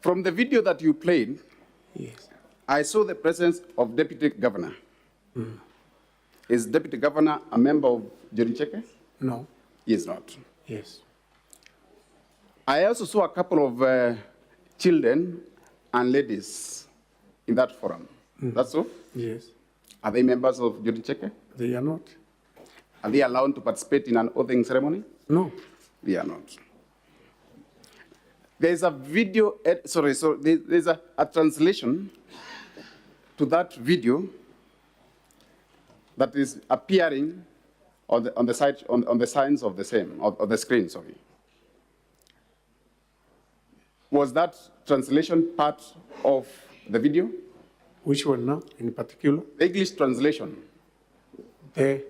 From the video that you played, Yes. I saw the presence of Deputy Governor. Is Deputy Governor a member of Joricheke? No. He is not. Yes. I also saw a couple of children and ladies in that forum. That's so? Yes. Are they members of Joricheke? They are not. Are they allowed to participate in an oathing ceremony? No. They are not. There's a video, there's a translation to that video that is appearing on the signs of the same, of the screen, sorry. Was that translation part of the video? Which one now, in particular? The English translation. The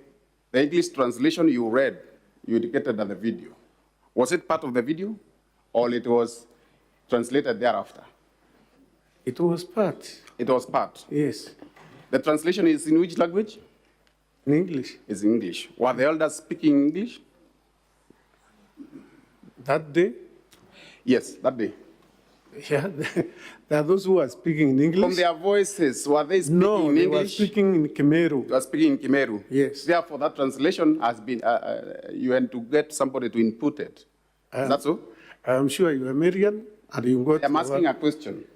English translation you read, you indicated that the video. Was it part of the video, or it was translated thereafter? It was part. It was part. Yes. The translation is in which language? In English. It's in English. Were the elders speaking English? That day? Yes, that day. Yeah, there are those who are speaking in English. From their voices, were they speaking no, in they English? were speaking in Khmer. They were speaking in Khmer. Yes. Therefore, that translation has been, you had to get somebody to input it. Is that so? I'm sure you're American and you got... I'm asking a question.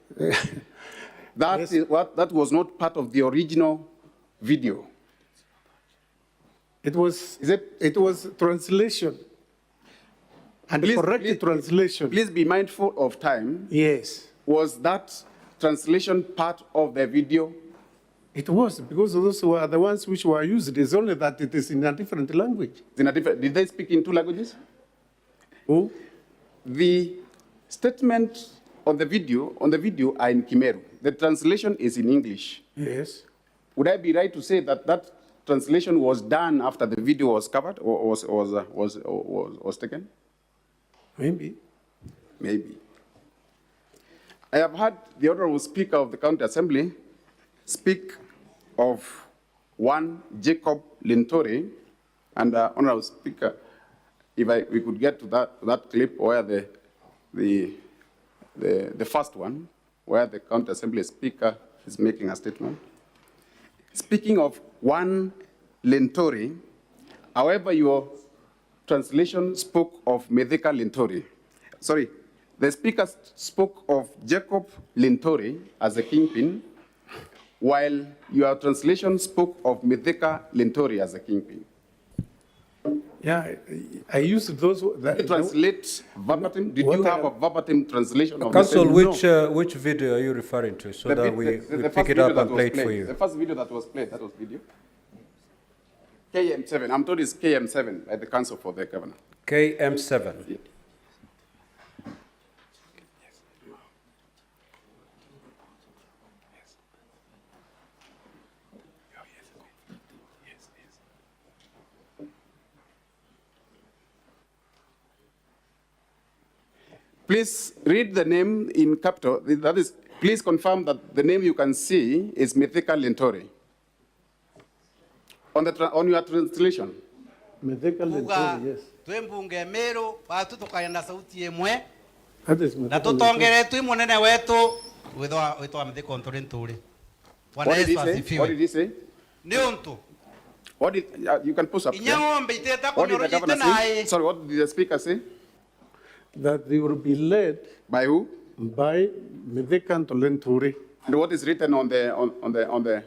That was not part of the original video. It was translation. And correct translation. Please be mindful of time. Yes. Was that translation part of the video? It was, because those were the ones which were used. It's only that it is in a different language. Did they speak in two languages? Who? The statement on the video are in Khmer. The translation is in English. Yes. Would I be right to say that that translation was done after the video was covered or was taken? Maybe. Maybe. I have heard the Honorable Speaker of the County Assembly speak of one Jacob Lintori, and Honorable Speaker, if we could get to that clip where the first one, where the County Assembly Speaker is making a statement. Speaking of one Lintori, however, your translation spoke of Medeka Lintori. Sorry, the speaker spoke of Jacob Lintori as a kingpin, while your translation spoke of Medeka Lintori as a kingpin. Yeah, I used those. Did you translate verbatim? Did you have a verbatim translation of Council, the same? which video are you referring to, so that we the pick it up and play it for you? The first video that was played, that was video. KM7, I'm told it's KM7 at the Council for the Governor. KM7. Yeah. Please read the name in capital. That is, please confirm that the name you can see is Methika Lintori. On your translation. Methika Lintori, yes. Twembunge meru watu tukaenda sauti emwe That is na tutongere twi munene wetu witwa Methika Lintori. What did he say? What did he say? Ni untu. What did you can push up? Inyangombe iteta What did the governor say? Sorry, what did the speaker say? That they will be led By who? by Methika Lintori. And what is written on the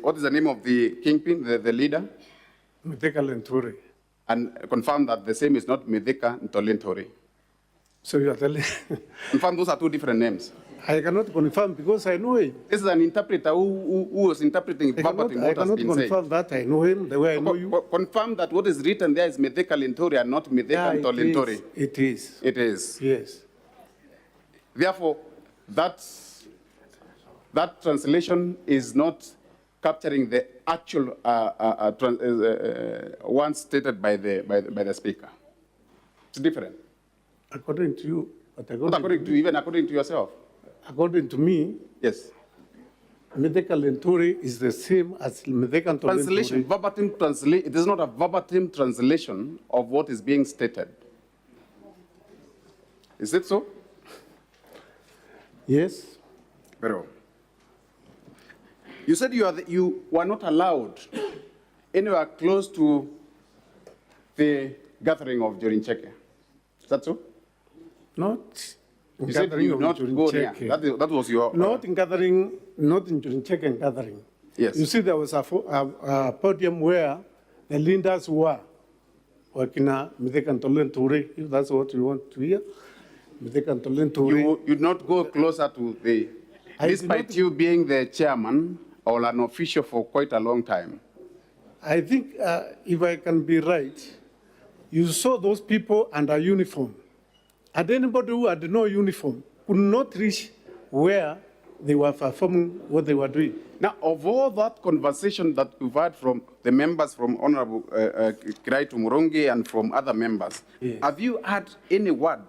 what is the name of the kingpin, the leader? Methika Lintori. And confirm that the same is not Methika Ntolintori. So you are telling Confirm those are two different names. I cannot confirm because I know him. This is an interpreter who was interpreting verbatim I what has cannot been confirm said. that I know him the way I know you. Confirm that what is written there is Methika Lintori and not Methika Ntolintori. It is. It is. Yes. Therefore, that translation is not capturing the actual one stated by the speaker. It's different. According to you, but Not according to even according to yourself. according to me, Yes. Methika Lintori is the same as Methika Translation, Lintori. verbatim translation. It is not a verbatim translation of what is being stated. Is it so? Yes. Very well. You said you were not allowed anywhere close to the gathering of Jorincheke. Is that so? Not in You said gathering you of not go near. Jorincheke. That was your... Not in gathering, not in Jorincheke gathering. Yes. You see, there was a podium where the leaders were. Wakina Mithika Ntolen Ture, if that's what you want to hear. Mithika Ntolen Ture. You did not go closer to the... I did Despite not- you being the chairman or an official for quite a long time. I think, if I can be right, you saw those people under uniform. And anybody who had no uniform could not reach where they were performing what they were doing. Now, of all that conversation that we've had from the members from Honorable Kirai Tumurongi and from other members, Yes. have you had any word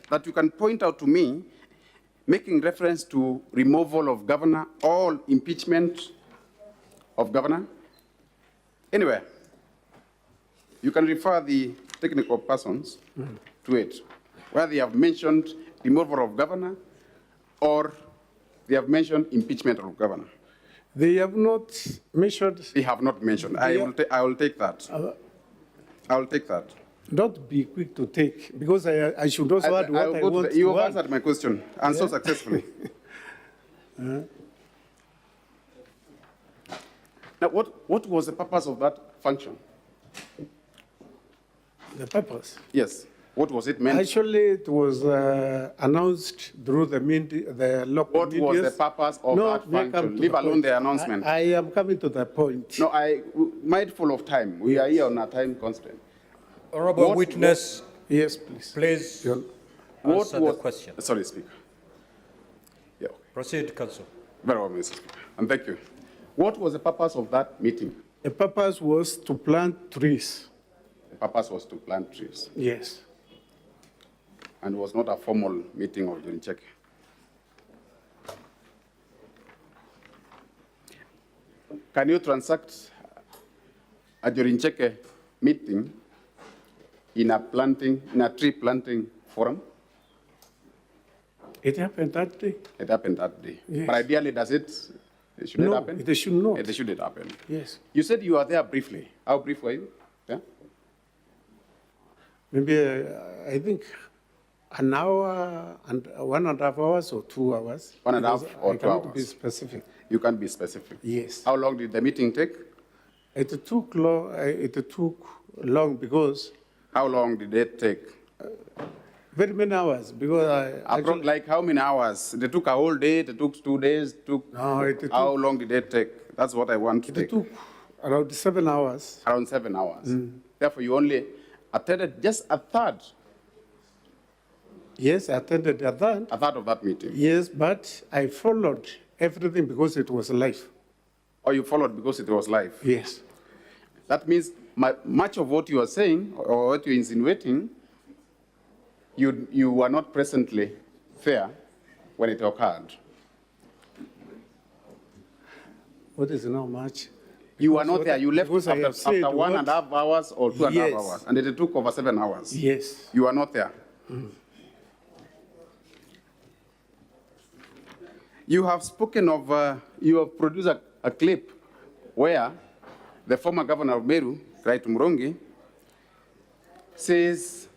that you can point out to me making reference to removal of governor or impeachment of governor? Anywhere. You can refer the technical persons to it, where they have mentioned removal of governor or they have mentioned impeachment of governor. They have not measured, They have not mentioned. I will take that. I will take that. not be quick to take, because I should also add what I want You to have add. answered my question, and so successfully. Now, what was the purpose of that function? The purpose. Yes. What was it meant? Actually, it was announced through the local What was the medias. purpose of No, that may I come function? to Leave the alone point. the announcement. I am coming to the point. No, mindful of time. We are here on a time constraint. Honorable What- witness, Yes, please. please Your- answer the question. Sorry, Speaker. Yeah, Proceed, Council. very well, Mr. Speaker. And thank you. What was the purpose of that meeting? The purpose was to plant trees. The purpose was to plant trees, Yes. and it was not a formal meeting of Jorincheke. Can you transact a Jorincheke meeting in a tree planting forum? It happened that day. It happened that day. Yes. But ideally, should it No, happen? it should not. It should happen. Yes. You said you were there briefly. How brief were you? Yeah? Maybe, I think, an hour and 1.5 hours or 2 hours. 1.5 Because or I 2 cannot be hours. specific. You can be specific. Yes. How long did the meeting take? It took long because How long did it take? very many hours, because actually, Like how many hours? They took a whole day, they took 2 days, no, it took, how long did it take? That's what I want to it take. took around 7 hours. Around 7 hours. Therefore, you only attended just a third Yes, I attended that. of that meeting. Yes, but I followed everything because it was live. Or you followed because it was live. Yes. That means much of what you are saying or what you're insinuating, you were not presently there when it occurred. What is not much? You were Because not what there. I- You left because I have after said 1.5 hours or 2.5 Yes. hours, and it took over 7 hours. Yes. You were not there. You have spoken of, you have produced a clip where the former governor of Meru, Kirai Tumurongi, says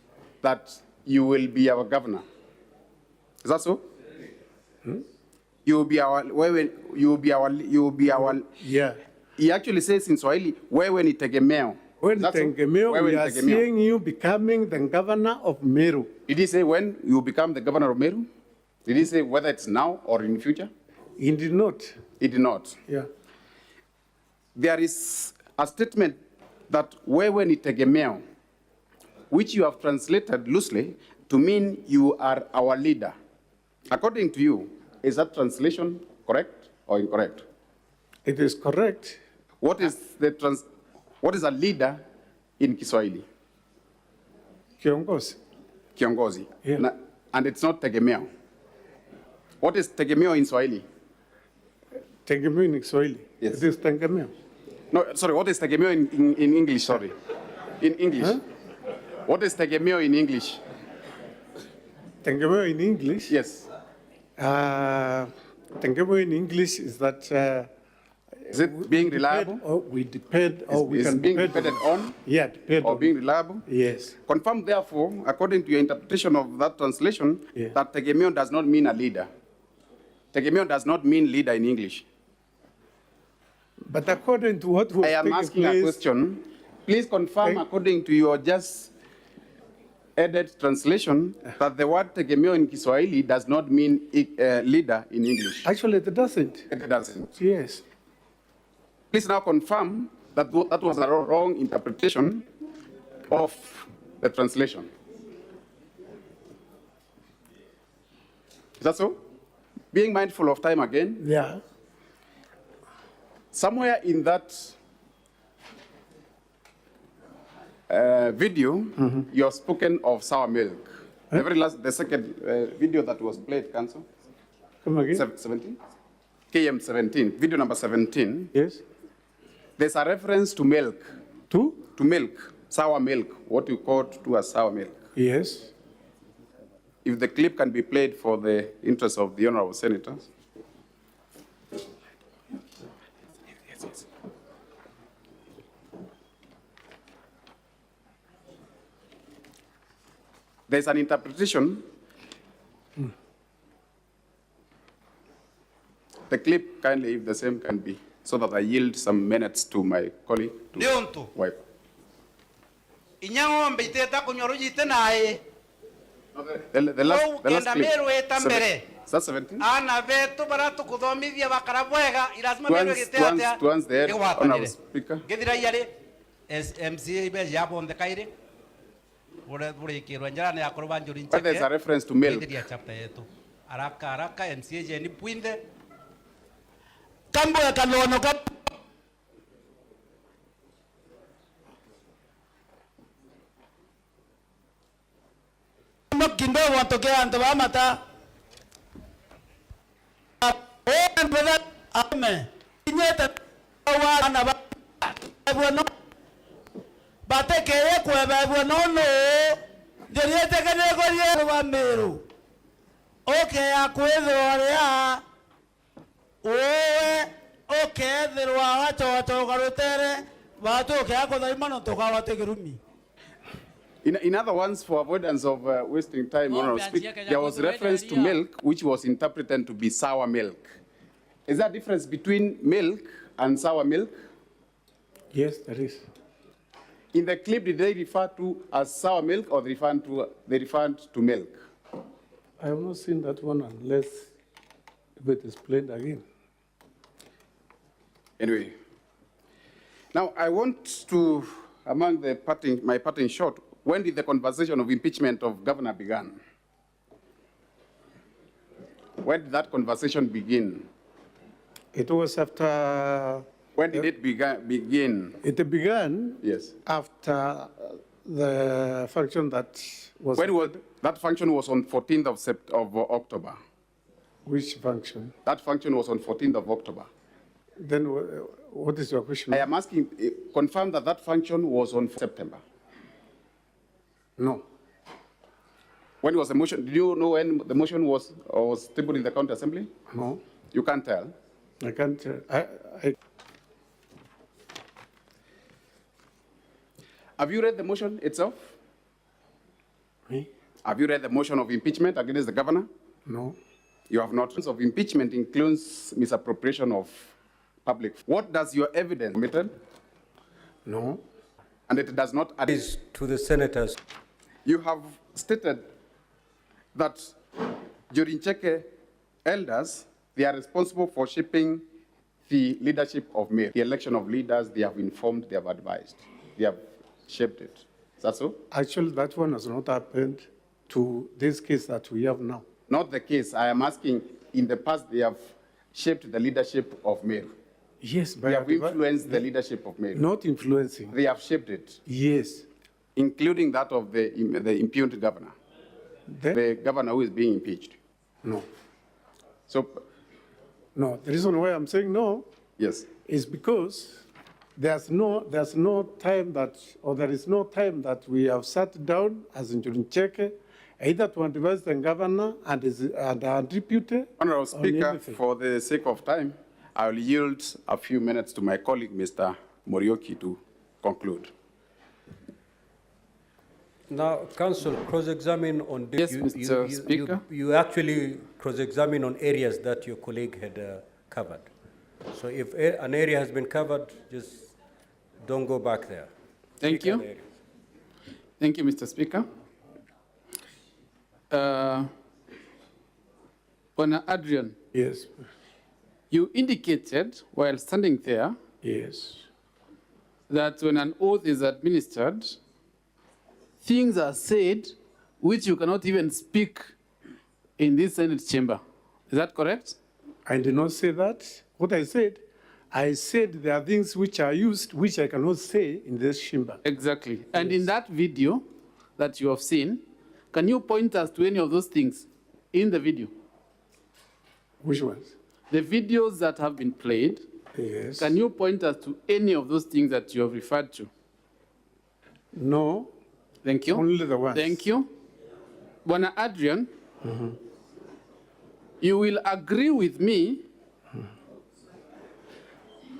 that you will be our governor. Is that so? You will be our, you will be our, Yeah. he actually says in Swahili, wewe ni tegemeo. When Is that so? Tengemeo, Wewe we ni are tegemeo. seeing you becoming the governor of Meru. Did he say when you become the governor of Meru? Did he say whether it's now or in future? He did not. He did not. Yeah. There is a statement that wewe ni tegemeo, which you have translated loosely to mean you are our leader. According to you, is that translation correct or incorrect? It is correct. What is a leader in Kiswahili? Kiongozi. Kiongozi. Yeah. And it's not tegemeo. What is tegemeo in Swahili? Tengemeo in Kiswahili. Yes. It is Tengemeo. No, sorry, what is tegemeo in English? Sorry. In English. Huh? What is tegemeo in English? Tengemeo in English. Yes. Tegemeo in English is that Is it being reliable? we depend, or we Is can being depend depended on Yeah, depend or on. being reliable? Yes. Confirm, therefore, according to your interpretation of that translation, Yeah. that tegemeo does not mean a leader. Tegemeo does not mean leader in English. But according to what was I am taking asking a place, question. Please confirm, according to your just added translation, that the word tegemeo in Kiswahili does not mean leader in English. actually it doesn't. It doesn't. Yes. Please now confirm that that was a wrong interpretation of the translation. Is that so? Being mindful of time again, Yeah. somewhere in that video, you're spoken of sour milk. The very last, the second video that was played, Council, Come again? 17? KM 17, video number 17. Yes. There's a reference to milk, Two? to milk, sour milk, what you call to a sour milk. Yes. If the clip can be played for the interest of the honorable senators. There's an interpretation. The clip, kindly, if the same can be, so that I yield some minutes to my colleague to Leonto. wipe. Inyang'ombe iteta kunyoru jite nae. The last Kenda clip. meru eta mbere. Is that 17? Ana vetu baratu kuthomithia bakara bwega irazima meru gite atia. Towards the end, honorable speaker. Githira yare MCA be yabo ndekaire. Bure kirwa njara ne akoro banjuri But there's a reference to milk. Githira chapter yetu. Araka MCA je ni puinde. Kambo ya kalono kap. Kidogo watokea antoba mata. Oh, brother, ame. Inyeta wa na ba. Bueno. Bate keye kwebe bueno no. Jeriete kene ko ba meru. Okay, akwetho ria. Oe, okay, thero wa choto garutere. Batu ke akotha imano tokawa tegerumi. In other words, for avoidance of wasting time, Honorable Speaker, there was reference to milk, which was interpreted to be sour milk. Is there a difference between milk and sour milk? Yes, there is. In the clip, did they refer to as sour milk or they referred to milk? I have not seen that one unless if it is played again. Anyway, now I want to, among the my parting shot, when did the conversation of impeachment of governor begin? When did that conversation begin? It was after. When did it begin? It began. Yes. After the function that was. When was that function was on 14th of October? Which function? That function was on 14th of October. Then what is your question? I am asking, confirm that that function was on September. No. When was the motion? Do you know when the motion was tabled in the county assembly? No. You can't tell. I can't. Have you read the motion itself? Me? Have you read the motion of impeachment against the governor? No. You have not. Of impeachment includes misappropriation of public. What does your evidence admitted? No. And it does not add. Is to the senators. You have stated that during Cheke elders, they are responsible for shaping the leadership of Meru. The election of leaders, they have informed, they have advised, they have shaped it. Is that so? Actually, that one has not happened to this case that we have now. Not the case. I am asking, in the past, they have shaped the leadership of Meru. Yes, but They have influenced the leadership of Meru. not influencing. They have shaped it, Yes. including that of the impugned governor, the governor who is being impeached. No. So, No. The reason why I'm saying no yes. is because there is no time that we have sat down as in Cheke either to advise the governor and our deputy. Honorable on Speaker, everything. for the sake of time, I will yield a few minutes to my colleague, Mr. Morioki, to conclude. Now, Council, cross-examine on... Yes, Mr. Speaker. You actually cross-examine on areas that your colleague had covered. So if an area has been covered, just don't go back there. Thank Pick other you. areas. Thank you, Mr. Speaker. Honour Adrian, Yes, you indicated while standing there yes. that when an oath is administered, things are said which you cannot even speak in this Senate chamber. Is that correct? I did not say that. What I said there are things which are used which I cannot say in this chamber. Exactly. And in that video that you have seen, can you point us to any of those things in the video? Which ones? The videos that have been played, Yes. can you point us to any of those things that you have referred to? No, Thank you. only the ones. Thank you. Bwana Adrian, you will agree with me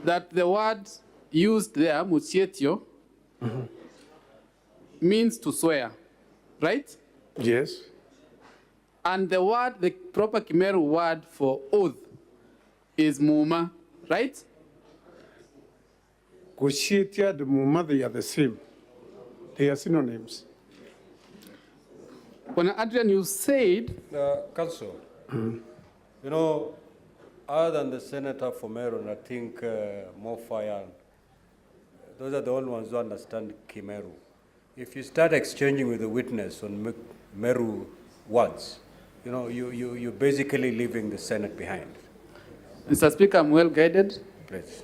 that the word used there, muchietio, means to swear, right? Yes. And the word, the proper Kimeru word for oath is muma, right? Koshitia and Muma, they are the same. They are synonyms. Bwana Adrian, you said, Council, you know, other than the Senator for Meru, I think Mofaya, those are the only ones who understand Kimeru. If you start exchanging with the witness on Meru words, you know, you're basically leaving the Senate behind. Mr. Speaker, I'm well guided. Please.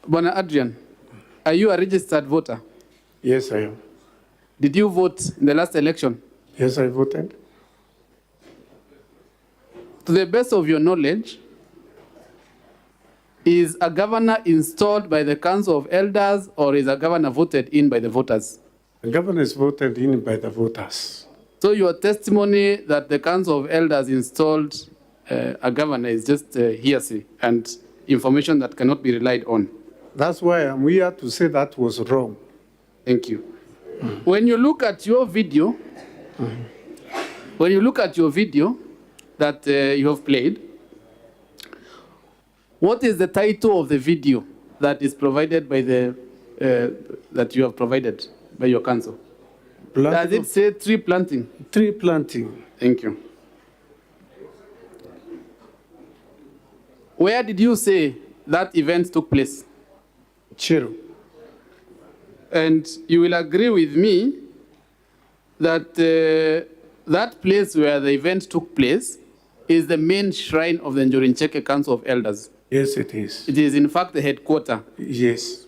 Bwana Adrian, are you a registered voter? Yes, I am. Did you vote in the last election? Yes, I voted. To the best of your knowledge, is a governor installed by the Council of Elders or is a governor voted in by the voters? The governor is voted in by the voters. So your testimony that the Council of Elders installed a governor is just hearsay and information that cannot be relied on. That's why I'm here to say that was wrong. Thank you. When you look at your video, that you have played, what is the title of the video that is provided by the that you have provided by your council? Does it say tree planting? Tree planting. Thank you. Where did you say that event took place? Chiru. And you will agree with me that that place where the event took place is the main shrine of the Njorincheke Council of Elders. Yes, it is. It is in fact the headquarters. Yes.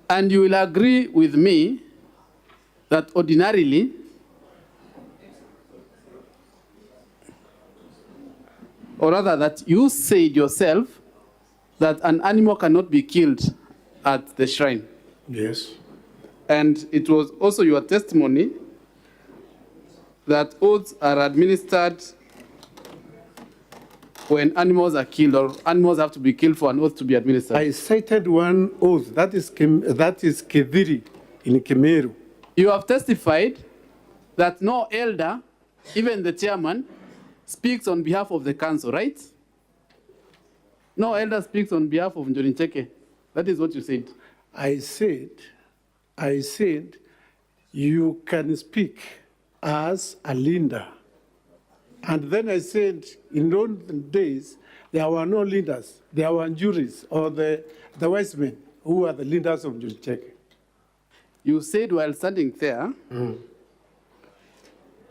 And you will agree with me that ordinarily, or rather that you said yourself that an animal cannot be killed at the shrine. Yes. And it was also your testimony that oaths are administered when animals are killed, or animals have to be killed for an oath to be administered. I cited one oath, that is Kediri in Kemeru. You have testified that no elder, even the chairman, speaks on behalf of the council, right? No elder speaks on behalf of Njorincheke. That is what you said. I said, you can speak as a leader. And then I said, in those days, there were no leaders. There were juries or the wise men who are the leaders of Njorincheke. You said while standing there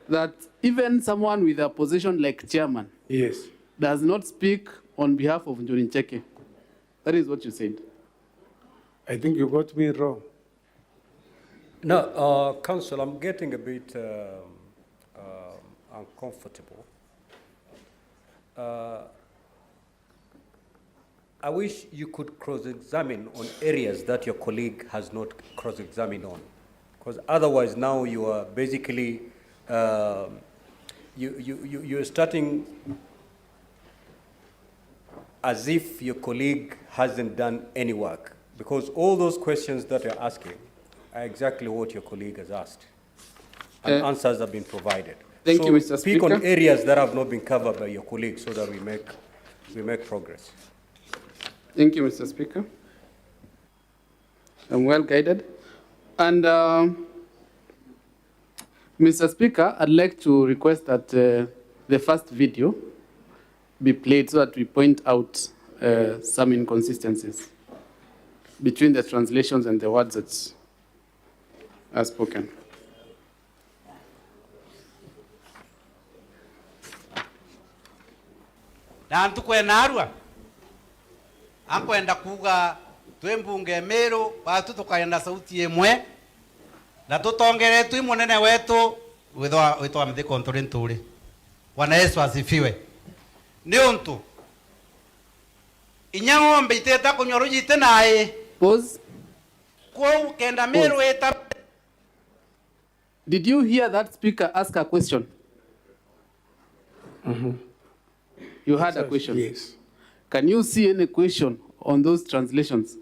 that even someone with a position like chairman Yes. does not speak on behalf of Njorincheke. That is what you said. I think you got me wrong. No, Council, I'm getting a bit uncomfortable. I wish you could cross-examine on areas that your colleague has not cross-examined on. Because otherwise now you are basically, you're starting as if your colleague hasn't done any work. Because all those questions that you're asking are exactly what your colleague has asked. And answers have been provided. Thank you, Mr. Speak Speaker. on areas that have not been covered by your colleague so that we make progress. Thank you, Mr. Speaker. I'm well guided. And Mr. Speaker, I'd like to request that the first video be played so that we point out some inconsistencies between the translations and the words that are spoken. Na ntukwena arua ankwenda kuga twi mbunge Meru batu tukaenda sauti imwe na tutongere twi munene wetu witwa mthi konturi nturi. Bwana Yesu asifiwe. Ni untu inya ng'ombe iteta kunyoru yite nae Pause. kwa kenda Meru eta. Did you hear that speaker ask a question? You had a question? Yes. Can you see any question on those translations?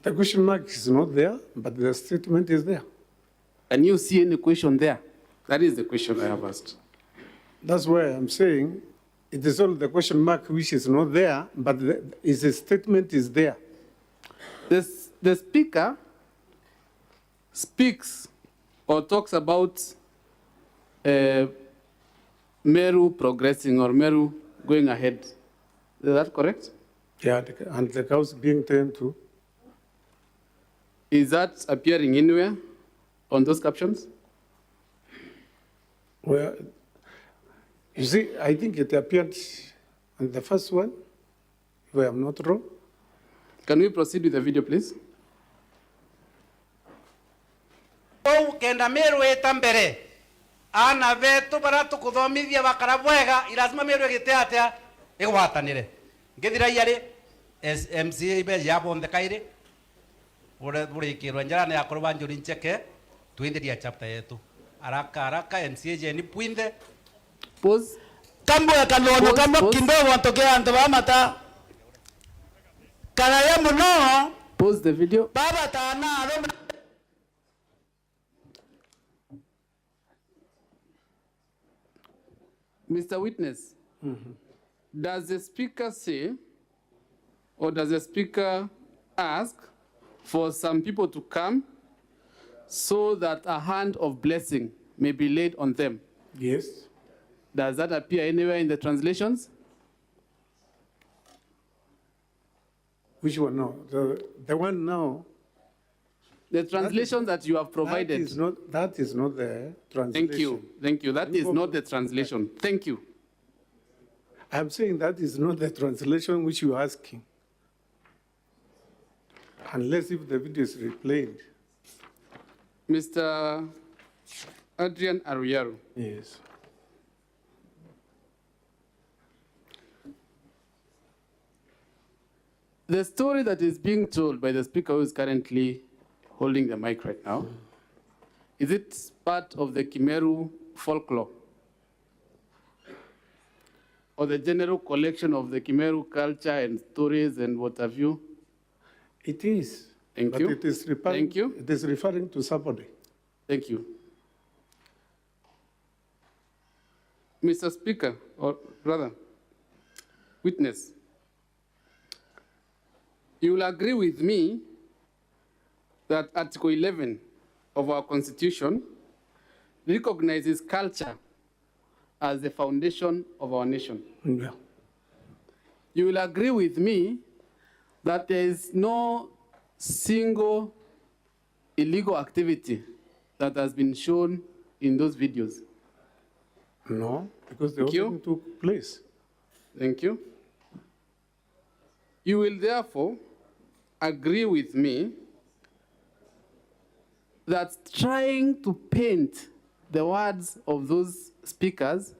The question mark is not there, but the statement is there. Can you see any question there? That is the question I have asked. That's why I'm saying it is only the question mark which is not there, but the statement is there. The speaker speaks or talks about Meru progressing or Meru going ahead. Is that correct? Yeah, and the cows being turned to. Is that appearing anywhere on those captions? Well, you see, I think it appeared on the first one, if I'm not wrong. Can we proceed with the video, please? Kenda Meru eta mbere ana vetu bara tukuthomithia bakara bwega irazima Meru egite atia igwatanire ngithira yari MCA ibe yabonde kaire bure kirwa njara ya kuruba njuri ncheke tuendelia chapter yetu haraka MCA je ni puinde Pause. kambo ya kalono kambo Pause. kindogo atokea antu bamata kana ya muno Pause the video. baba tana aro. Mr. Witness, does the speaker say, or does the speaker ask for some people to come so that a hand of blessing may be laid on them? Yes. Does that appear anywhere in the translations? Which one now? The one now. The translation that you have provided. That is not the translation. Thank you. Thank you. That is not the translation. Thank you. I'm saying that is not the translation which you're asking. Unless if the video is replayed. Mr. Adrian Aruyaro. Yes. The story that is being told by the speaker who is currently holding the mic right now, is it part of the Kimeru folklore? Or the general collection of the Kimeru culture and stories and what have you? It is. Thank but you. It is referring, Thank you. It is referring to somebody. Thank you. Mr. Speaker, or rather, witness, you will agree with me that Article 11 of our Constitution recognizes culture as the foundation of our nation. Yeah. You will agree with me that there is no single illegal activity that has been shown in those videos. No, because the Thank you. whole thing took place. Thank you. You will therefore agree with me that trying to paint the words of those speakers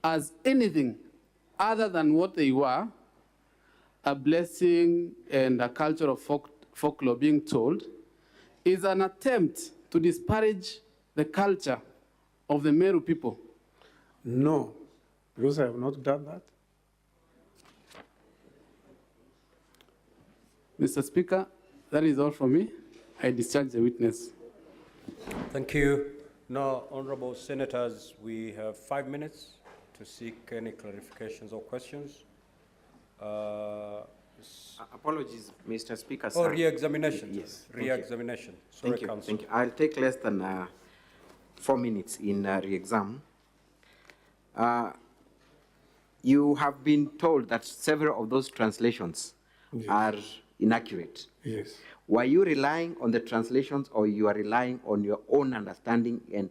as anything other than what they were, a blessing and a culture of folklore being told, is an attempt to disparage the culture of the Meru people. No, because I have not done that. Mr. Speaker, that is all from me. I discharge the witness. Thank you. Now, honorable senators, we have 5 minutes to seek any clarifications or questions. Apologies, Mr. Speaker. Or sir. re-examination. Yes. thank you. Re-examination. Sorry, Thank you. Council. Thank you. I'll take less than 4 minutes in re-exam. You have been told that several of those translations Yes. are inaccurate. Yes. Were you relying on the translations, or you are relying on your own understanding and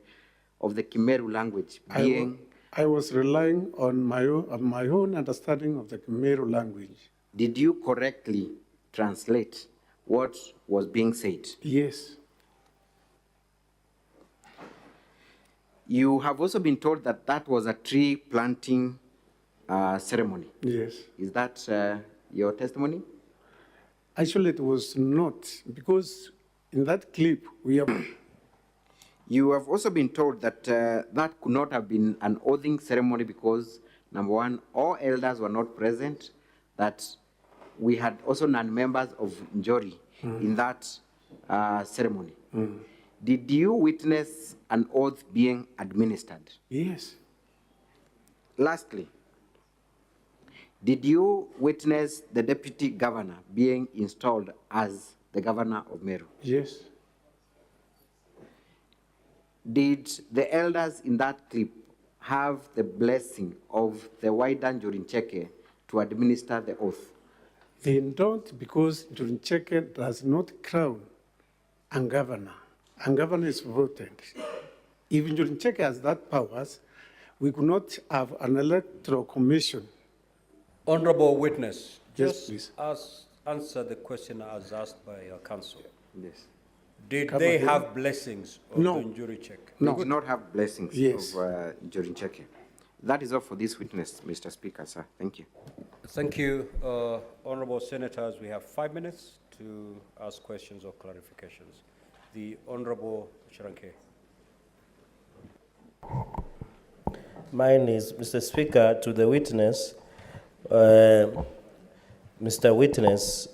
of the Kimeru language being? I was relying on my own understanding of the Khmer language. Did you correctly translate what was being said? Yes. You have also been told that that was a tree planting ceremony. Yes. Is that your testimony? Actually, it was not, because in that clip, we have. You have also been told that that could not have been an oathing ceremony because, number one, all elders were not present, that we had also non-members of Njori in that ceremony. Did you witness an oath being administered? Yes. Lastly, did you witness the deputy governor being installed as the governor of Meru? Yes. Did the elders in that clip have the blessing of the wider Njurincheke to administer the oath? They don't, because Njurincheke does not crown a governor. A governor is voted. If Njurincheke has that powers, we could not have an electoral commission. Honorable witness, Yes, just please. answer the question as asked by your counsel. Yes. Did Come they again? have blessings of No. the injury check? They No. did not have blessings Yes. of Njurincheke. That is all for this witness, Mr. Speaker, sir. Thank you. Thank you, honorable senators. We have 5 minutes to ask questions or clarifications. The honorable Sharanke. Mine is, Mr. Speaker, to the witness. Mr. Witness,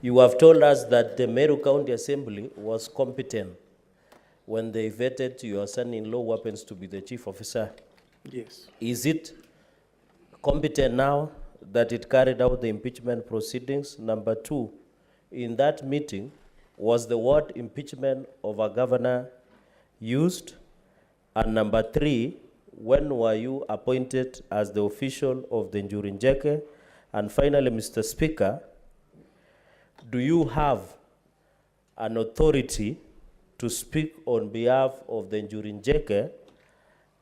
you have told us that the Meru County Assembly was competent when they vetted your son-in-law who happens to be the chief officer. Yes. Is it competent now that it carried out the impeachment proceedings? Number two, in that meeting, was the word impeachment of a governor used? And number three, when were you appointed as the official of the Njurinjeke? And finally, Mr. Speaker, do you have an authority to speak on behalf of the Njurinjeke?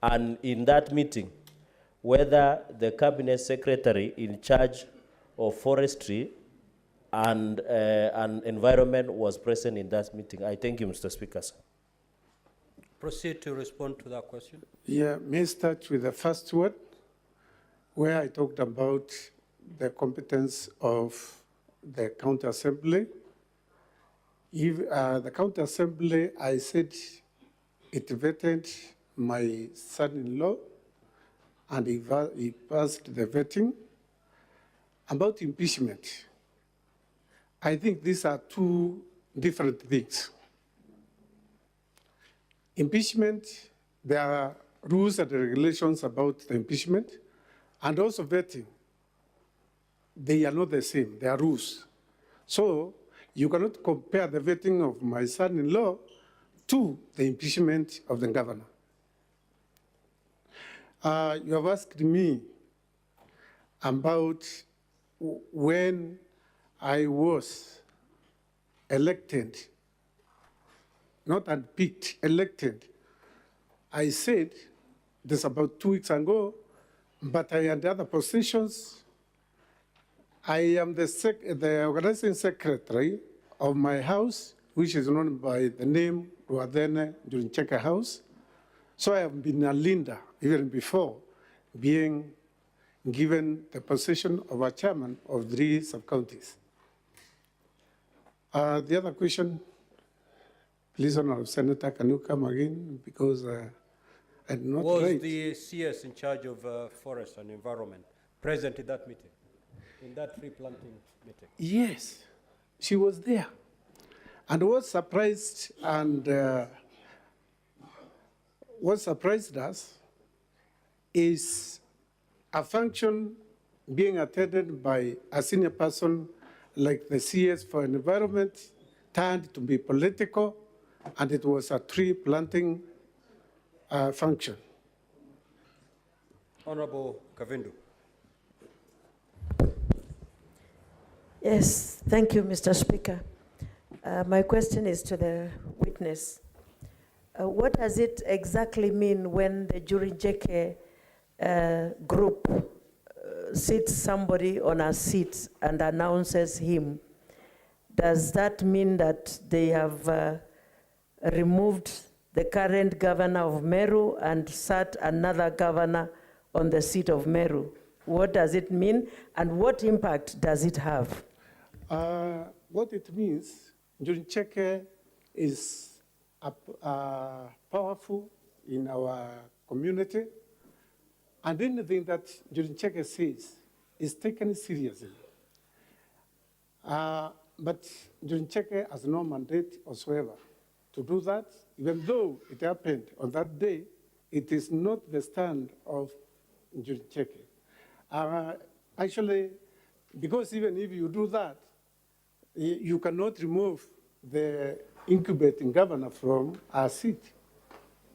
And in that meeting, whether the cabinet secretary in charge of forestry and environment was present in that meeting? I thank you, Mr. Speaker, sir. Proceed to respond to that question. Yeah, may I start with the first word, where I talked about the competence of the county assembly. If the county assembly, I said it vetted my son-in-law, and he passed the vetting. About impeachment, I think these are two different things. Impeachment, there are rules and regulations about the impeachment, and also vetting. They are not the same, they are rules. So you cannot compare the vetting of my son-in-law to the impeachment of the governor. You have asked me about when I was elected, not unpicked, elected. I said this about 2 weeks ago, but I had other positions. I am the organizing secretary of my house, which is known by the name Ruadene Njurincheke House. So I have been a leader even before being given the position of a chairman of 3 sub-counties. The other question? Please, Honorable Senator, can you come again? Because I did not Was write. the CS in charge of forest and environment present in that meeting, in that tree planting meeting? Yes, she was there. And what surprised us is a function being attended by a senior person like the CS for environment turned to be political, and it was a tree planting function. Honorable Kavindu. Yes, thank you, Mr. Speaker. My question is to the witness. What does it exactly mean when the jury JK group sits somebody on a seat and announces him? Does that mean that they have removed the current governor of Meru and sat another governor on the seat of Meru? What does it mean, and what impact does it have? What it means, Njuri Cheke is powerful in our community, and anything that Njuri Cheke says is taken seriously. But Njuri Cheke has no mandate whatsoever to do that, even though it happened on that day. It is not the stand of Njuri Cheke. Actually, because even if you do that, you cannot remove the incubating governor from our seat.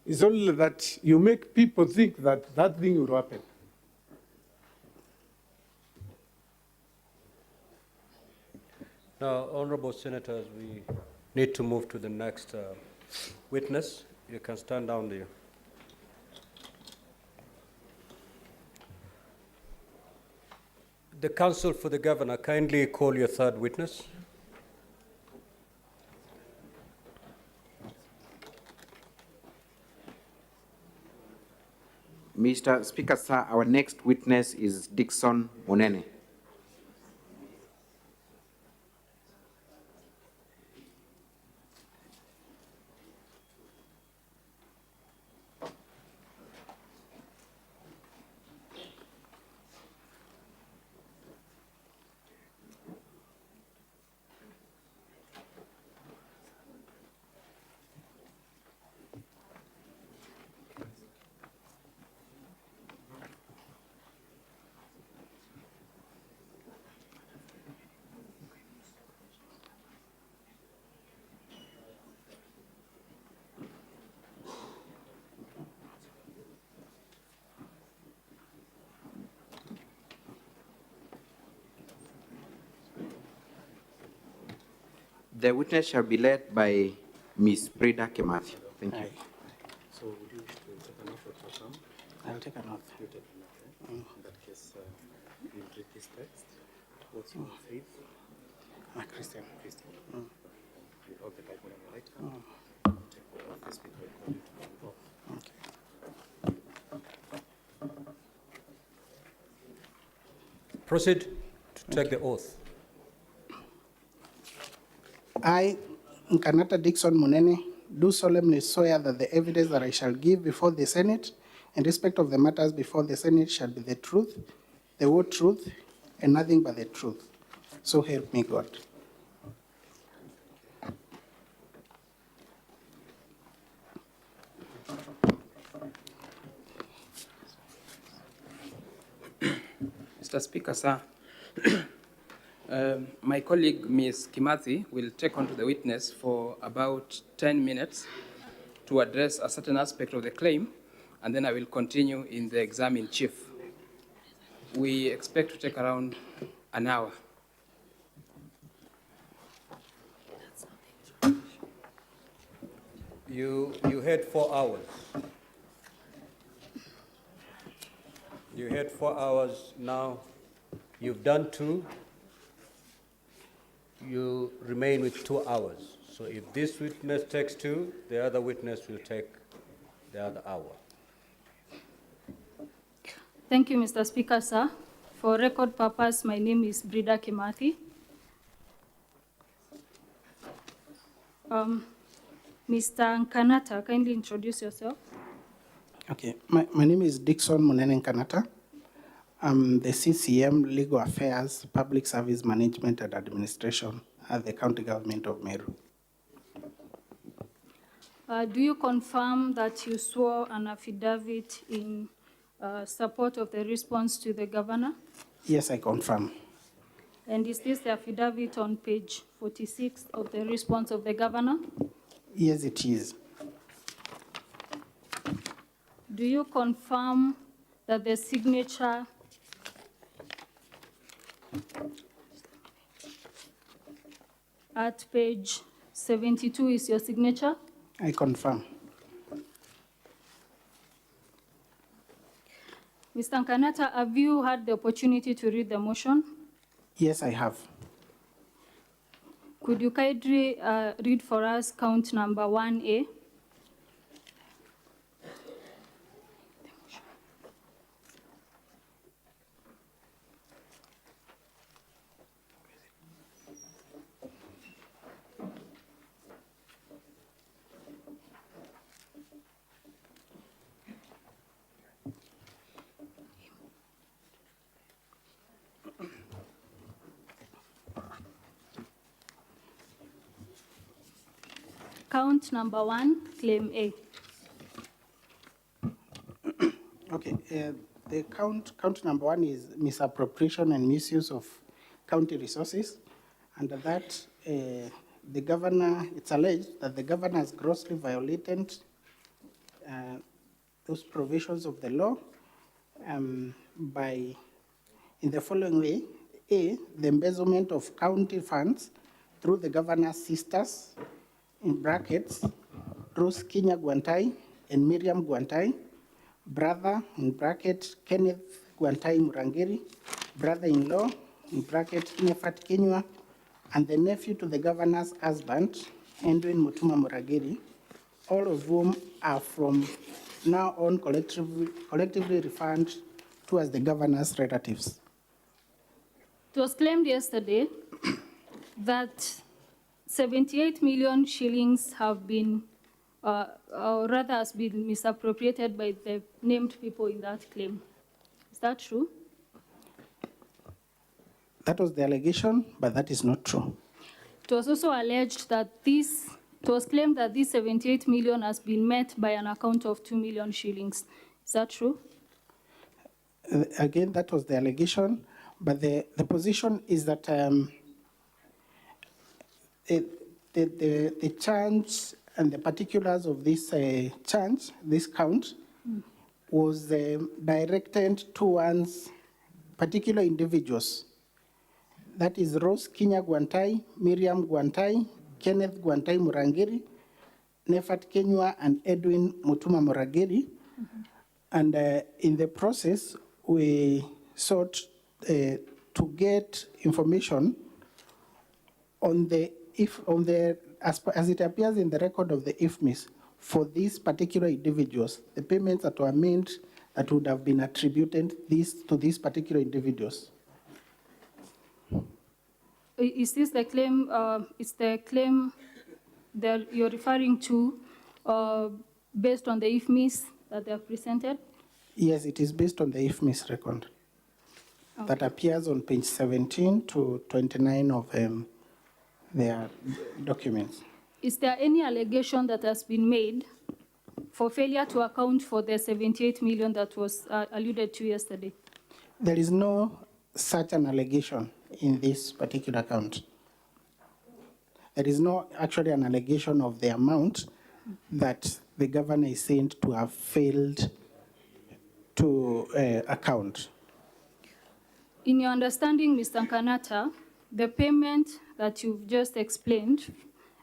It's only that you make people think that that thing will happen. Now, honorable senators, we need to move to the next witness. You can stand down there. The counsel for the governor, kindly call your third witness. Mr. Speaker, sir, our next witness is Dickson Monene. The witness shall be led by Ms. Brida Kimathi. Thank you. So would you wish to take an oath or to affirm? I'll take an oath. You take an oath, eh? In that case, you read this text. What's your faith? I'm a Christian. Christian. You hold the Bible in your right hand. Take the oath. The Speaker will call you to the oath. Okay. Proceed to take the oath. I, Nkanata Dickson Munene, do solemnly swear that the evidence that I shall give before the Senate in respect of the matters before the Senate shall be the truth, the whole truth, and nothing but the truth. So help me God. Mr. Speaker, sir, my colleague, Ms. Kimathi, will take on to the witness for about 10 minutes to address a certain aspect of the claim, and then I will continue in the exam in chief. We expect to take around an hour. You had 4 hours. You had 4 hours. Now you've done 2. You remain with 2 hours. So if this witness takes 2, the other witness will take the other hour. Thank you, Mr. Speaker, sir. For record purpose, my name is Brida Kimathi. Mr. Nkanata, kindly introduce yourself. Okay, my name is Dixon Munene Nkanata. I'm the CCM Legal Affairs, Public Service Management and Administration at the County Government of Meru. Do you confirm that you swore an affidavit in support of the response to the governor? Yes, I confirm. And is this the affidavit on page 46 of the response of the governor? Yes, it is. Do you confirm that the signature at page 72 is your signature? I confirm. Mr. Nkanata, have you had the opportunity to read the motion? Yes, I have. Could you kindly read for us count number 1A? Count number 1, claim A. Okay, the count number 1 is misappropriation and misuse of county resources. Under that, the governor, it's alleged that the governor has grossly violated those provisions of the law by, in the following way: A, the embezzlement of county funds through the governor's sisters, in brackets, Rose Kinya Guantai and Miriam Guantai, brother, in bracket, Kenneth Guantai Murangiri, brother-in-law, in bracket, Nefat Kinywa, and the nephew to the governor's husband, Edwin Mutuma Murangiri, all of whom are from now on collectively referred to as the governor's relatives. It was claimed yesterday that 78 million shillings have been, or rather has been misappropriated by the named people in that claim. Is that true? That was the allegation, but that is not true. It was also alleged that it was claimed that this 78 million has been met by an account of 2 million shillings. Is that true? Again, that was the allegation, but the position is that the charge and the particulars of this charge, this count, was directed towards particular individuals. That is Rose Kinya Guantai, Miriam Guantai, Kenneth Guantai Murangiri, Nefat Kenywa, and Edwin Mutuma Murangiri. And in the process, we sought to get information on as it appears in the record of the IFMIS for these particular individuals, the payments that were made that would have been attributed to these particular individuals. Is this the claim? Is the claim that you're referring to based on the IFMIS that they have presented? Yes, it is based on the IFMIS record that appears on page 17 to 29 of their documents. Is there any allegation that has been made for failure to account for the 78 million that was alluded to yesterday? There is no such an allegation in this particular account. There is no actually an allegation of the amount that the governor is saying to have failed to account. In your understanding, Mr. Nkanata, the payment that you've just explained,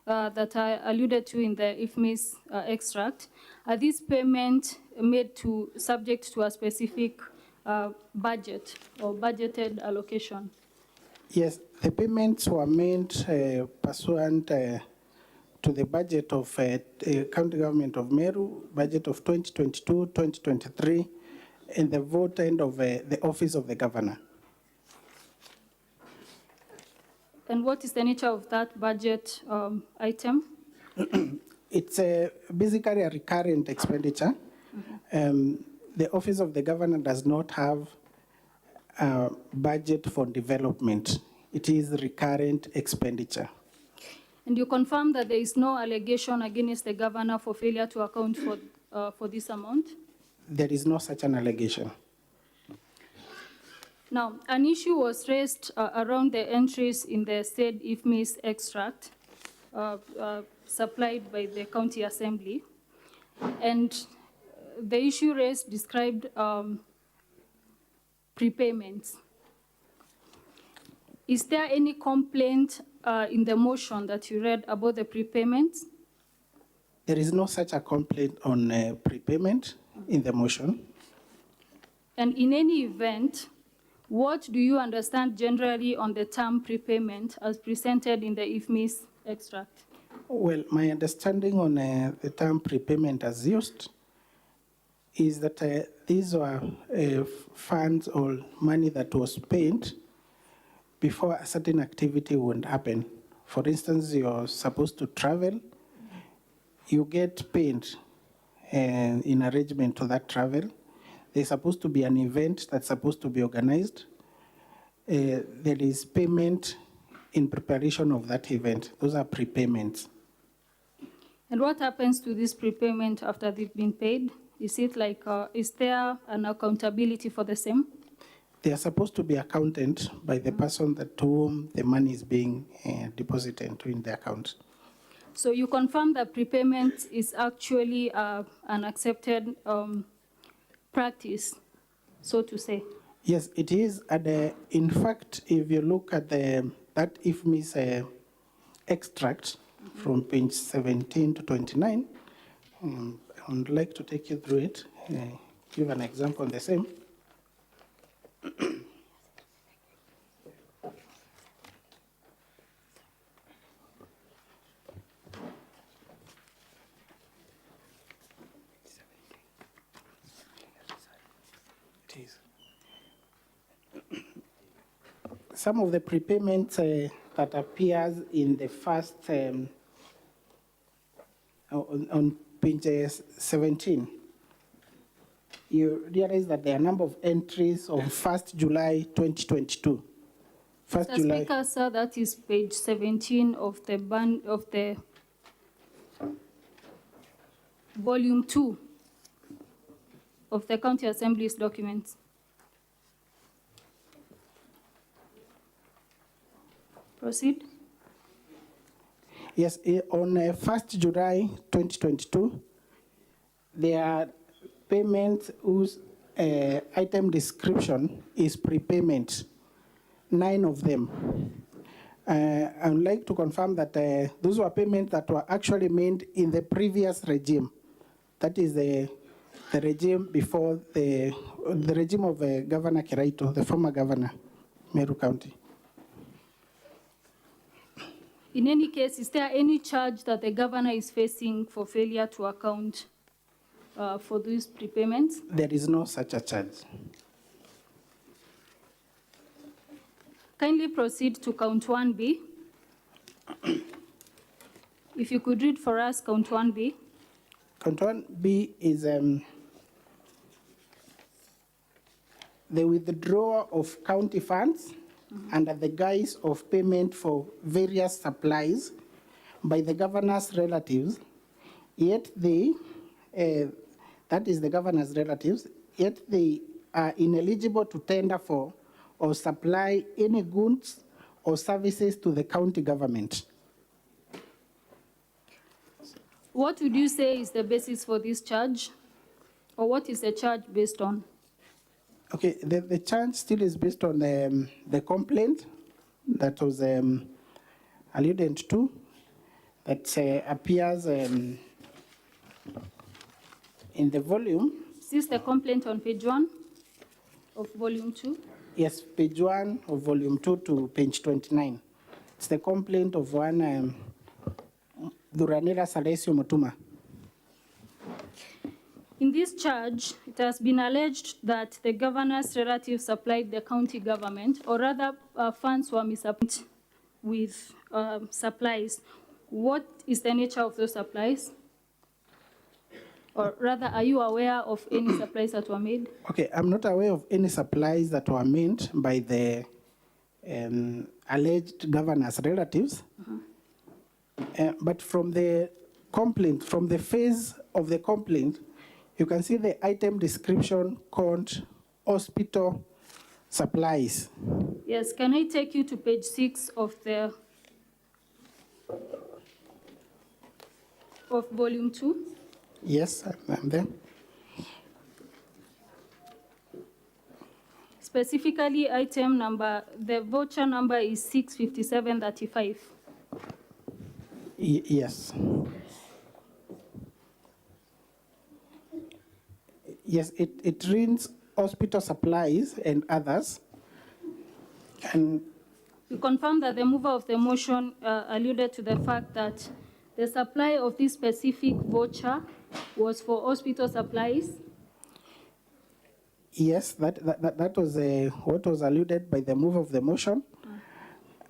that I alluded to in the IFMIS extract, are these payments made subject to a specific budget or budgeted allocation? Yes, the payments were made pursuant to the budget of County Government of Meru, budget of 2022-2023, and the vote end of the Office of the Governor. And what is the nature of that budget item? It's basically a recurrent expenditure. The Office of the Governor does not have a budget for development. It is recurrent expenditure. And you confirm that there is no allegation against the governor for failure to account for this amount? There is no such an allegation. Now, an issue was raised around the entries in the said IFMIS extract supplied by the County Assembly. And the issue raised described prepayments. Is there any complaint in the motion that you read about the prepayments? There is no such a complaint on prepayment in the motion. And in any event, what do you understand generally on the term prepayment as presented in the IFMIS extract? Well, my understanding on the term prepayment as used is that these were funds or money that was paid before a certain activity would happen. For instance, you're supposed to travel, you get paid in arrangement to that travel. There's supposed to be an event that's supposed to be organized. There is payment in preparation of that event. Those are prepayments. And what happens to this prepayment after they've been paid? Is it like, is there an accountability for the same? They are supposed to be accounted by the person to whom the money is being deposited into in the account. So you confirm that prepayment is actually an accepted practice, so to say? Yes, it is. And in fact, if you look at that IFMIS extract from page 17 to 29, I would like to take you through it, give an example on the same. Some of the prepayments that appears in the first, on page 17, you realize that there are a number of entries of 1st July 2022. Mr. Speaker, sir, that is page 17 of the volume 2 of the County Assembly's documents. Proceed. Yes, on 1st July 2022, there are payments whose item description is prepayment, 9 of them. I would like to confirm that those were payments that were actually made in the previous regime. That is the regime before the regime of Governor Kiraito, the former governor, Meru County. In any case, is there any charge that the governor is facing for failure to account for these prepayments? There is no such a charge. Kindly proceed to count 1B. If you could read for us count 1B. Count 1B is the withdrawal of county funds under the guise of payment for various supplies by the governor's relatives, yet they, that is the governor's relatives, yet they are ineligible to tender for or supply any goods or services to the county government. What would you say is the basis for this charge? Or what is the charge based on? Okay, the charge still is based on the complaint that was alluded to, that appears in the volume. Is this the complaint on page 1 of volume 2? Yes, page 1 of volume 2 to page 29. It's the complaint of one Duranira Salesio Mutuma. In this charge, it has been alleged that the governor's relatives supplied the county government, or rather funds were misapplied with supplies. what is the nature of those supplies? Or rather, are you aware of any supplies that were made? Okay, I'm not aware of any supplies that were made by the alleged governor's relatives. But from the complaint, from the phase of the complaint, you can see the item description called hospital supplies. Yes, can I take you to page 6 of volume 2? Yes, I'm there. Specifically, item number, the voucher number is 65735. Yes. Yes, it reads hospital supplies and others. And You confirm that the mover of the motion alluded to the fact that the supply of this specific voucher was for hospital supplies? yes, that was what was alluded by the move of the motion.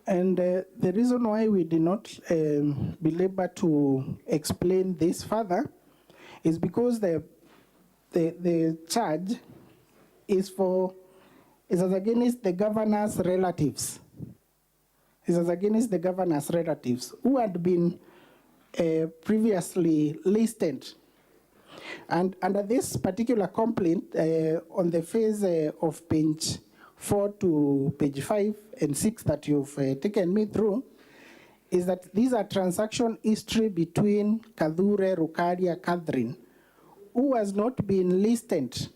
And the reason why we did not belabor to explain this further is because the charge is as against the governor's relatives. It is as against the governor's relatives who had been previously listed. And under this particular complaint, on the phase of page 4 to page 5 and 6 that you've taken me through, is that these are transaction history between Kadhure Rukaria Catherine, who has not been listed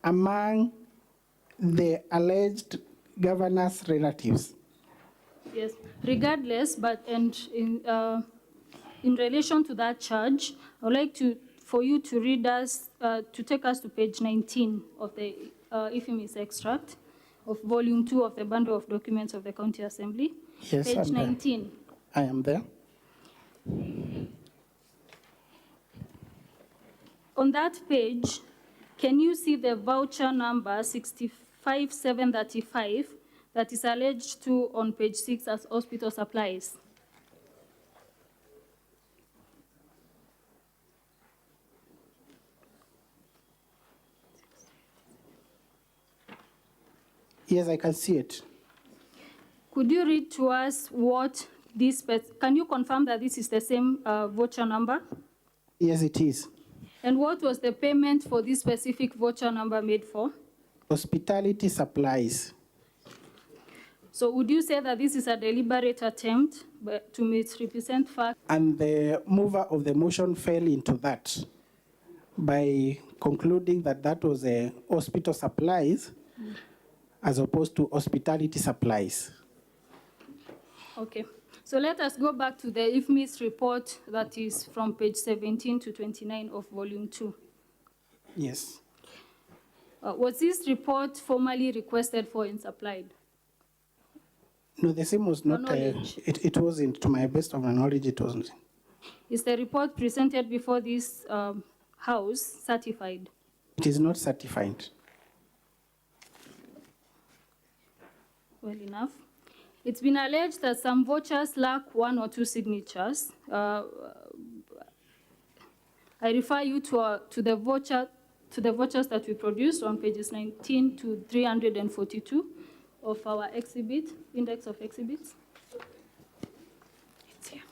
among the alleged governor's relatives. Yes, regardless, but in relation to that charge, I would like for you to read us, to take us to page 19 of the Ifemis extract of volume 2 of the bundle of documents of the County Assembly. Yes, page 19. I am there. On that page, can you see the voucher number 65735 that is alleged to on page 6 as hospital supplies? Yes, I can see it. Could you read to us what this, can you confirm that this is the same voucher number? Yes, it is. And what was the payment for this specific voucher number made for? Hospitality supplies. So would you say that this is a deliberate attempt to misrepresent facts? And the mover of the motion fell into that by concluding that that was a hospital supplies as opposed to hospitality supplies. Okay. So let us go back to the IFMIS report that is from page 17 to 29 of volume 2. Yes. Was this report formally requested for and supplied? No, the same was not, it wasn't, to my best of my knowledge, it wasn't. Is the report presented before this House certified? It is not certified. Well enough. It's been alleged that some vouchers lack 1 or 2 signatures. I refer you to the vouchers that we produced on pages 19 to 342 of our exhibit, index of exhibits. It's here.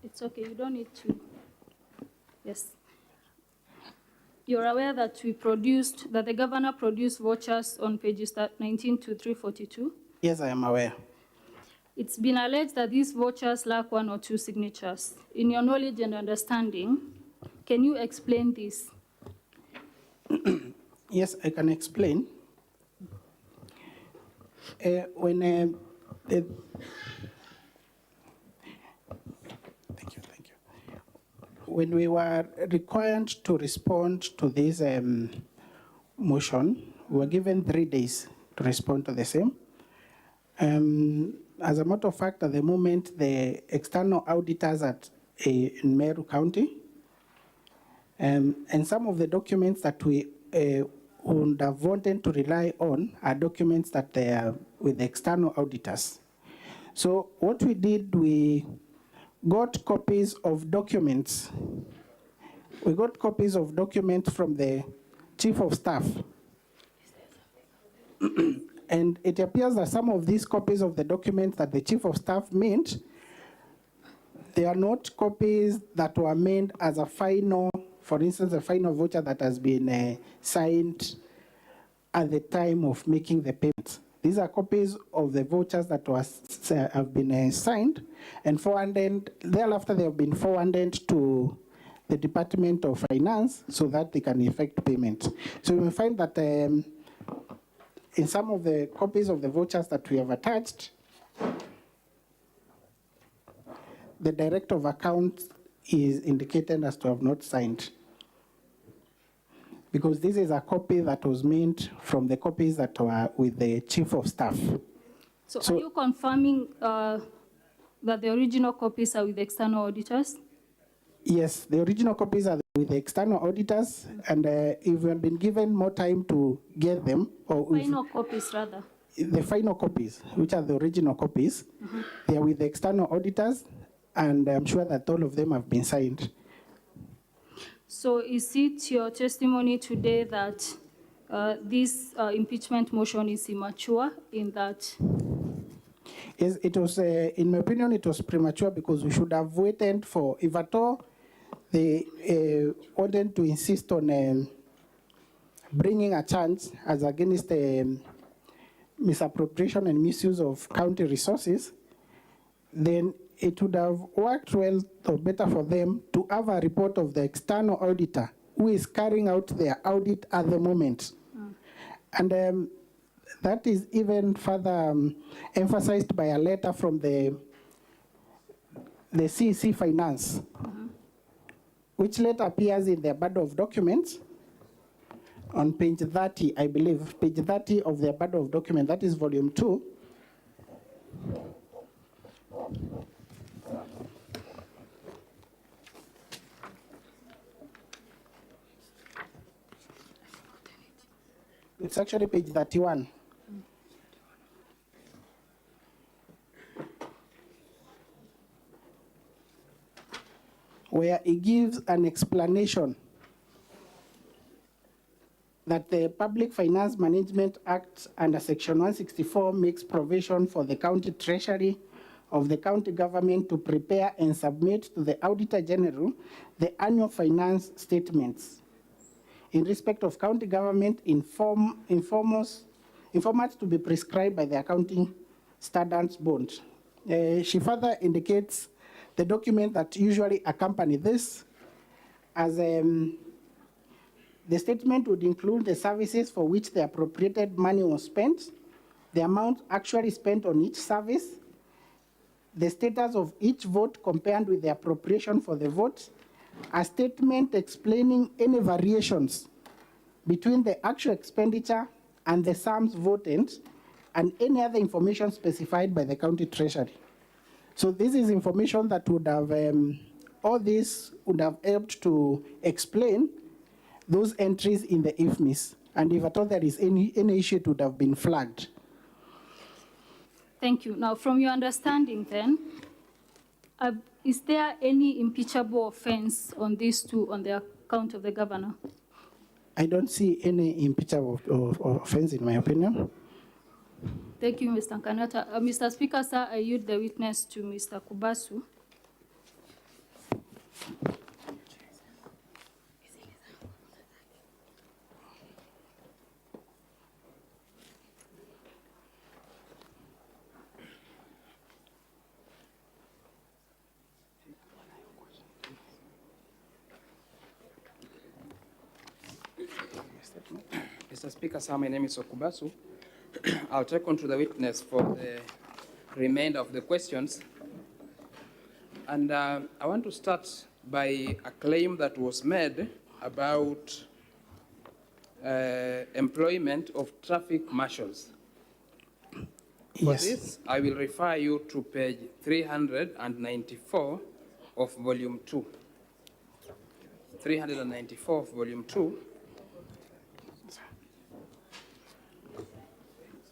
It's okay, you don't need to. Yes. You're aware that that the governor produced vouchers on pages 19 to 342? Yes, I am aware. It's been alleged that these vouchers lack 1 or 2 signatures. In your knowledge and understanding, can you explain this? Yes, I can explain. When we were required to respond to this motion, we were given 3 days to respond to the same. As a matter of fact, at the moment, the external auditors in Meru County. And some of the documents that we would have wanted to rely on are documents that they are with external auditors. So what we did, we got copies of documents. We got copies of documents from the Chief of Staff. And it appears that some of these copies of the documents that the Chief of Staff made, they are not copies that were made as a final, for instance, a final voucher that has been signed at the time of making the payment. These are copies of the vouchers that have been signed and forwarded. Thereafter, they have been forwarded to the Department of Finance so that they can effect payment. So you will find that in some of the copies of the vouchers that we have attached, the Director of Accounts is indicated as to have not signed, because this is a copy that was made from the copies that were with the Chief of Staff. So are you confirming that the original copies are with external auditors? Yes, the original copies are with the external auditors, and if we had been given more time to get them, or Final copies, rather. the final copies, which are the original copies, they are with the external auditors, and I'm sure that all of them have been signed. So is it your testimony today that this impeachment motion is immature in that? Yes, it was, in my opinion, it was premature because we should have waited for, if at all, they wanted to insist on bringing a charge as against misappropriation and misuse of county resources, then it would have worked well or better for them to have a report of the external auditor who is carrying out their audit at the moment. And that is even further emphasized by a letter from the CEC Finance, which letter appears in their bundle of documents on page 30, I believe, page 30 of their bundle of documents, that is volume 2. It's actually page 31. Where it gives an explanation that the Public Finance Management Act under Section 164 makes provision for the county treasury of the county government to prepare and submit to the Auditor General the annual finance statements in respect of county government in formats to be prescribed by the Accounting Standards Board. She further indicates the document that usually accompany this as the statement would include the services for which the appropriated money was spent, the amount actually spent on each service, the status of each vote compared with the appropriation for the vote, a statement explaining any variations between the actual expenditure and the sums voted, and any other information specified by the county treasury. So this is information that would have, all this would have helped to explain those entries in the IFMIS. And if at all there is any issue, it would have been flagged. Thank you. Now, from your understanding then, is there any impeachable offense on these two on the account of the governor? I don't see any impeachable offense in my opinion. Thank you, Mr. Kanata. Mr. Speaker, sir, I yield the witness to Mr. Kubasu. Mr. Speaker, sir, my name is Okubasu. I'll take on to the witness for the remainder of the questions. And I want to start by a claim that was made about employment of traffic marshals. For Yes. this, I will refer you to page 394 of Volume 2. 394 of Volume 2.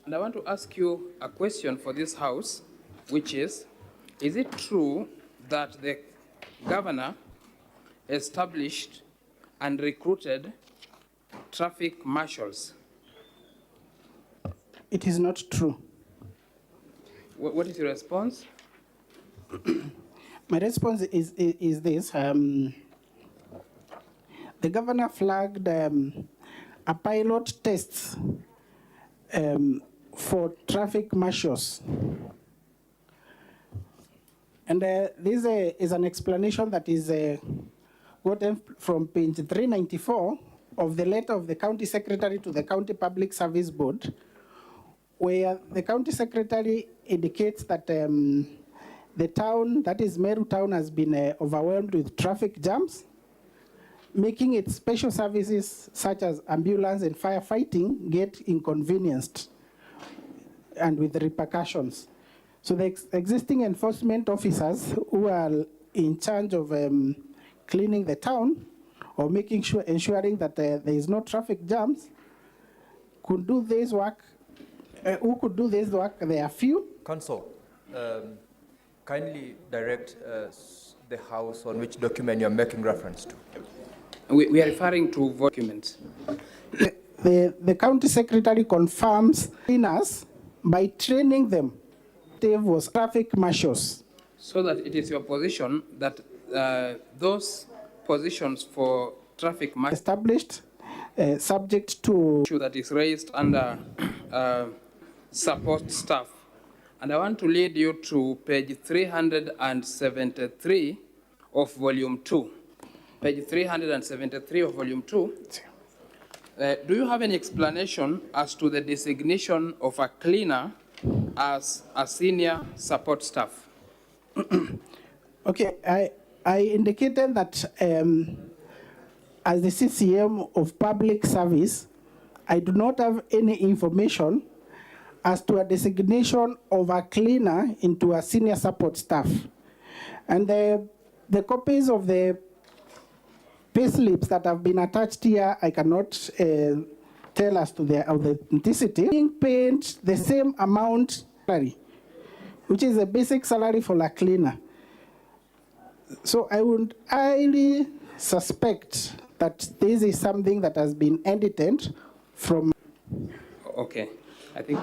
And I want to ask you a question for this House, which is it true that the governor established and recruited traffic marshals? It is not true. What is your response? My response is this. The governor flagged a pilot test for traffic marshals. And this is an explanation that is gotten from page 394 of the letter of the county secretary to the county public service board, where the county secretary indicates that the town, that is Meru town, has been overwhelmed with traffic jams, making its special services such as ambulance and firefighting get inconvenienced and with repercussions. So the existing enforcement officers who are in charge of cleaning the town or making sure, ensuring that there is no traffic jams, could do this work. Who could do this work? There are few. Council, kindly direct the House on which document you're making reference to. We are referring to documents. The county secretary confirms cleaners by training them. There was traffic marshals. So that it is your position that those positions for traffic marshals established subject to issue that is raised under support staff. And I want to lead you to page 373 of volume 2. Page 373 of volume 2. Do you have any explanation as to the designation of a cleaner as a senior support staff? Okay, I indicated that as the CCM of public service, I do not have any information as to a designation of a cleaner into a senior support staff. And the copies of the payslips that have been attached here, I cannot tell as to their authenticity. Being paid the same amount, which is a basic salary for a cleaner. So I would highly suspect that this is something that has been edited from. Okay, I think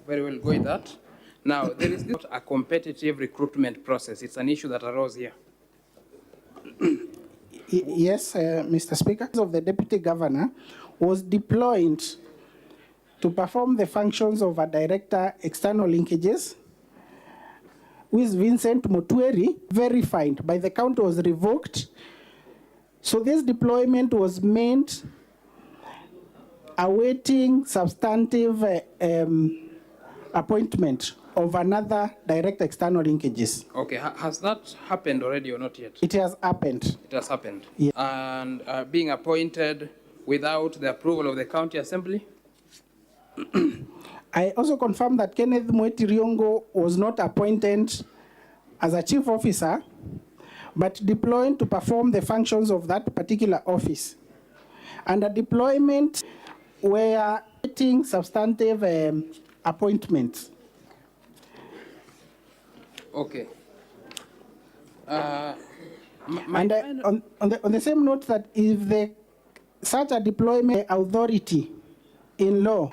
very well go with that. Now, there is not a competitive recruitment process. It's an issue that arose here. Yes, Mr. Speaker, of the Deputy Governor was deployed to perform the functions of a Director External Linkages, with Vincent Mutueri verified by the county was revoked. So this deployment was meant awaiting substantive appointment of another direct external linkages. Okay, has that happened already or not yet? It has happened. It has happened. Yeah. And being appointed without the approval of the county assembly? I also confirm that Kenneth Mweti Riongo was not appointed as a chief officer, but deployed to perform the functions of that particular office. And a deployment where getting substantive appointments. Okay. And on the same note, that if such a deployment authority in law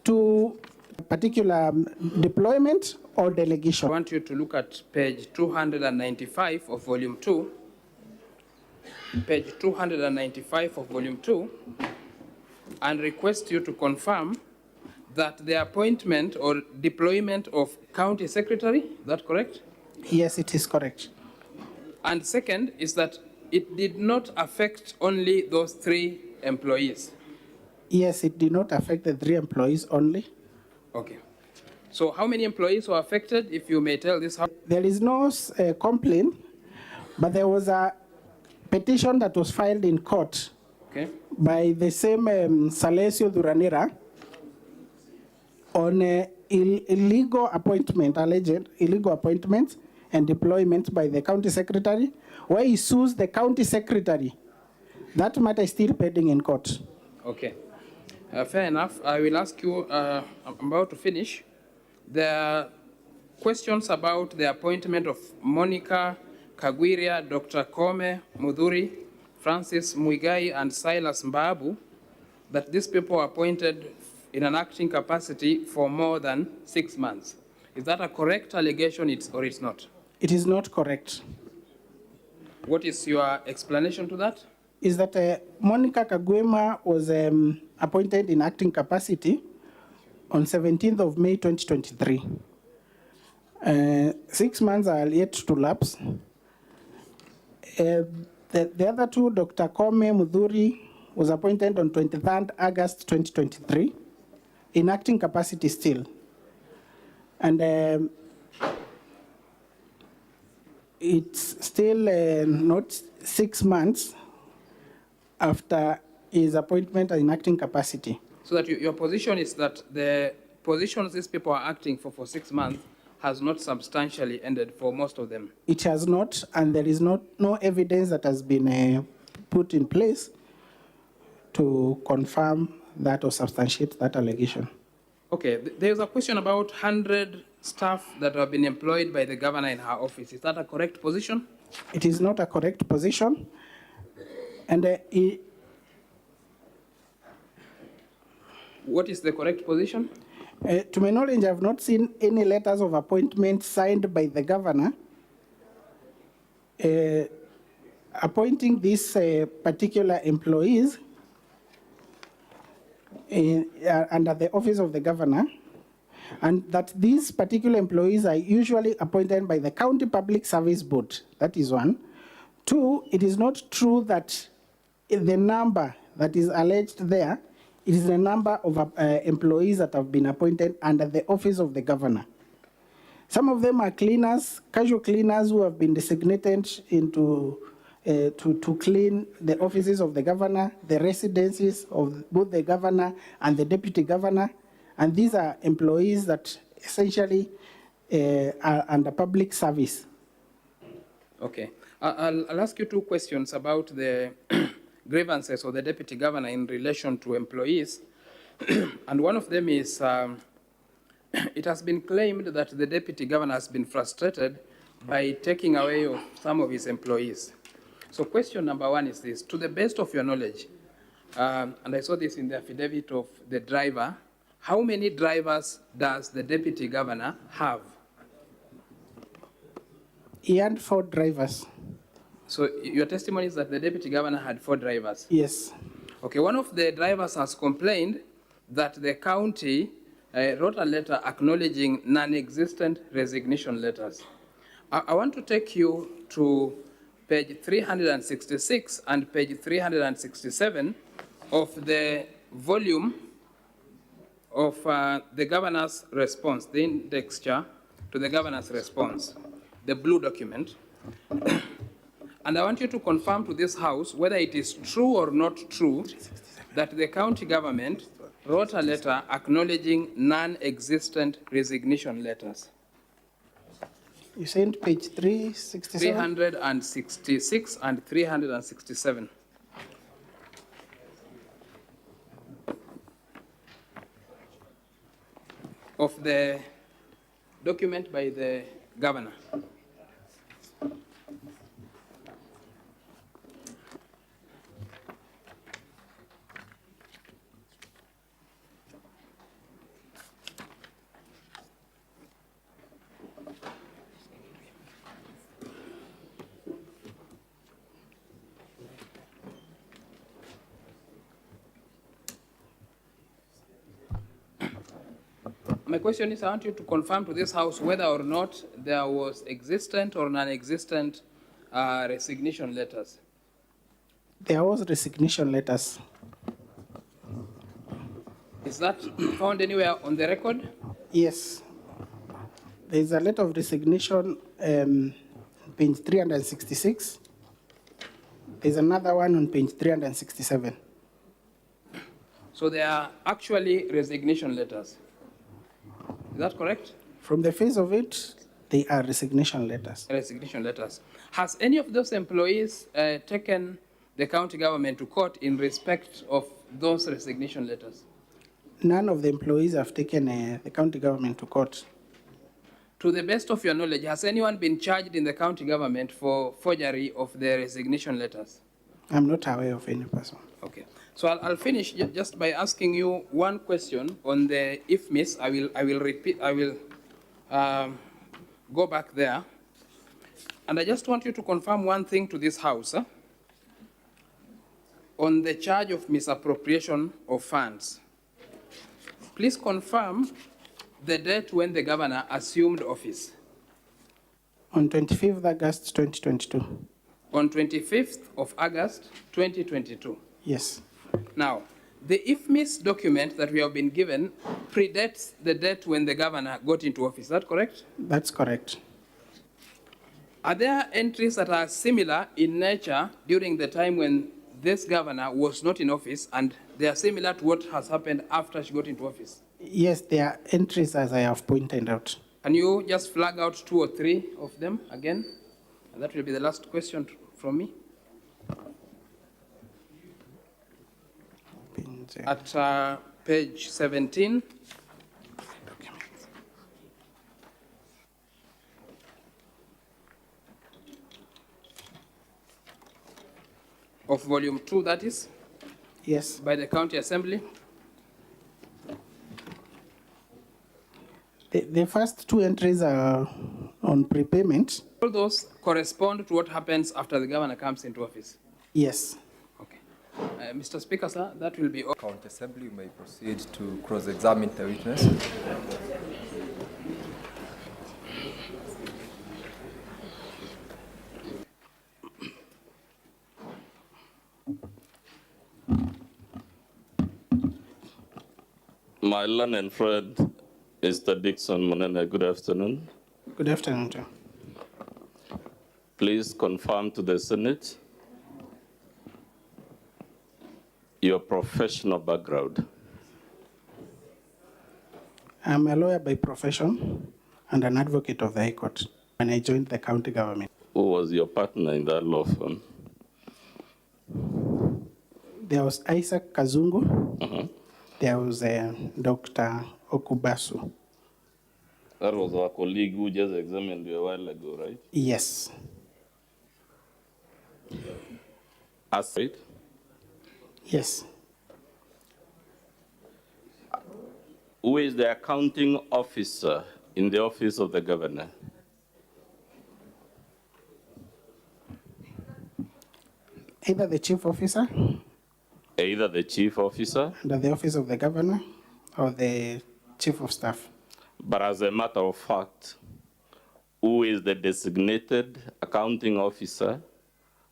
to a particular deployment or delegation. I want you to look at page 295 of volume 2. Page 295 of volume 2, and request you to confirm that the appointment or deployment of county secretary, is that correct? Yes, it is correct. And second is that it did not affect only those 3 employees. Yes, it did not affect the 3 employees only. Okay. So how many employees were affected, if you may tell this? There is no complaint, but there was a petition that was filed in court by the same Salesio Duranera on illegal appointment, alleged illegal appointment and deployment by the county secretary, where he sues the county secretary. That matter is still pending in court. Okay. Fair enough. I will ask you, I'm about to finish. There are questions about the appointment of Monica, Kawira, Dr. Kome, Mudhuri, Francis Muigai, and Silas Mbabu, that these people were appointed in an acting capacity for more than 6 months. Is that a correct allegation or it's not? It is not correct. What is your explanation to that? Is that Monica Kagwema was appointed in acting capacity on 17th of May 2023. 6 months are yet to lapse. The other two, Dr. Kome Mudhuri, was appointed on 23rd August 2023 in acting capacity still. And it's still not 6 months after his appointment in acting capacity. So that your position is that the positions these people are acting for 6 months has not substantially ended for most of them? It has not, and there is no evidence that has been put in place to confirm that or substantiate that allegation. Okay, there's a question about 100 staff that have been employed by the governor in her office. Is that a correct position? It is not a correct position. And what is the correct position? To my knowledge, I have not seen any letters of appointment signed by the governor appointing these particular employees under the office of the governor, and that these particular employees are usually appointed by the County Public Service Board. That is one. Two, it is not true that the number that is alleged there, it is the number of employees that have been appointed under the office of the governor. Some of them are cleaners, casual cleaners who have been designated into to clean the offices of the governor, the residences of both the governor and the deputy governor. And these are employees that essentially are under public service. Okay. I'll ask you two questions about the grievances of the deputy governor in relation to employees. And one of them is, it has been claimed that the deputy governor has been frustrated by taking away of some of his employees. So question number one is this: to the best of your knowledge, and I saw this in the affidavit of the driver, how many drivers does the deputy governor have? He had 4 drivers. So your testimony is that the deputy governor had 4 drivers? Yes. Okay, one of the drivers has complained that the county wrote a letter acknowledging non-existent resignation letters. I want to take you to page 366 and page 367 of the volume of the governor's response, the indexture to the governor's response, the blue document. And I want you to confirm to this House whether it is true or not true that the county government wrote a letter acknowledging non-existent resignation letters. You sent page 367? 366 and 367. Of the document by the governor. My question is, I want you to confirm to this House whether or not there was existent or non-existent resignation letters. There was resignation letters. Is that found anywhere on the record? Yes. There's a letter of resignation, page 366. There's another one on page 367. So there are actually resignation letters. Is that correct? From the face of it, They are resignation letters. Resignation letters. Has any of those employees taken the county government to court in respect of those resignation letters? None of the employees have taken the county government to court. To the best of your knowledge, has anyone been charged in the county government for forgery of the resignation letters? I'm not aware of any person. Okay. So I'll finish just by asking you one question on the IFMIS. I will repeat. I will go back there, and I just want you to confirm one thing to this House on the charge of misappropriation of funds. Please confirm the date when the governor assumed office. On 25th August 2022. On 25th of August 2022. Yes. Now, the IFMIS document that we have been given predates the date when the governor got into office. Is that correct? That's correct. Are there entries that are similar in nature during the time when this governor was not in office, and they are similar to what has happened after she got into office? Yes, there are entries as I have pointed out. Can you just flag out 2 or 3 of them again? And that will be the last question from me. At page 17. Of volume 2, that is? Yes. By the county assembly. The first 2 entries are on prepayment. All those correspond to what happens after the governor comes into office? Yes. Okay. Mr. Speaker, sir, that will be all. County Assembly, you may proceed to cross-examine the witness. My learned friend, Mr. Dixon Monene, good afternoon. Good afternoon, sir. Please confirm to the Senate your professional background. I'm a lawyer by profession and an advocate of the High Court when I joined the county government. Who was your partner in that law firm? There was Isaac Kazungu. There was Dr. Okubasu. That was our colleague who just examined you a while ago, right? Yes. As right? Yes. Who is the accounting officer in the office of the governor? Either the chief officer Either the chief officer, under the office of the governor or the chief of staff. but as a matter of fact, who is the designated accounting officer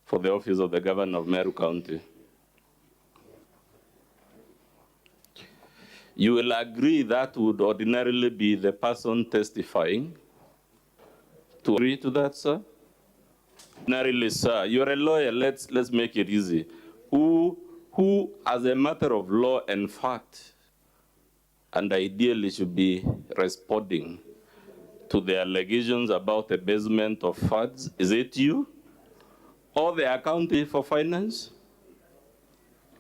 for the office of the governor of Meru County? You will agree that would ordinarily be the person testifying. To agree to that, sir? Ordinarily, sir, you're a lawyer, let's make it easy. Who, as a matter of law and fact, and ideally should be responding to the allegations about abasement of funds, is it you? Or the accounting for finance?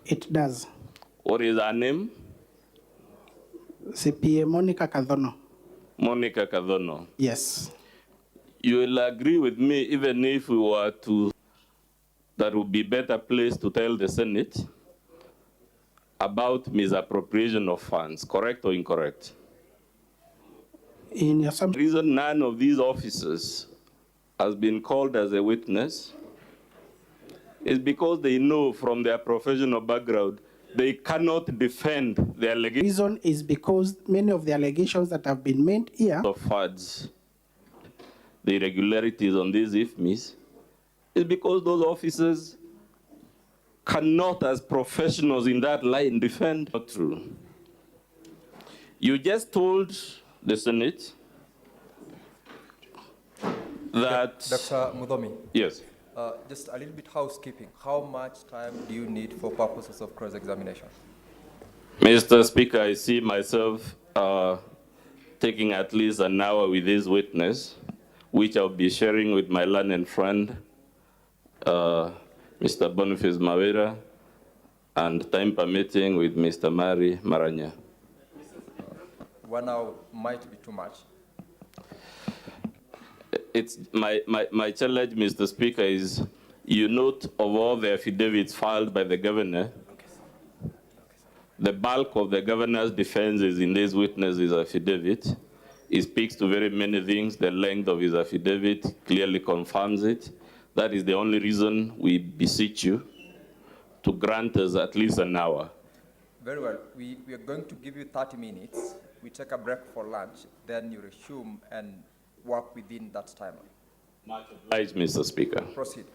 It does. What is her name? CPA Monica Kadhono. Monica Kadhono. Yes. You will agree with me, even if we were to, that would be better place to tell the Senate about misappropriation of funds, correct or incorrect? In your reason none of these officers has been called as a witness is because they know from their professional background they cannot defend the allegations. Reason is because many of the allegations that have been made here of funds, the irregularities on these IFMIs, is because those officers cannot, as professionals in that line, defend. Not true. You just told the Senate that... Dr. Mudomi. Yes. Just a little bit housekeeping. How much time do you need for purposes of cross-examination? Mr. Speaker, I see myself taking at least an hour with this witness. which I'll be sharing with my learned friend, Mr. Boniface Mawira, and time permitting with Mr. Mari Maranya. 1 hour might be too much. It's my challenge, Mr. Speaker, is you note of all the affidavits filed by the governor, the bulk of the governor's defense is in this witness's affidavit. He speaks to very many things. The length of his affidavit clearly confirms it. That is the only reason we beseech you to grant us at least an hour. Very well. We are going to give you 30 minutes. We take a break for lunch, then you resume and work within that timeline. Much obliged, Mr. Speaker. Proceed.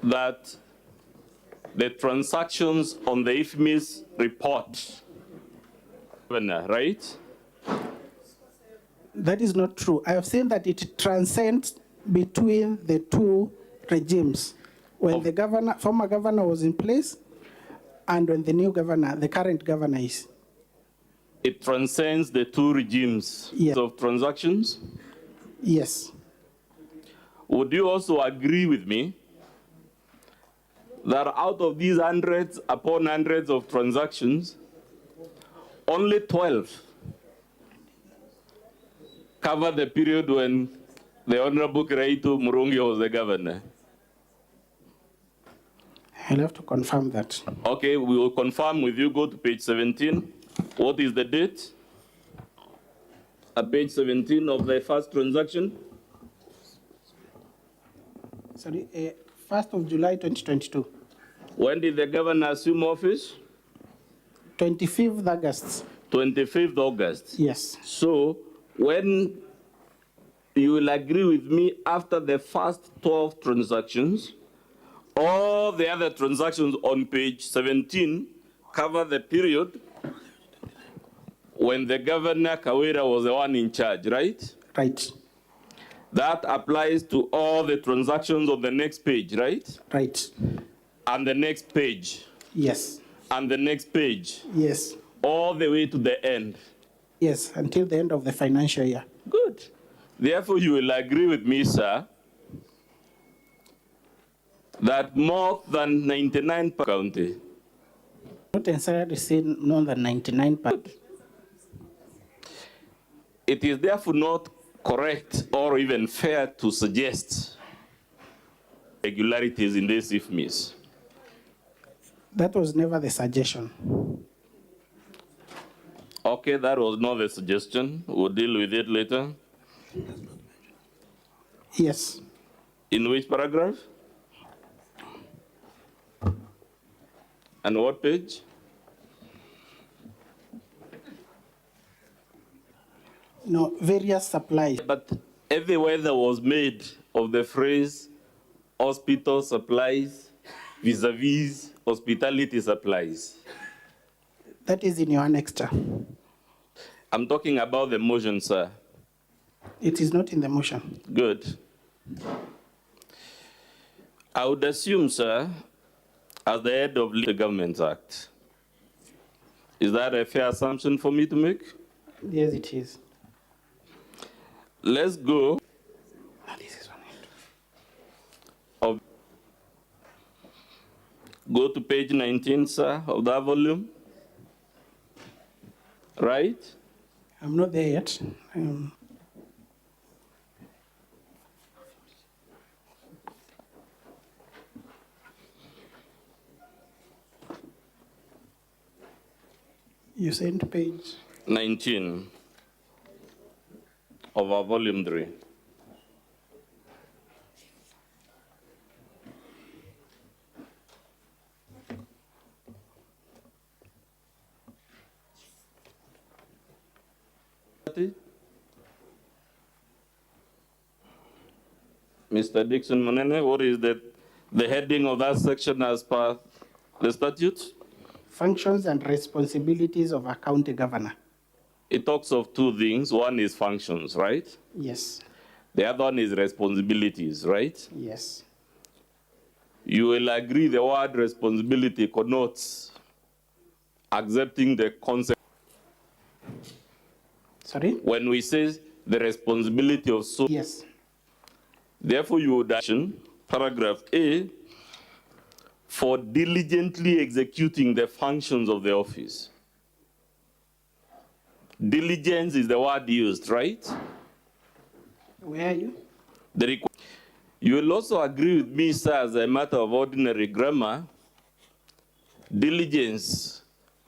That the transactions on the IFMIS report, right? That is not true. I have seen that it transcends between the two regimes. When the former governor was in place and when the new governor, the current governor is. It transcends the two regimes of transactions? Yes. Would you also agree with me that out of these hundreds upon hundreds of transactions, only 12 cover the period when the Honorable Kiraitu Murungi was the governor? I'll have to confirm that. Okay, we will confirm with you. Go to page 17. What is the date? At page 17 of the first transaction? Sorry, 1st of July 2022. When did the governor assume office? 25th August. 25th August. Yes. So when you will agree with me, after the first 12 transactions, all the other transactions on page 17 cover the period when the governor, Kawira, was the one in charge, right? Right. That applies to all the transactions on the next page, right? Right. And the next page. Yes. And the next page. Yes. All the way to the end. Yes, until the end of the financial year. Good. Therefore, you will agree with me, sir, that more than 99% county. Not necessarily saying more than 99%. It is therefore not correct or even fair to suggest irregularities in this IFMIS. That was never the suggestion. Okay, that was not the suggestion. We'll deal with it later. Yes. In which paragraph? And what page? No, various supplies. But everywhere there was made of the phrase hospital supplies vis-a-vis hospitality supplies. That is in your annexure. I'm talking about the motion, sir. It is not in the motion. Good. I would assume, sir, as the head of the Government Act, is that a fair assumption for me to make? Yes, it is. Let's go. Go to page 19, sir, of that volume. Right? I'm not there yet. You sent page 19 of our volume 3. Mr. Dixon Monene, what is the heading of that section as per the statute? Functions and responsibilities of a county governor. It talks of two things. One is functions, right? Yes. The other one is responsibilities, right? Yes. You will agree the word responsibility connotes accepting the concept. Sorry? When we say the responsibility of so. Yes. Therefore, you would action, paragraph A, for diligently executing the functions of the office. Diligence is the word used, right? Where are you? You will also agree with me, sir, as a matter of ordinary grammar, diligence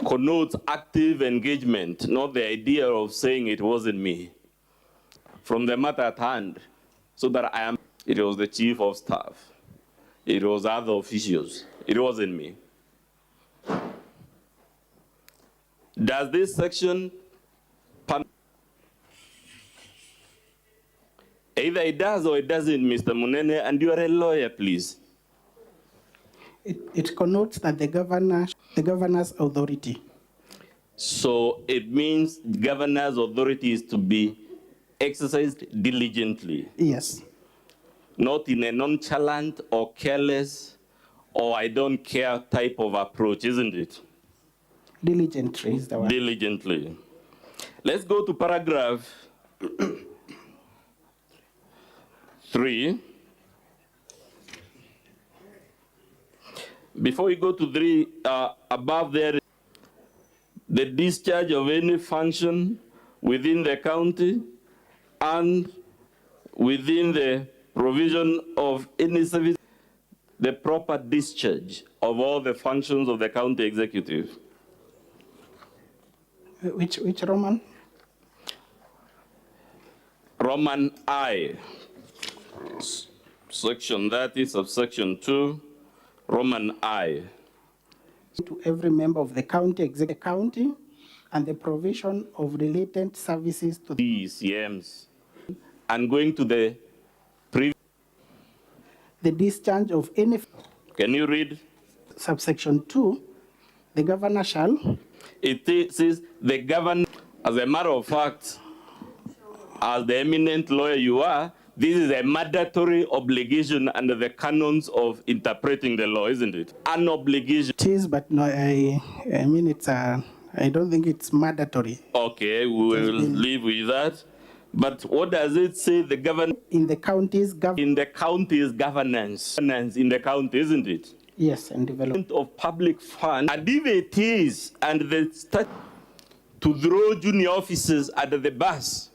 connotes active engagement, not the idea of saying it wasn't me. From the matter at hand, so that it was the chief of staff, it was other officials, it wasn't me. Does this section, either it does or it doesn't, Mr. Munene, and you are a lawyer, please. It connotes that the governor's authority. So it means governor's authority is to be exercised diligently. Yes. Not in a nonchalant or careless or I don't care type of approach, isn't it? Diligently is the word. Diligently. Let's go to paragraph 3. Before we go to 3, above there, the discharge of any function within the county and within the provision of any service, the proper discharge of all the functions of the county executive. Which Roman? Roman I, section 30, subsection 2, Roman I. To every member of the county executive county and the provision of related services to the CMs. And going to the discharge of any. Can you read? Subsection 2, the governor shall. It says the governor, as a matter of fact, as the eminent lawyer you are, this is a mandatory obligation under the canons of interpreting the law, isn't it? An obligation. It is, but no, I mean it's I don't think it's mandatory. Okay, we will live with that. But what does it say? The government in the county's in the county's governance in the county, isn't it? Yes, and development of public funds. And if it is, and the statute to throw junior officers under the bus,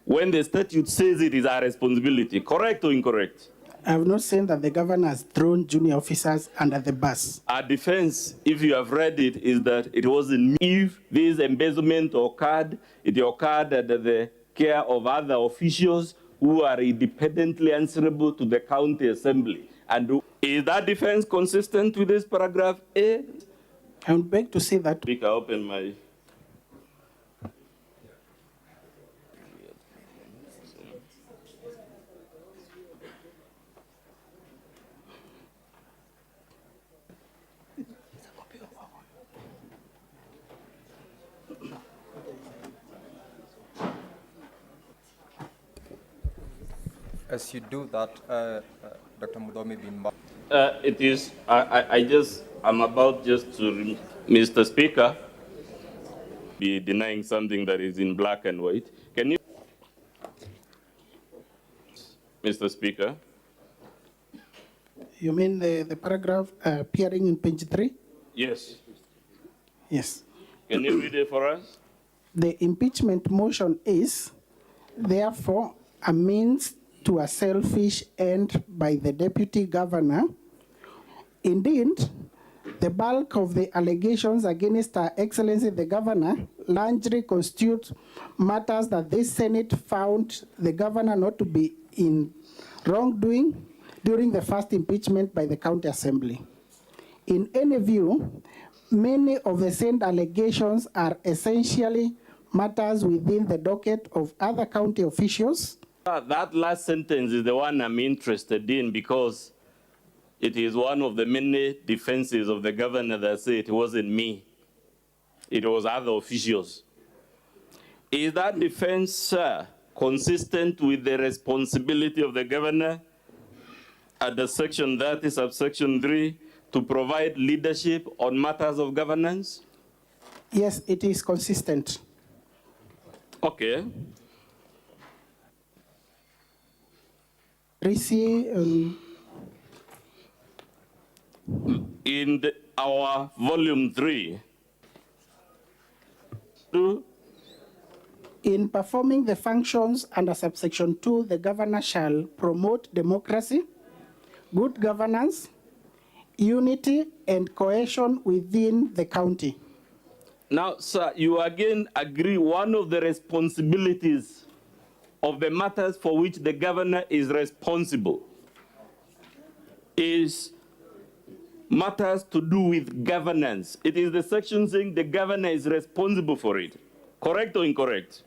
when the statute says it is our responsibility, correct or incorrect? I have not said that the governor has thrown junior officers under the bus. Our defense, if you have read it, is that it wasn't me. If this embezzlement occurred, it occurred under the care of other officials who are independently answerable to the county assembly. And is that defense consistent with this paragraph A? I would beg to say that. Speaker, open my. As you do that, Dr. Mudomi Bimba. It is, I'm about just to, Mr. Speaker, be denying something that is in black and white. Can you, Mr. Speaker? You mean the paragraph appearing in page 3? Yes. Yes. Can you read it for us? The impeachment motion is, therefore, a means to a selfish end by the deputy governor. Indeed, the bulk of the allegations against Her Excellency the Governor largely constitute matters that this Senate found the governor not to be in wrongdoing during the first impeachment by the County Assembly. In any view, many of the same allegations are essentially matters within the docket of other county officials. That last sentence is the one I'm interested in because it is one of the many defenses of the governor that say it wasn't me, it was other officials. Is that defense, sir, consistent with the responsibility of the governor under section 30, subsection 3, to provide leadership on matters of governance? Yes, it is consistent. Okay. Risi, In our volume 3, in performing the functions under subsection 2, the governor shall promote democracy, good governance, unity, and cohesion within the county. now, sir, you again agree one of the responsibilities of the matters for which the governor is responsible is matters to do with governance. It is the section saying the governor is responsible for it. Correct or incorrect?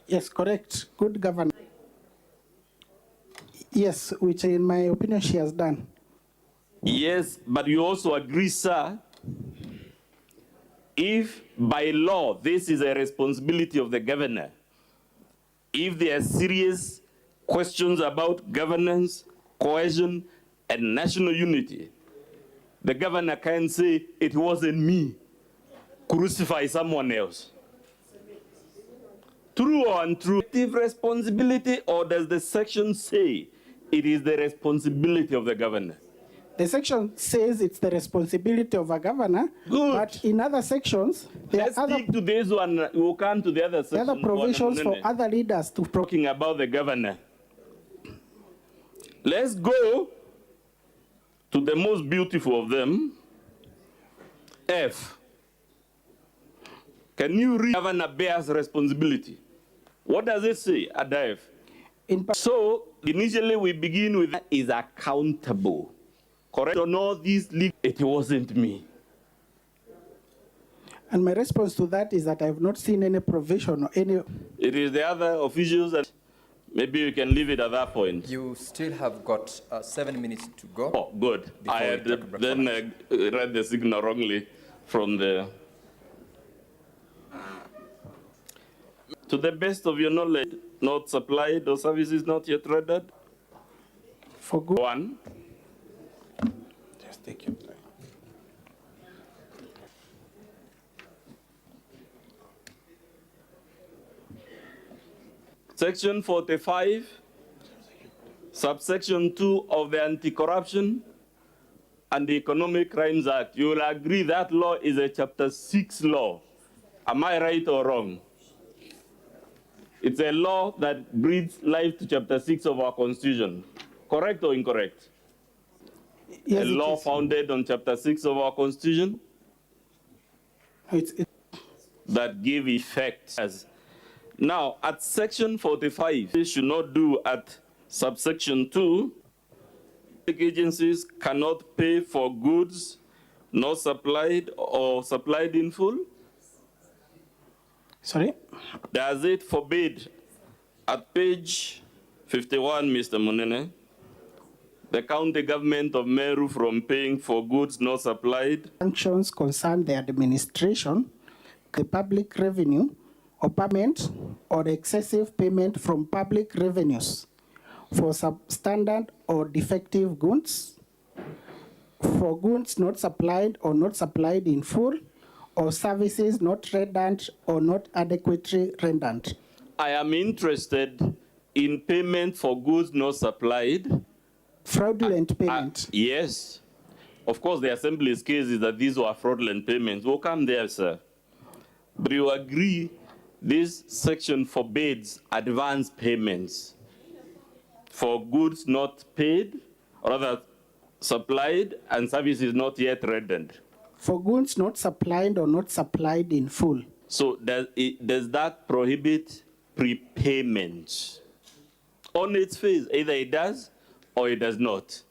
Yes, correct. Good governance. Yes, which in my opinion she has done. Yes, but you also agree, sir, if by law this is a responsibility of the governor, if there are serious questions about governance, cohesion, and national unity, the governor can say, it wasn't me, crucify someone else. True or untrue? Responsibility, or does the section say it is the responsibility of the governor? The section says it's the responsibility of a governor, Good. but in other sections, there Let's are other, stick to this one. We'll come to the other the section. other provisions for other leaders to Talking about the governor. Let's go to the most beautiful of them, F. Can you read governor bears responsibility? What does it say at F? So initially we begin with is accountable. Correct or not? It wasn't me. And my response to that is that I have not seen any provision or any. It is the other officials that maybe you can leave it at that point. You still have got 7 minutes to go. Oh, good. I had then read the signal wrongly from the. To the best of your knowledge, not supplied or services not yet rendered? For good. One. Just take your time. Section 45, subsection 2 of the Anti-Corruption and the Economic Crimes Act. You will agree that law is a Chapter 6 law. Am I right or wrong? It's a law that breathes life to Chapter 6 of our Constitution. Correct or incorrect? Yes, a law founded on Chapter 6 of our Constitution that give effect as. Now, at Section 45, they should not do at subsection 2, agencies cannot pay for goods not supplied or supplied in full. Sorry? Does it forbid, at page 51, Mr. Munene, the county government of Meru from paying for goods not supplied? Functions concern the administration, the public revenue, or payment or excessive payment from public revenues for substandard or defective goods, for goods not supplied or not supplied in full, or services not rendered or not adequately rendered. I am interested in payment for goods not supplied. Fraudulent payment. Yes. Of course, the Assembly's case is that these were fraudulent payments. We'll come there, sir. But you agree this section forbids advance payments for goods not paid, or rather supplied, and services not yet rendered. For goods not supplied or not supplied in full. So does that prohibit prepayment? On its face, either it does or it does not.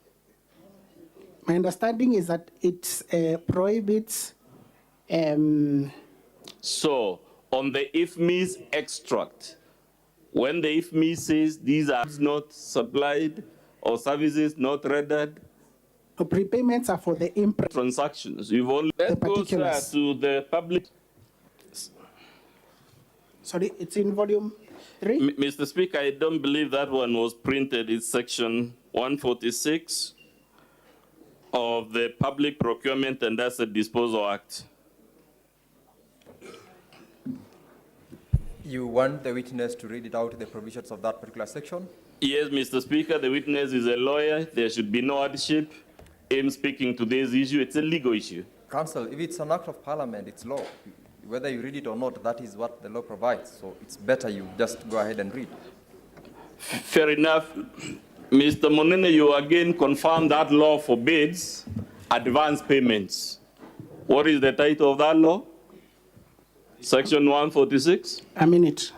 My understanding is that it prohibits. So on the IFMI's extract, when the IFMI says these are not supplied or services not rendered, prepayments are for the transactions. You've only let's go to the public. Sorry, it's in volume 3? Mr. Speaker, I don't believe that one was printed. It's section 146 of the Public Procurement and Asset Disposal Act. You want the witness to read it out the provisions of that particular section? Yes, Mr. Speaker, the witness is a lawyer. There should be no hardship. Him speaking to this issue, it's a legal issue. Counsel, if it's an act of parliament, it's law. Whether you read it or not, that is what the law provides. So it's better you just go ahead and read. Fair enough. Mr. Monene, you again confirm that law forbids advance payments. What is the title of that law? Section 146? A minute.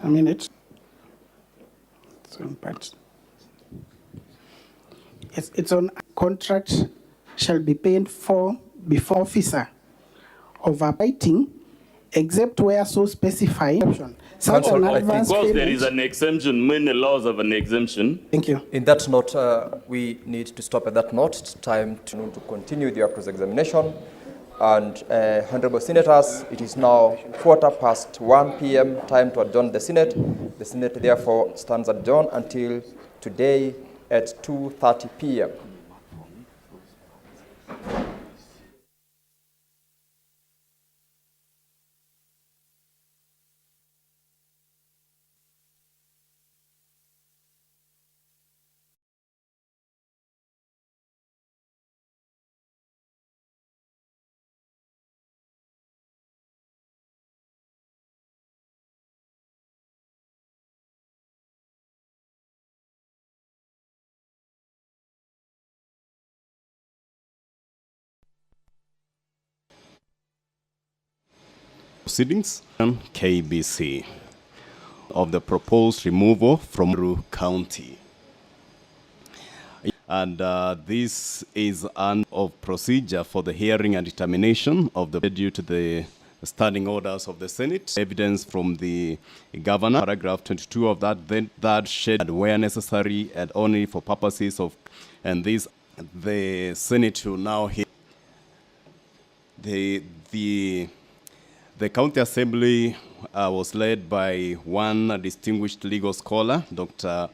Yes, it's on contract shall be paid for before officer of abiding, except where so specified. Such Counsel, an I think advance Because there payment. is an exemption, many laws have an exemption. Thank you. In that note, we need to stop at that note. It's time to continue the cross-examination. And Honorable Senators, it is now 1:15 p.m. Time to adjourn the Senate. The Senate therefore stands adjourned until today at 2:30 p.m. Proceedings KBC of the proposed removal from Ru County. And this is an of procedure for the hearing and determination of the due to the standing orders of the Senate. Evidence from the governor, paragraph 22 of that shed where necessary and only for purposes of, and this the Senate will now hear the County Assembly was led by one distinguished legal scholar, Dr.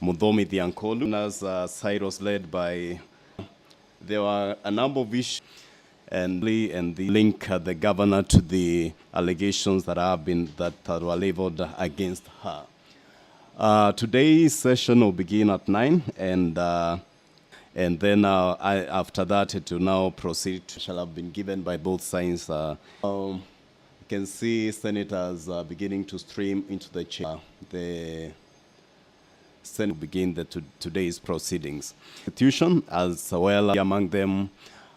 Mudhomi Thiankolu. As side was led by, there were a number of issues, and the link the governor to the allegations that were leveled against her. Today's session will begin at 9, and then after that it will now proceed. Shall have been given by both sides. You can see senators beginning to stream into the chamber. The Senate will begin today's proceedings. Institution, as well among them,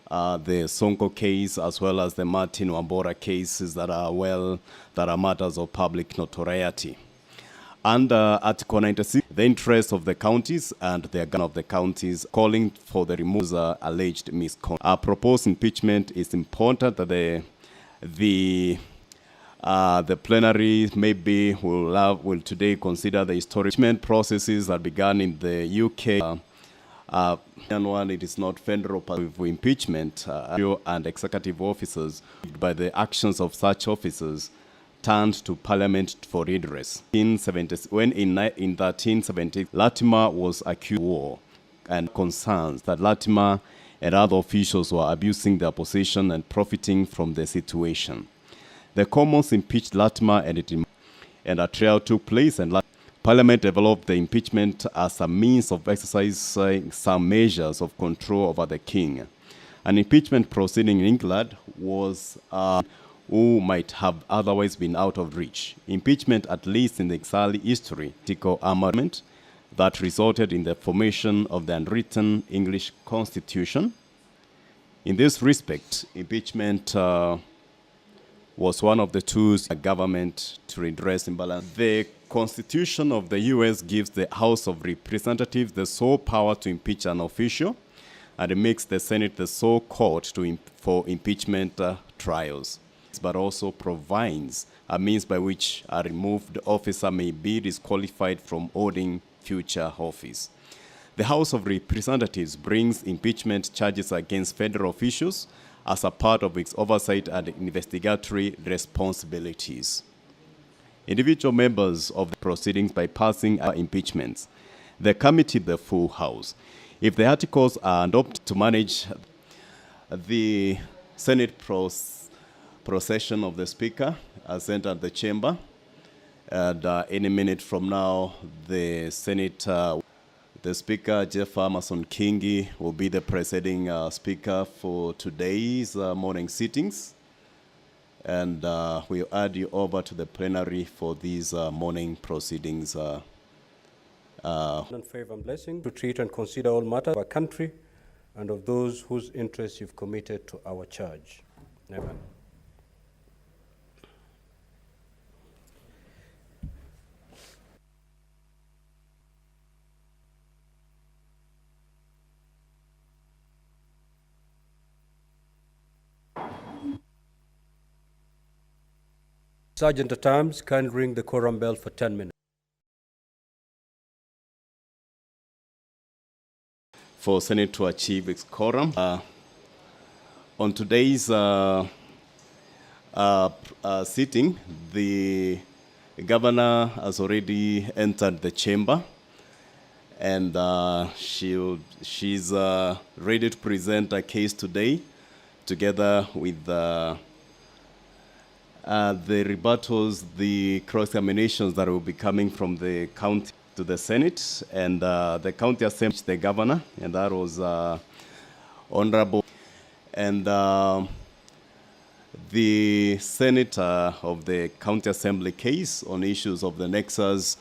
the Sonko case, as well as the Martin Wambora cases that are matters of public notoriety. Under Article 96, the interests of the counties and the governor of the counties calling for the removal of alleged misconduct. Our proposed impeachment is important that the plenary maybe will today consider the historic impeachment processes that began in the UK. It is not federal for impeachment and executive officers by the actions of such officers turned to Parliament for redress. When in 1370, Latimer was accused of war and concerns that Latimer and other officials were abusing their position and profiting from the situation. The Commons impeached Latimer and a trial took place, and Parliament developed the impeachment as a means of exercising some measures of control over the king. An impeachment proceeding in England was who might have otherwise been out of reach. Impeachment, at least in the early history, political amendment that resulted in the formation of the unwritten English Constitution. In this respect, impeachment was one of the tools of government to redress imbalance. The Constitution of the US gives the House of Representatives the sole power to impeach an official, and it makes the Senate the sole court for impeachment trials, but also provides a means by which a removed officer may be disqualified from holding future office. The House of Representatives brings impeachment charges against federal officials as a part of its oversight and investigatory responsibilities. Individual members of the proceedings by passing impeachments. The committee, the full House. If the articles are adopted to manage the Senate procession of the Speaker, as entered the chamber, and any minute from now, the Senate The Speaker, Jeff Amason Kingi, will be the presiding speaker for today's morning sittings. And we'll add you over to the plenary for these morning proceedings. And favor and blessing to treat and consider all matters of our country and of those whose interests you've committed to our charge. Amen. Sergeant at Arms, kindly ring the quorum bell for 10 minutes. For Senate to achieve its quorum. On today's sitting, the governor has already entered the chamber, and she's ready to present a case today, together with the rebuttals, the cross-examinations that will be coming from the county to the Senate, and the county assembly, the governor, and that was honorable. And the Senate of the county assembly case on issues of the nexus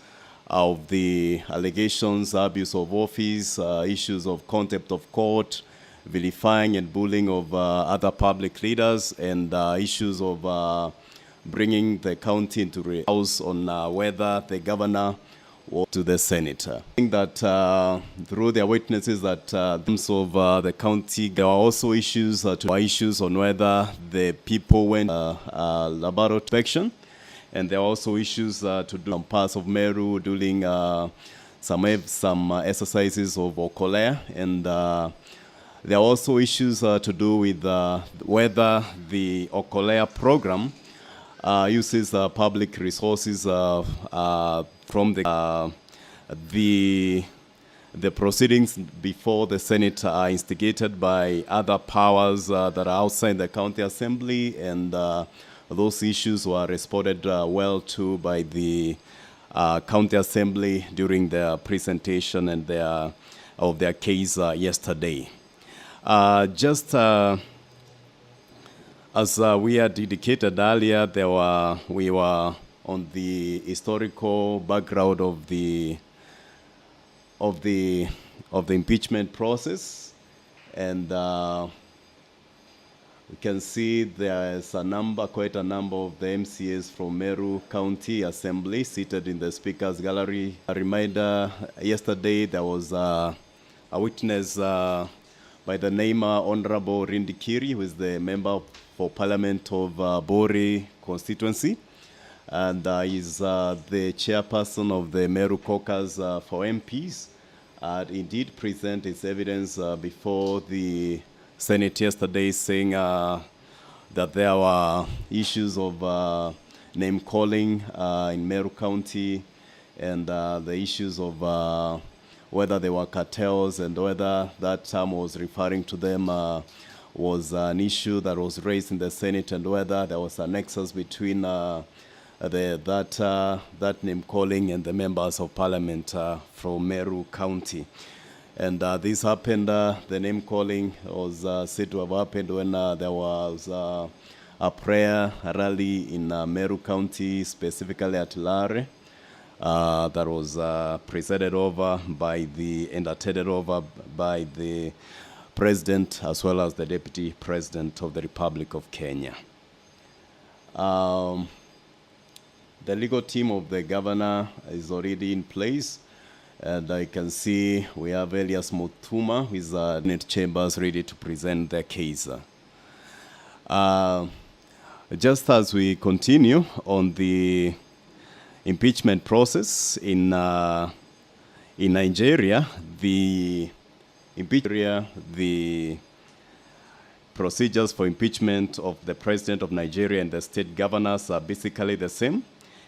of the allegations, abuse of office, issues of contempt of court, vilifying and bullying of other public leaders, and issues of bringing the county into the house on whether the governor or to the Senate. I think that through their witnesses that in terms of the county, there are also issues on whether the people went laboratory inspection, and there are also issues to do on parts of Meru doing some exercises of Okolea, and there are also issues to do with whether the Okolea program uses public resources from the proceedings before the Senate are instigated by other powers that are outside the county assembly, and those issues were responded well to by the county assembly during their presentation and of their case yesterday. As we had indicated earlier, we were on the historical background of the impeachment process, and we can see there is quite a number of the MCAs from Meru County Assembly seated in the Speaker's Gallery. A reminder, yesterday there was a witness by the name Honorable Rindikiri, who is the member for Parliament of Bori constituency, and is the chairperson of the Meru Caucus for MPs. Indeed present his evidence before the Senate yesterday, saying that there were issues of name calling in Meru County, and the issues of whether they were cartels and whether that term was referring to them was an issue that was raised in the Senate, and whether there was a nexus between that name calling and the members of Parliament from Meru County. And this happened, the name calling was said to have happened when there was a prayer rally in Meru County, specifically at Lare, that was presided over by and attended over by the President as well as the Deputy President of the Republic of Kenya. The legal team of the governor is already in place, and I can see we have Elias Mutuma, who is in chambers, ready to present their case. Just as we continue on the impeachment process in Nigeria, the procedures for impeachment of the President of Nigeria and the state governors are basically the same,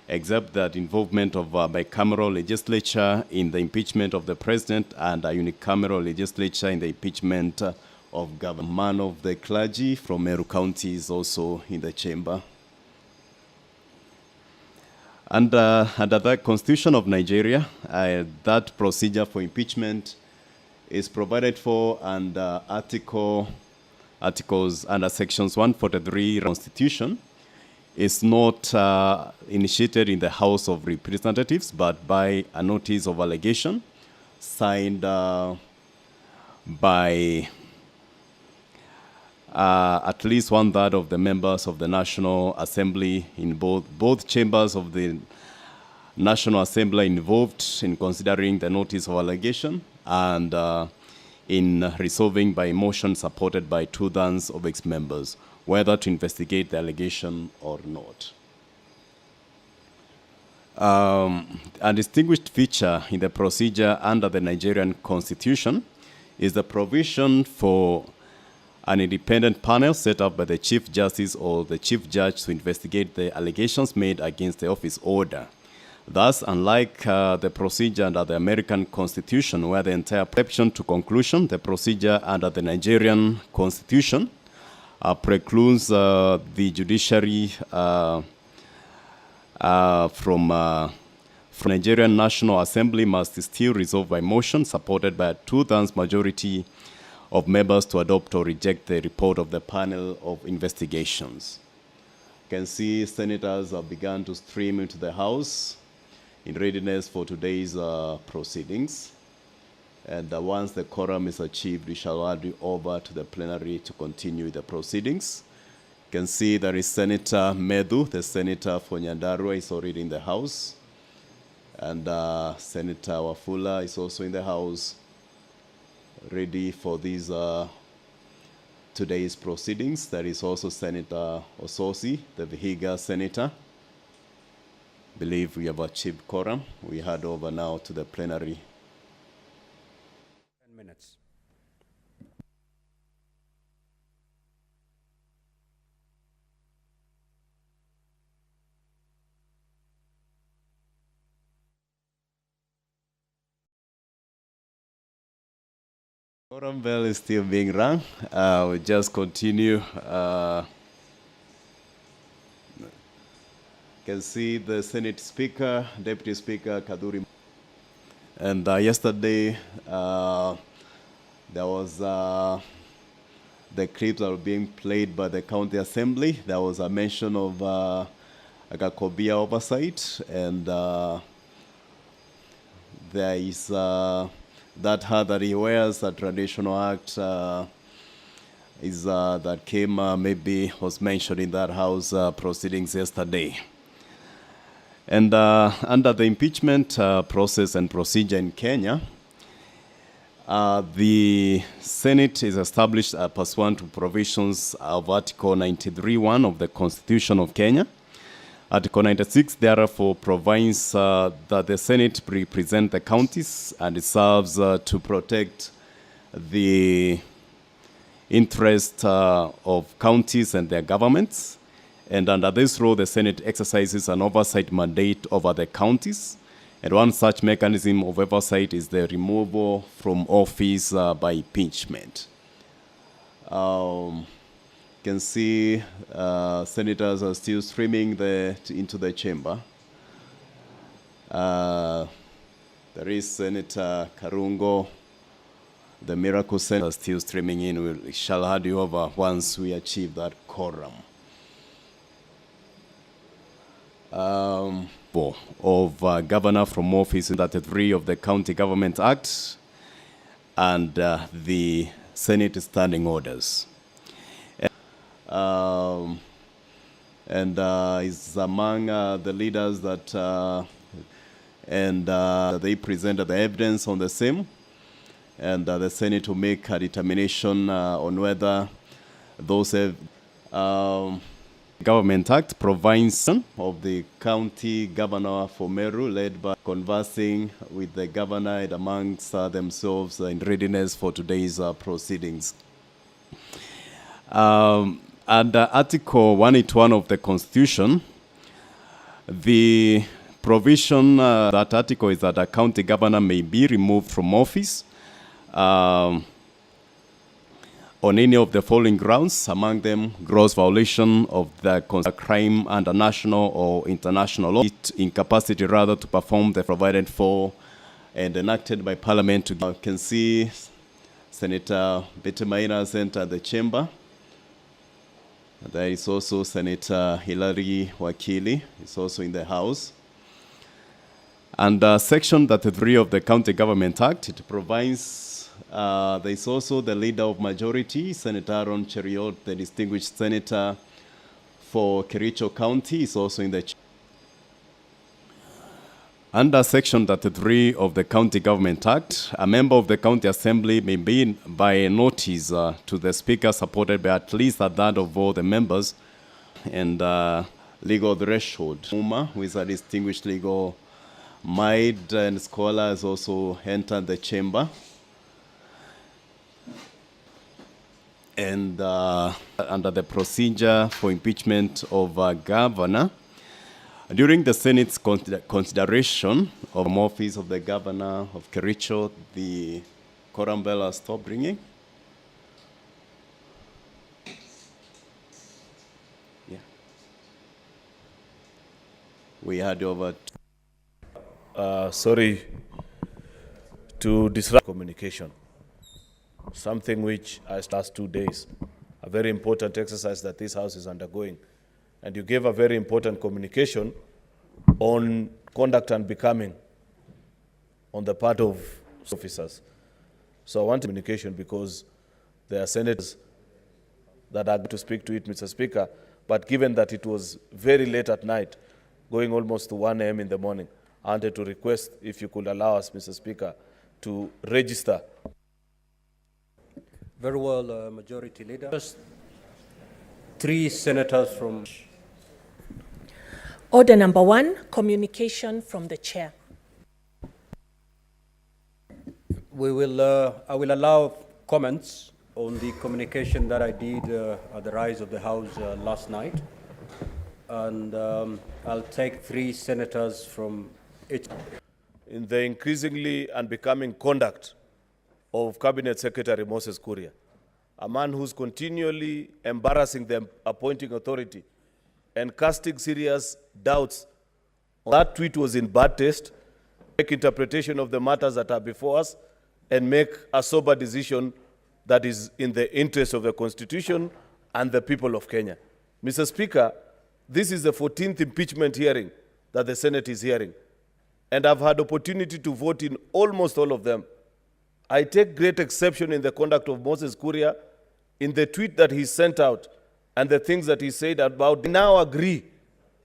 except that involvement of bicameral legislature in the impeachment of the President and a unicameral legislature in the impeachment of governor. Man of the clergy from Meru County is also in the chamber. Under the Constitution of Nigeria, that procedure for impeachment is provided for under articles under sections 143 Constitution. Is not initiated in the House of Representatives, but by a notice of allegation signed by at least 1/3 of the members of the National Assembly in both chambers of the National Assembly involved in considering the notice of allegation and in resolving by motion supported by 2/3 of its members whether to investigate the allegation or not. A distinguished feature in the procedure under the Nigerian Constitution is the provision for an independent panel set up by the Chief Justice or the Chief Judge to investigate the allegations made against the office order. Thus, unlike the procedure under the American Constitution, where the entire perception to conclusion, the procedure under the Nigerian Constitution precludes the judiciary from Nigerian National Assembly must still resolve by motion supported by a 2/3 majority of members to adopt or reject the report of the panel of investigations. You can see senators have begun to stream into the House in readiness for today's proceedings. And once the quorum is achieved, we shall hand it over to the plenary to continue the proceedings. You can see there is Senator Medu, the senator for Nyandarua, is already in the House. And Senator Wafula is also in the House, ready for these today's proceedings. There is also Senator Ososi, the Vihiga senator. I believe we have achieved quorum. We hand over now to the plenary. Minutes. Quorum bell is still being rung. We'll just continue. You can see the Senate Speaker, Deputy Speaker Kaduri. And yesterday, there was the clips that were being played by the County Assembly. There was a mention of Agakobia oversight, and there is that hat that he wears, a traditional act, is that came maybe was mentioned in that House proceedings yesterday. And under the impeachment process and procedure in Kenya, the Senate is established pursuant to provisions of Article 93(1) of the Constitution of Kenya. Article 96, therefore, provides that the Senate represent the counties and it serves to protect the interest of counties and their governments. And under this rule, the Senate exercises an oversight mandate over the counties. And one such mechanism of oversight is the removal from office by impeachment. You can see senators are still streaming into the chamber. There is Senator Karungo, the miracle senator, still streaming in. We shall hand you over once we achieve that quorum. Of governor from office in 33 of the County Government Act and the Senate standing orders. And is among the leaders that they presented the evidence on the same, and the Senate will make a determination on whether those Government Act provides of the county governor for Meru, led by conversing with the governor and amongst themselves in readiness for today's proceedings. Under Article 181 of the Constitution, the provision that article is that a county governor may be removed from office on any of the following grounds, among them gross violation of the crime under national or international law, incapacity rather to perform the provided for and enacted by Parliament. You can see Senator Betemaina has entered the chamber. There is also Senator Hilary Wakili, is also in the House. And Section 33 of the County Government Act, it provides, there is also the Leader of Majority, Senator Aaron Cheriot, the distinguished senator for Kericho County, is also in the Under Section 33 of the County Government Act, a member of the County Assembly may be by a notice to the Speaker supported by at least a third of all the members, and legal threshold. Uma, who is a distinguished legal mind and scholar, has also entered the chamber. And under the procedure for impeachment of a governor, during the Senate's consideration of the office of the governor of Kericho, the quorum bell has stopped ringing. Yeah. We had over. Sorry to disrupt communication. Something which has last 2 days, a very important exercise that this House is undergoing. And you gave a very important communication on conduct and becoming on the part of officers. So I want communication because there are senators that are going to speak to it, Mr. Speaker, but given that it was very late at night, going almost to 1 a.m. in the morning, I wanted to request if you could allow us, Mr. Speaker, to register. Very well, Majority Leader. Just 3 senators from... Order number 1, communication from the chair. I will allow comments on the communication that I did at the rise of the House last night. And I'll take 3 senators from each. In the increasingly unbecoming conduct of Cabinet Secretary Moses Kuria, a man who's continually embarrassing the appointing authority and casting serious doubts. That tweet was in bad taste. Make interpretation of the matters that are before us and make a sober decision that is in the interest of the Constitution and the people of Kenya. Mr. Speaker, this is the 14th impeachment hearing that the Senate is hearing, and I've had opportunity to vote in almost all of them. I take great exception in the conduct of Moses Kuria, in the tweet that he sent out, and the things that he said about. I now agree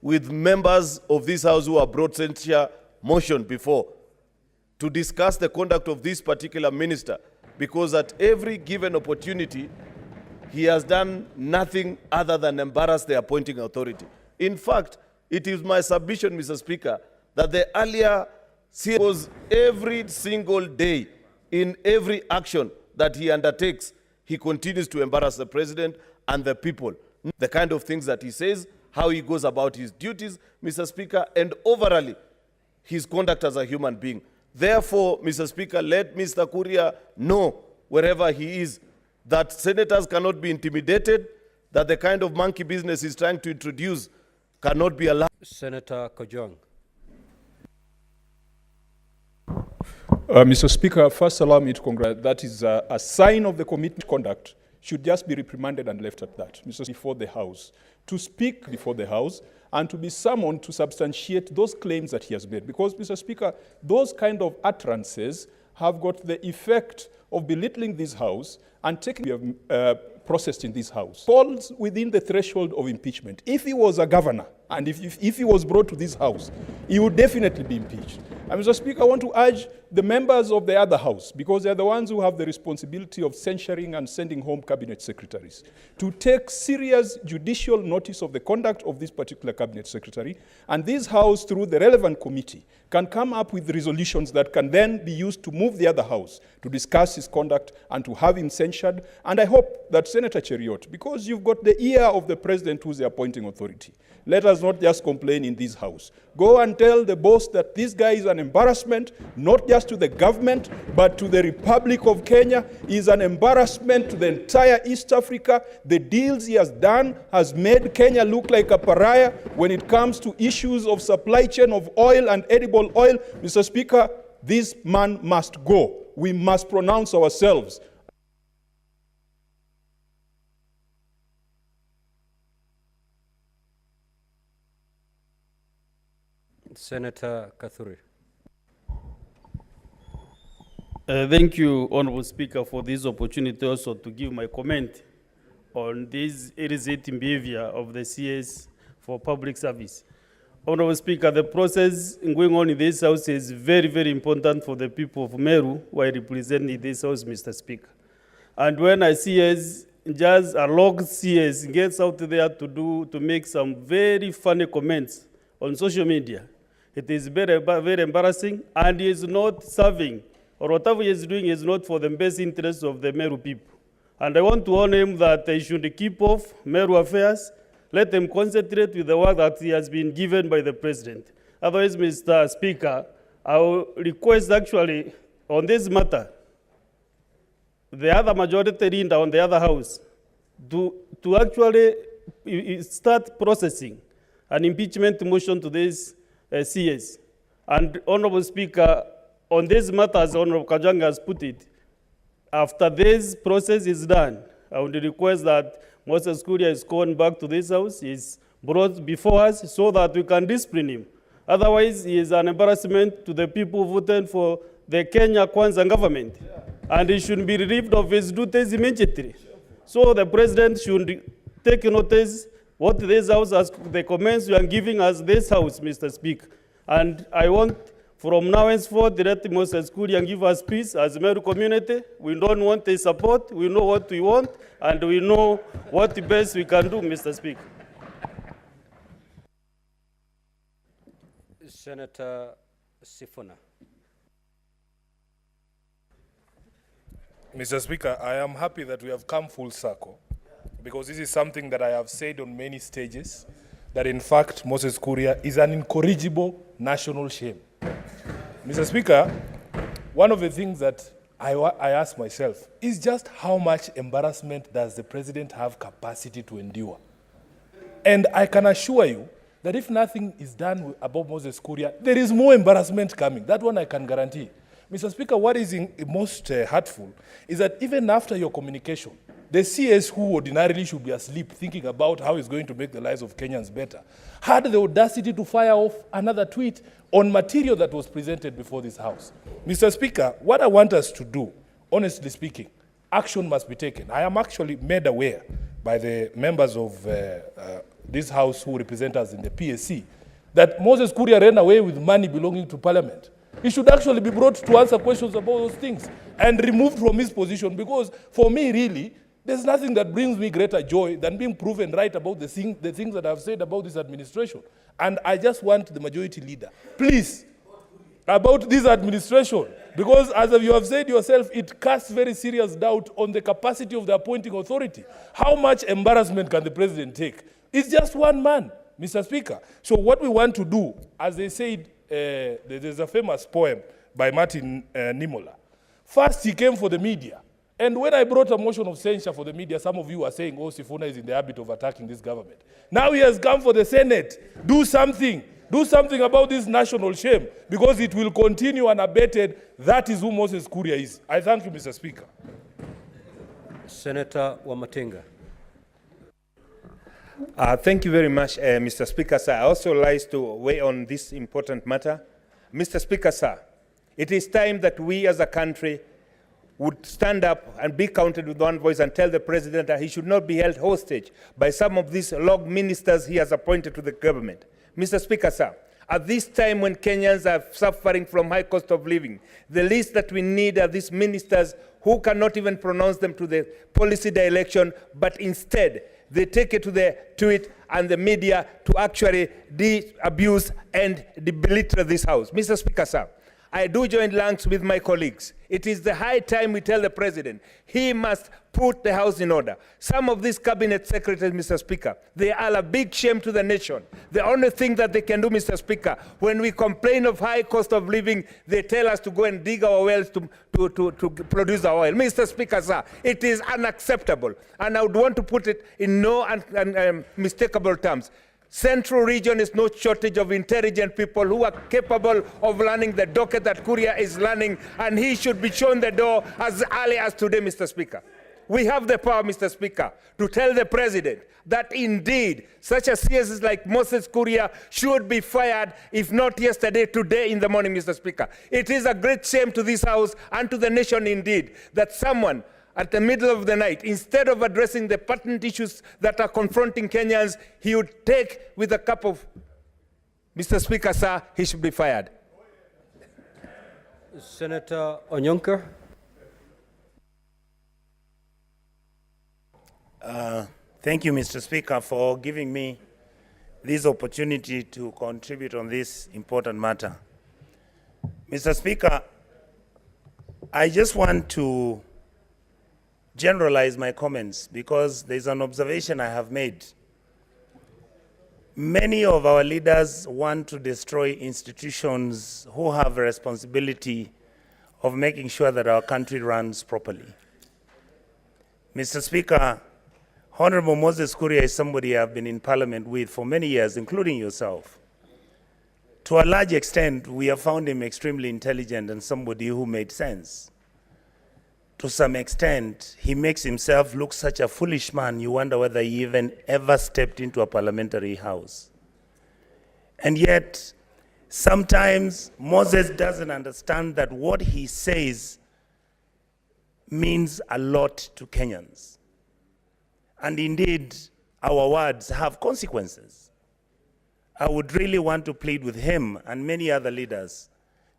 with members of this House who have brought censure motion before to discuss the conduct of this particular minister, because at every given opportunity, he has done nothing other than embarrass the appointing authority. In fact, it is my submission, Mr. Speaker, that the earlier was every single day, in every action that he undertakes, he continues to embarrass the president and the people. The kind of things that he says, how he goes about his duties, Mr. Speaker, and overall, his conduct as a human being. Therefore, Mr. Speaker, let Mr. Kuria know, wherever he is, that senators cannot be intimidated, that the kind of monkey business he's trying to introduce cannot be allowed. Senator Kojong. Mr. Speaker, first allow me to congratulate. That is a sign of the committed conduct should just be reprimanded and left at that, Mr. Speaker, before the House, to speak before the House and to be summoned to substantiate those claims that he has made. Because, Mr. Speaker, those kind of utterances have got the effect of belittling this House and taking we have processed in this House. Falls within the threshold of impeachment. If he was a governor and if he was brought to this House, he would definitely be impeached. And Mr. Speaker, I want to urge the members of the other House, because they're the ones who have the responsibility of censuring and sending home cabinet secretaries, to take serious judicial notice of the conduct of this particular cabinet secretary, and this House, through the relevant committee, can come up with resolutions that can then be used to move the other House to discuss his conduct and to have him censured. And I hope that Senator Cheriot, because you've got the ear of the president who's the appointing authority, let us not just complain in this House. Go and tell the boss that this guy is an embarrassment, not just just to the government, but to the Republic of Kenya. He is an embarrassment to the entire East Africa. The deals he has done has made Kenya look like a pariah when it comes to issues of supply chain of oil and edible oil. Mr. Speaker, this man must go. We must pronounce ourselves. Senator Kathuri. Thank you, Honorable Speaker, for this opportunity also to give my comment on this irritating behavior of the CS for public service. Honorable Speaker, the process going on in this House is very, very important for the people of Meru who I represent in this House, Mr. Speaker. And when I see as just a log CS gets out there to make some very funny comments on social media, it is very, very embarrassing, and he is not serving, or whatever he is doing is not for the best interests of the Meru people. And I want to warn him that they should keep off Meru affairs. Let them concentrate with the work that he has been given by the president. Otherwise, Mr. Speaker, I will request actually on this matter, the other majority leader on the other house to actually start processing an impeachment motion to this CS. And Honorable Speaker, on this matter, as Honorable Kajanga has put it, after this process is done, I would request that Moses Kuria is called back to this House, is brought before us so that we can discipline him. Otherwise, he is an embarrassment to the people who voted for the Kenya Kwanza government. And he should be relieved of his duties immediately. So the president should take notice what this House has, the comments you are giving us this House, Mr. Speaker. And I want from now henceforth, let Moses Kuria give us peace as a Meru community. We don't want his support. We know what we want, and we know what the best we can do, Mr. Speaker. Senator Sifuna. Mr. Speaker, I am happy that we have come full circle, because this is something that I have said on many stages, that in fact Moses Kuria is an incorrigible national shame. Mr. Speaker, one of the things that I ask myself is just how much embarrassment does the president have capacity to endure? And I can assure you that if nothing is done about Moses Kuria, there is more embarrassment coming. That one I can guarantee. Mr. Speaker, what is most hurtful is that even after your communication, the CS who ordinarily should be asleep thinking about how he's going to make the lives of Kenyans better had the audacity to fire off another tweet on material that was presented before this House. Mr. Speaker, what I want us to do, honestly speaking, action must be taken. I am actually made aware by the members of this House who represent us in the PSC that Moses Kuria ran away with money belonging to Parliament. He should actually be brought to answer questions about those things and removed from his position, because for me, really, there's nothing that brings me greater joy than being proven right about the things that I've said about this administration. And I just want the majority leader, please, about this administration, because as you have said yourself, it casts very serious doubt on the capacity of the appointing authority. How much embarrassment can the president take? It's just one man, Mr. Speaker. So what we want to do, as they said, there's a famous poem by Martin Niemöller. First, he came for the media. And when I brought a motion of censure for the media, some of you are saying, oh, Sifuna is in the habit of attacking this government. Now he has come for the Senate. Do something. Do something about this national shame, because it will continue unabated. That is who Moses Kuria is. I thank you, Mr. Speaker. Senator Wamatinga. Thank you very much, Mr. Speaker, sir. I also like to weigh on this important matter. Mr. Speaker, sir, it is time that we as a country would stand up and be counted with one voice and tell the president that he should not be held hostage by some of these log ministers he has appointed to the government. Mr. Speaker, sir, at this time when Kenyans are suffering from high cost of living, the least that we need are these ministers who cannot even pronounce them to the policy direction, but instead they take it to the tweet and the media to actually abuse and belittle this House. Mr. Speaker, sir, I do join ranks with my colleagues. It is the high time we tell the president he must put the house in order. Some of these cabinet secretaries, Mr. Speaker, they are a big shame to the nation. The only thing that they can do, Mr. Speaker, when we complain of high cost of living, they tell us to go and dig our wells to produce our oil. Mr. Speaker, sir, it is unacceptable. And I would want to put it in no unmistakable terms. Central region is no shortage of intelligent people who are capable of learning the docket that Kuria is learning, and he should be shown the door as early as today, Mr. Speaker. We have the power, Mr. Speaker, to tell the president that indeed such a CS like Moses Kuria should be fired, if not yesterday, today in the morning, Mr. Speaker. It is a great shame to this House and to the nation indeed that someone at the middle of the night, instead of addressing the pertinent issues that are confronting Kenyans, he would take with a cup of, Mr. Speaker, sir, he should be fired. Senator Onyonka. Thank you, Mr. Speaker, for giving me this opportunity to contribute on this important matter. Mr. Speaker, I just want to generalize my comments because there's an observation I have made. Many of our leaders want to destroy institutions who have a responsibility of making sure that our country runs properly. Mr. Speaker, Honorable Moses Kuria is somebody I've been in Parliament with for many years, including yourself. To a large extent, we have found him extremely intelligent and somebody who made sense. To some extent, he makes himself look such a foolish man, you wonder whether he even ever stepped into a parliamentary house. And yet, sometimes Moses doesn't understand that what he says means a lot to Kenyans. And indeed, our words have consequences. I would really want to plead with him and many other leaders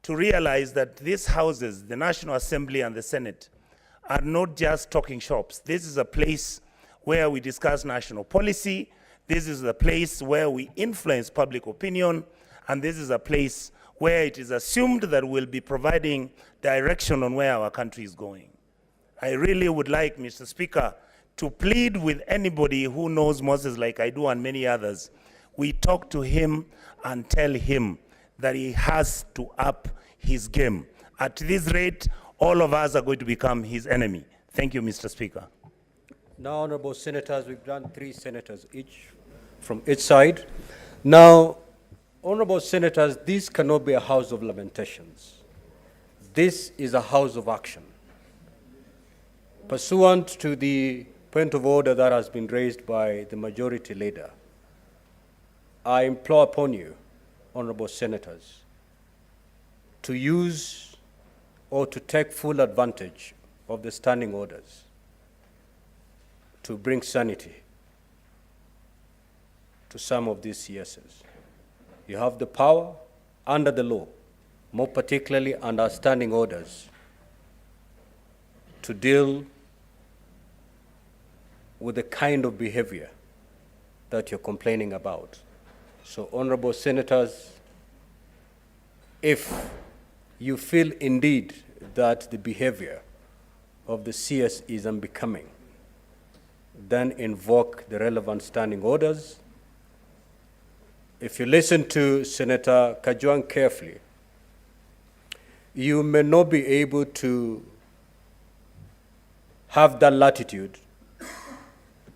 to realize that these houses, the National Assembly and the Senate, are not just talking shops. This is a place where we discuss national policy. This is a place where we influence public opinion. And this is a place where it is assumed that we'll be providing direction on where our country is going. I really would like, Mr. Speaker, to plead with anybody who knows Moses like I do and many others. We talk to him and tell him that he has to up his game. At this rate, all of us are going to become his enemy. Thank you, Mr. Speaker. Now, honorable senators, we've done 3 senators each from each side. Now, honorable senators, this cannot be a house of lamentations. This is a house of action. Pursuant to the point of order that has been raised by the majority leader, I implore upon you, honorable senators, to use or to take full advantage of the standing orders to bring sanity to some of these CSs. You have the power under the law, more particularly under standing orders, to deal with the kind of behavior that you're complaining about. So, honorable senators, if you feel indeed that the behavior of the CS is unbecoming, then invoke the relevant standing orders. If you listen to Senator Kajwang carefully, you may not be able to have that latitude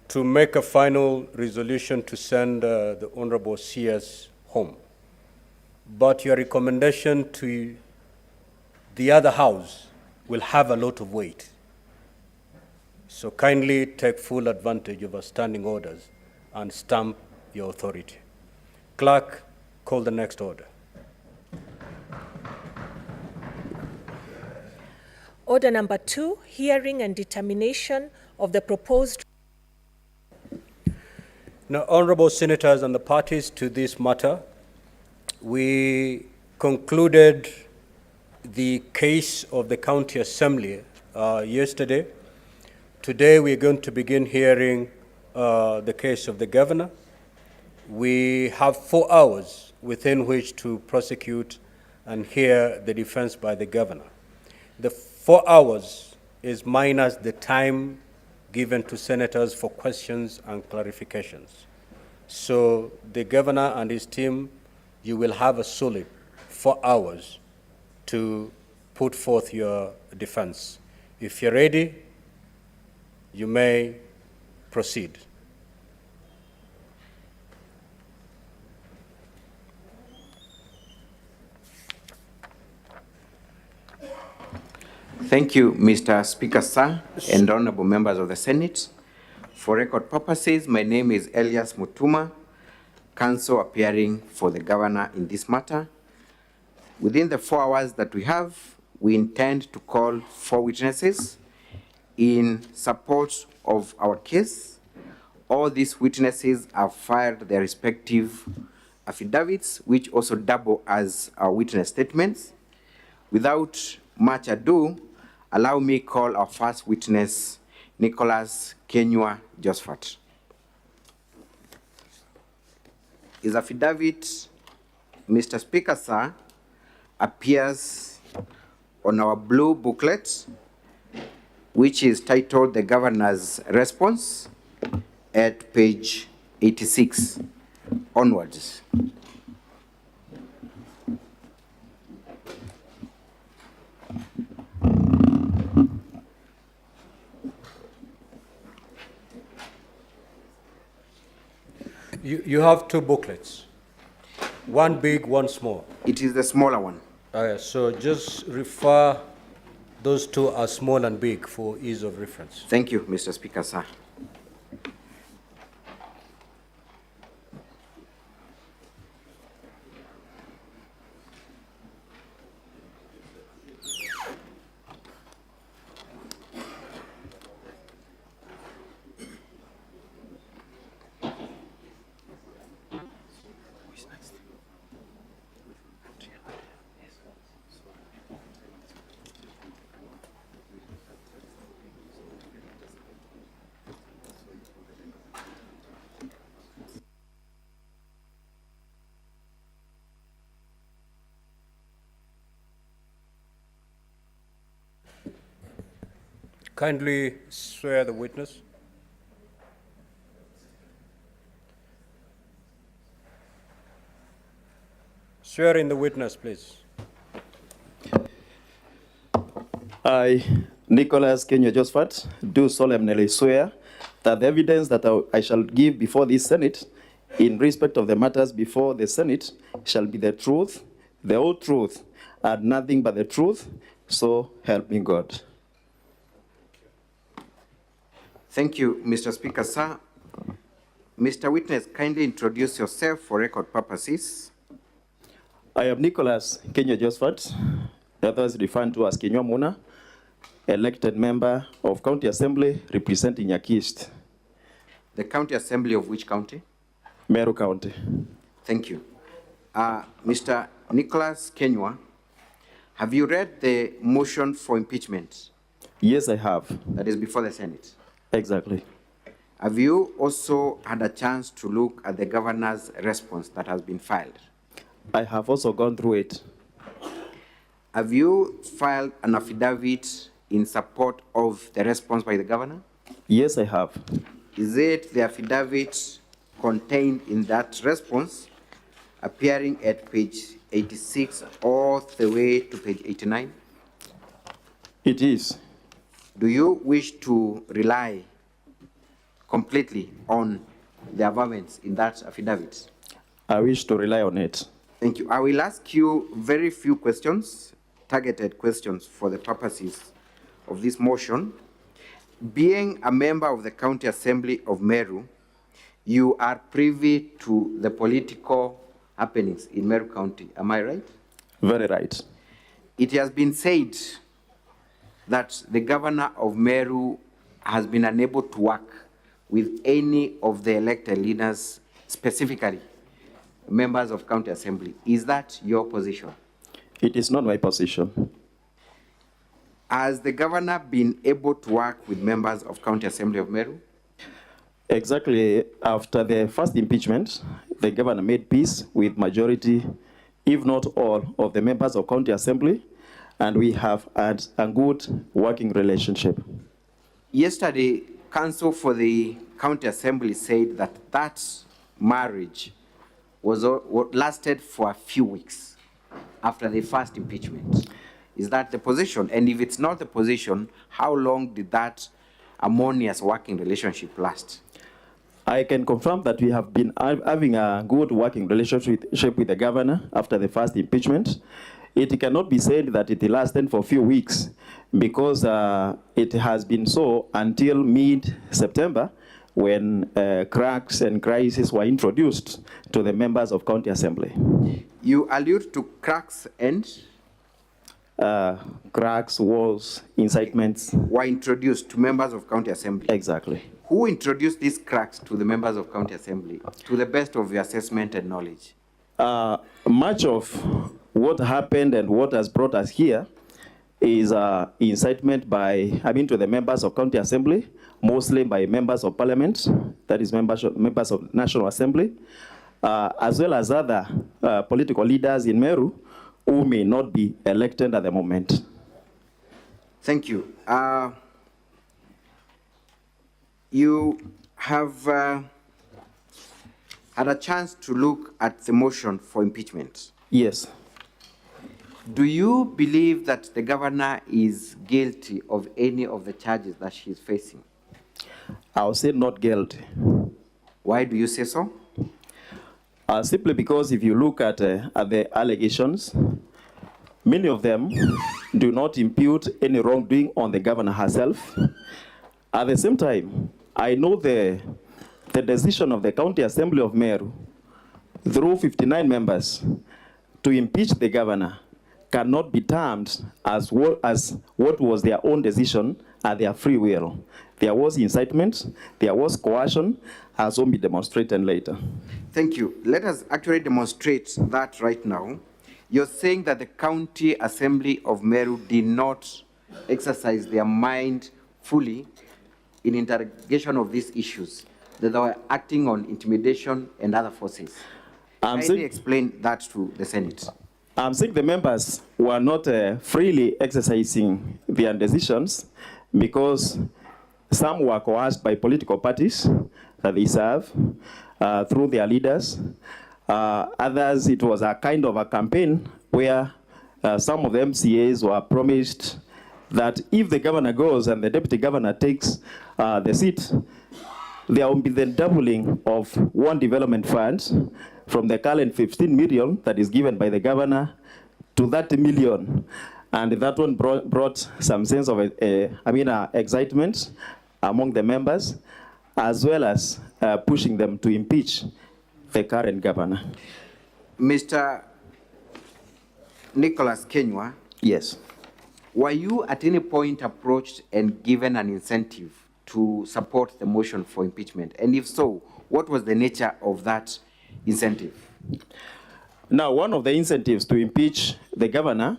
to make a final resolution to send the Honorable CS home. But your recommendation to the other house will have a lot of weight. So kindly take full advantage of our standing orders and stamp your authority. Clerk, call the next order. Order number 2, hearing and determination of the proposed. Now, honorable senators and the parties to this matter, we concluded the case of the county assembly yesterday. Today we're going to begin hearing the case of the governor. We have 4 hours within which to prosecute and hear the defense by the governor. The 4 hours is minus the time given to senators for questions and clarifications. So the governor and his team, you will have a solid 4 hours to put forth your defense. If you're ready, you may proceed. Thank you, Mr. Speaker, sir, and honorable members of the Senate. For record purposes, my name is Elias Mutuma, counsel appearing for the governor in this matter. Within the 4 hours that we have, we intend to call 4 witnesses in support of our case. All these witnesses have filed their respective affidavits, which also double as our witness statements. Without much ado, allow me call our first witness, Nicholas Kenywa Josephat. His affidavit, Mr. Speaker, sir, appears on our blue booklet, which is titled The Governor's Response, at page 86 onwards. You have 2 booklets, one big, one small. It is the smaller one. So just refer those 2 as small and big for ease of reference. Thank you, Mr. Speaker, sir. Kindly swear the witness. Swear in the witness, please. I, Nicholas Kenywa Josephat, do solemnly swear that the evidence that I shall give before this Senate in respect of the matters before the Senate shall be the truth, the whole truth, and nothing but the truth, so help me God. Thank you, Mr. Speaker, sir. Mr. Witness, kindly introduce yourself for record purposes. I am Nicholas Kenywa Josephat, others referred to as Kenywa Muna, elected member of County Assembly representing Nyaki East. The County Assembly of which county? Meru County. Thank you. Mr. Nicholas Kenywa, have you read the motion for impeachment? Yes, I have. That is before the Senate? Exactly. Have you also had a chance to look at the governor's response that has been filed? I have also gone through it. Have you filed an affidavit in support of the response by the governor? Yes, I have. Is it the affidavit contained in that response appearing at page 86 all the way to page 89? It is. Do you wish to rely completely on the averments in that affidavit? I wish to rely on it. Thank you. I will ask you very few questions, targeted questions for the purposes of this motion. Being a member of the County Assembly of Meru, you are privy to the political happenings in Meru County. Am I right? Very right. It has been said that the governor of Meru has been unable to work with any of the elected leaders, specifically members of County Assembly. Is that your position? It is not my position. Has the governor been able to work with members of County Assembly of Meru? Exactly after the first impeachment, the governor made peace with majority if not all, of the members of County Assembly, and we have had a good working relationship. Yesterday, Council for the County Assembly said that that marriage was lasted for a few weeks after the first impeachment. Is that the position? And if it's not the position, how long did that harmonious working relationship last? I can confirm that we have been having a good working relationship with the governor after the first impeachment. It cannot be said that it lasted for a few weeks because it has been so until mid-September when cracks and crises were introduced to the members of County Assembly. You allude to cracks and? Cracks, wars, incitements. Were introduced to members of County Assembly? Exactly. Who introduced these cracks to the members of County Assembly, to the best of your assessment and knowledge? Much of what happened and what has brought us here is incitement to the members of County Assembly, mostly by members of Parliament, that is members of National Assembly, as well as other political leaders in Meru who may not be elected at the moment. Thank you. You have had a chance to look at the motion for impeachment. Yes. Do you believe that the governor is guilty of any of the charges that she is facing? I'll say not guilty. Why do you say so? Simply because if you look at the allegations, many of them do not impute any wrongdoing on the governor herself. At the same time, I know the decision of the County Assembly of Meru, through 59 members, to impeach the governor cannot be termed as what was their own decision at their free will. There was incitement, there was coercion, as will be demonstrated later. Thank you. Let us actually demonstrate that right now. You're saying that the County Assembly of Meru did not exercise their mind fully in interrogation of these issues, that they were acting on intimidation and other forces. Kindly explain that to the Senate. I'm saying the members were not freely exercising their decisions because some were coerced by political parties that they serve through their leaders. Others, it was a kind of a campaign where some of the MCAs were promised that if the governor goes and the deputy governor takes the seat, there will be the doubling of one development fund from the current 15 million that is given by the governor to 30 million. And that one brought some sense of excitement among the members, as well as pushing them to impeach the current governor. Mr. Nicholas Kenywa. Yes. Were you at any point approached and given an incentive to support the motion for impeachment? And if so, what was the nature of that incentive? Now, one of the incentives to impeach the governor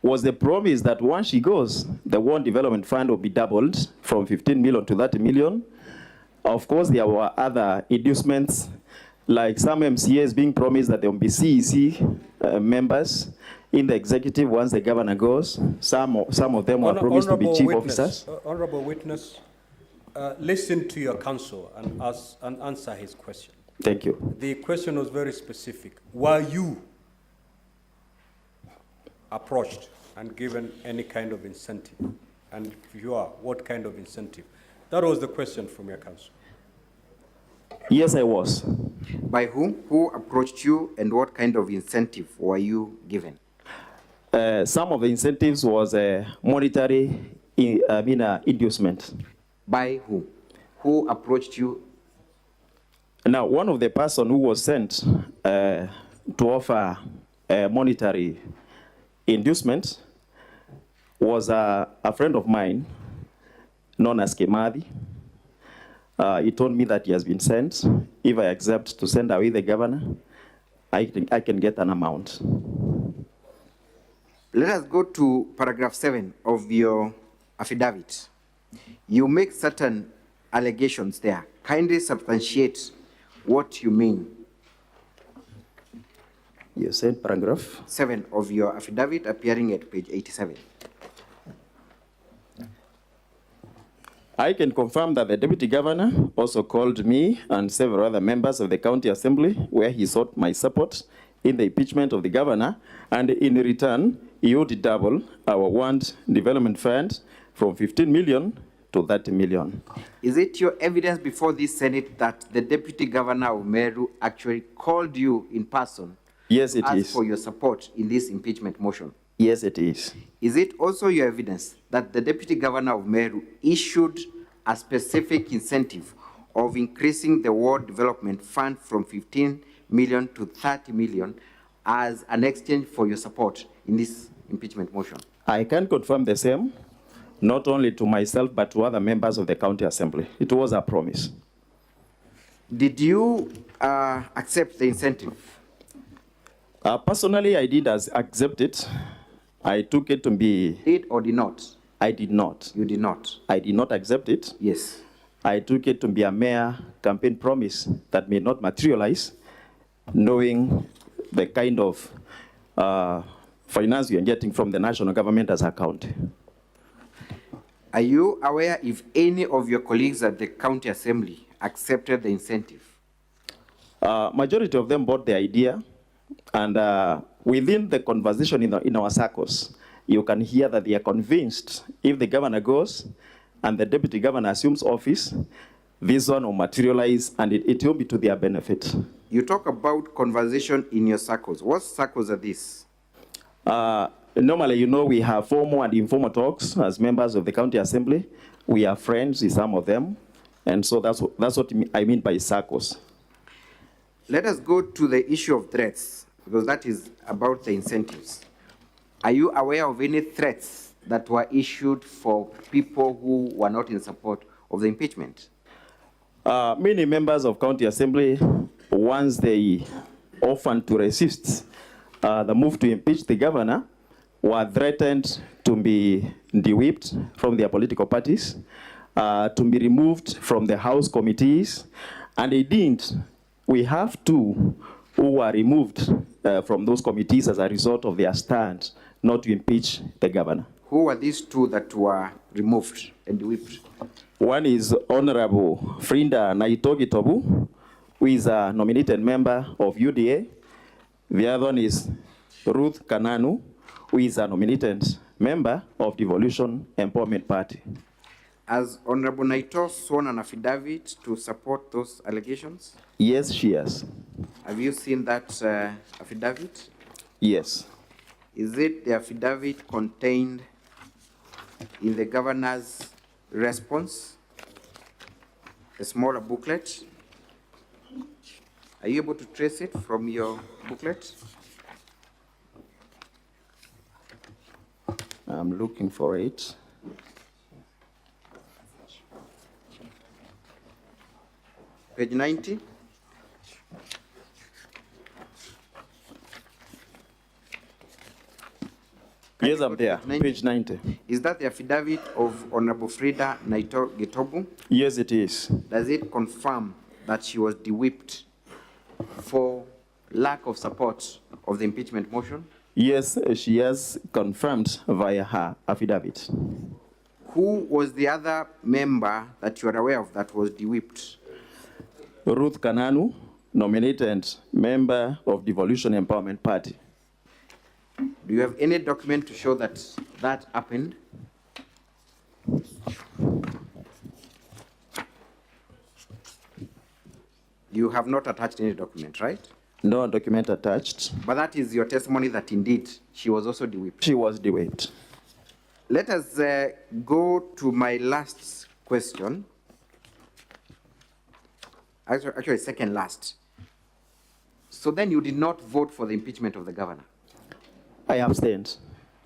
was the promise that once she goes, the One Development Fund will be doubled from 15 million to 30 million. Of course, there were other inducements, like some MCAs being promised that there will be CEC members in the executive once the governor goes. Some of them were promised to be chief officers. Honorable witness, listen to your counsel and answer his question. Thank you. The question was very specific. Were you approached and given any kind of incentive? And if you are, what kind of incentive? That was the question from your counsel. Yes, I was. By whom? Who approached you and what kind of incentive were you given? Some of the incentives was monetary inducement. By whom? Who approached you? Now, one of the person who was sent to offer monetary inducement was a friend of mine known as Kimathi. He told me that he has been sent. If I accept to send away the governor, I can get an amount. Let us go to paragraph 7 of your affidavit. You make certain allegations there. Kindly substantiate what you mean. You said paragraph? 7 of your affidavit appearing at page 87. I can confirm that the Deputy Governor also called me and several other members of the County Assembly where he sought my support in the impeachment of the Governor, and in return, he would double our warrant development fund from 15 million to 30 million. Is it your evidence before this Senate that the Deputy Governor of Meru actually called you in person? Yes, it asked is. for your support in this impeachment motion? Yes, it is. Is it also your evidence that the Deputy Governor of Meru issued a specific incentive of increasing the ward development fund from 15 million to 30 million as an exchange for your support in this impeachment motion? I can confirm the same, not only to myself, but to other members of the County Assembly. It was a promise. Did you accept the incentive? Personally, I did accept it. I took it to be... Did or did not? I did not. You did not? I did not accept it. Yes. I took it to be a mere campaign promise that may not materialize, knowing the kind of finance you are getting from the national government as a county. Are you aware if any of your colleagues at the County Assembly accepted the incentive? Majority of them bought the idea, and within the conversation in our circles, you can hear that they are convinced if the governor goes and the deputy governor assumes office, this one will materialize and it will be to their benefit. You talk about conversation in your circles. What circles are these? Normally, you know, we have formal and informal talks as members of the County Assembly. We are friends with some of them, and so that's what I mean by circles. Let us go to the issue of threats, because that is about the incentives. Are you aware of any threats that were issued for people who were not in support of the impeachment? Many members of County Assembly, once they offered to resist the move to impeach the governor, were threatened to be de-whipped from their political parties, to be removed from the House committees, and they didn't. We have two who were removed from those committees as a result of their stand not to impeach the governor. Who were these two that were removed and whipped? One is Honorable Frinda Naitogi Tobu, who is a nominated member of UDA. The other one is Ruth Kananu, who is a nominated member of Devolution Empowerment Party. Has Honorable Naito sworn an affidavit to support those allegations? Yes, she has. Have you seen that affidavit? Yes. Is it the affidavit contained in the governor's response, a smaller booklet? Are you able to trace it from your booklet? I'm looking for it. Page 90. Yes, I'm there. Page 90. Is that the affidavit of Honorable Frida Naito Getobu? Yes, it is. Does it confirm that she was de-whipped for lack of support of the impeachment motion? Yes, she has confirmed via her affidavit. Who was the other member that you are aware of that was de-whipped? Ruth Kananu, nominated member of Devolution Empowerment Party. Do you have any document to show that that happened? You have not attached any document, right? No document attached. But that is your testimony that indeed she was also de-whipped. She was de-whipped. Let us go to my last question. Actually, second last. So then you did not vote for the impeachment of the governor? I abstained.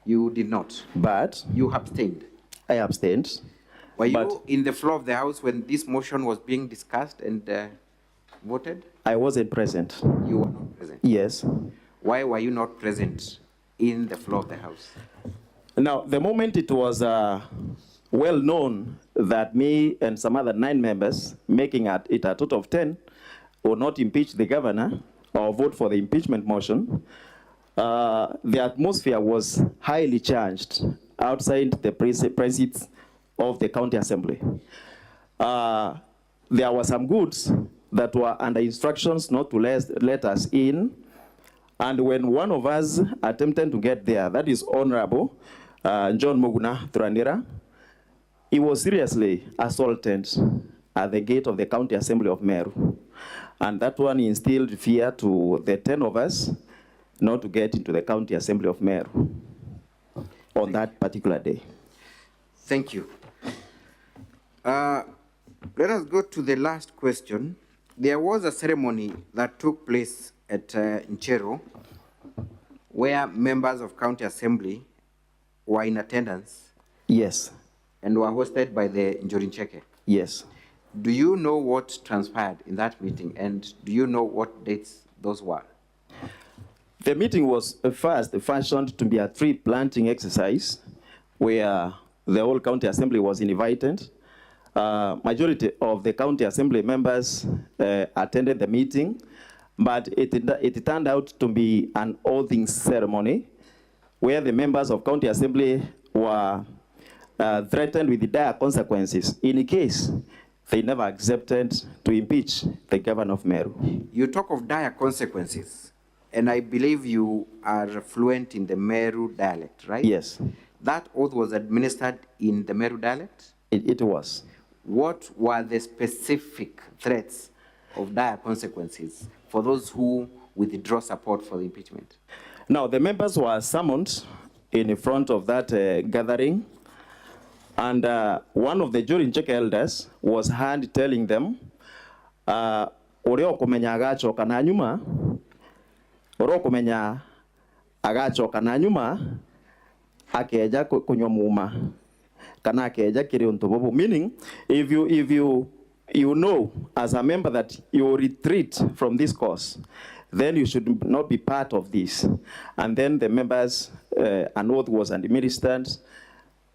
You did not? But? You abstained? I abstained. Were you in the floor of the House when this motion was being discussed and voted? I wasn't present. You were not present? Yes. Why were you not present in the floor of the House? Now, the moment it was well known that me and some other 9 members, making it a total of 10, would not impeach the governor, or vote for the impeachment motion, the atmosphere was highly charged outside the precincts of the county assembly. There were some goods that were under instructions not to let us in. And when one of us attempted to get there, that is Honorable John Muguna Turandira, he was seriously assaulted at the gate of the county assembly of Meru. And that one instilled fear to the 10 of us not to get into the county assembly of Meru on that particular day. Thank you. Let us go to the last question. There was a ceremony that took place at Nchero where members of county assembly were in attendance. Yes. And were hosted by the Njorincheke. Yes. Do you know what transpired in that meeting, and do you know what dates those were? The meeting was first fashioned to be a tree planting exercise where the whole county assembly was invited. Majority of the county assembly members attended the meeting, but it turned out to be an oathing ceremony where the members of county assembly were threatened with the dire consequences in case they never accepted to impeach the governor of Meru. You talk of dire consequences, and I believe you are fluent in the Meru dialect, right? Yes. That oath was administered in the Meru dialect? It was. What were the specific threats of dire consequences for those who withdraw support for the impeachment? Now, the members were summoned in front of that gathering, and one of the Njorincheke elders was heard telling them, "Oreo kumenya agachoka na nyuma, oreo kumenya agachoka na nyuma, akeja kunywa muma, kana akeja kiri untobobo." Meaning, if you know as a member that you retreat from this course, then you should not be part of this. And then the members, an oath was administered.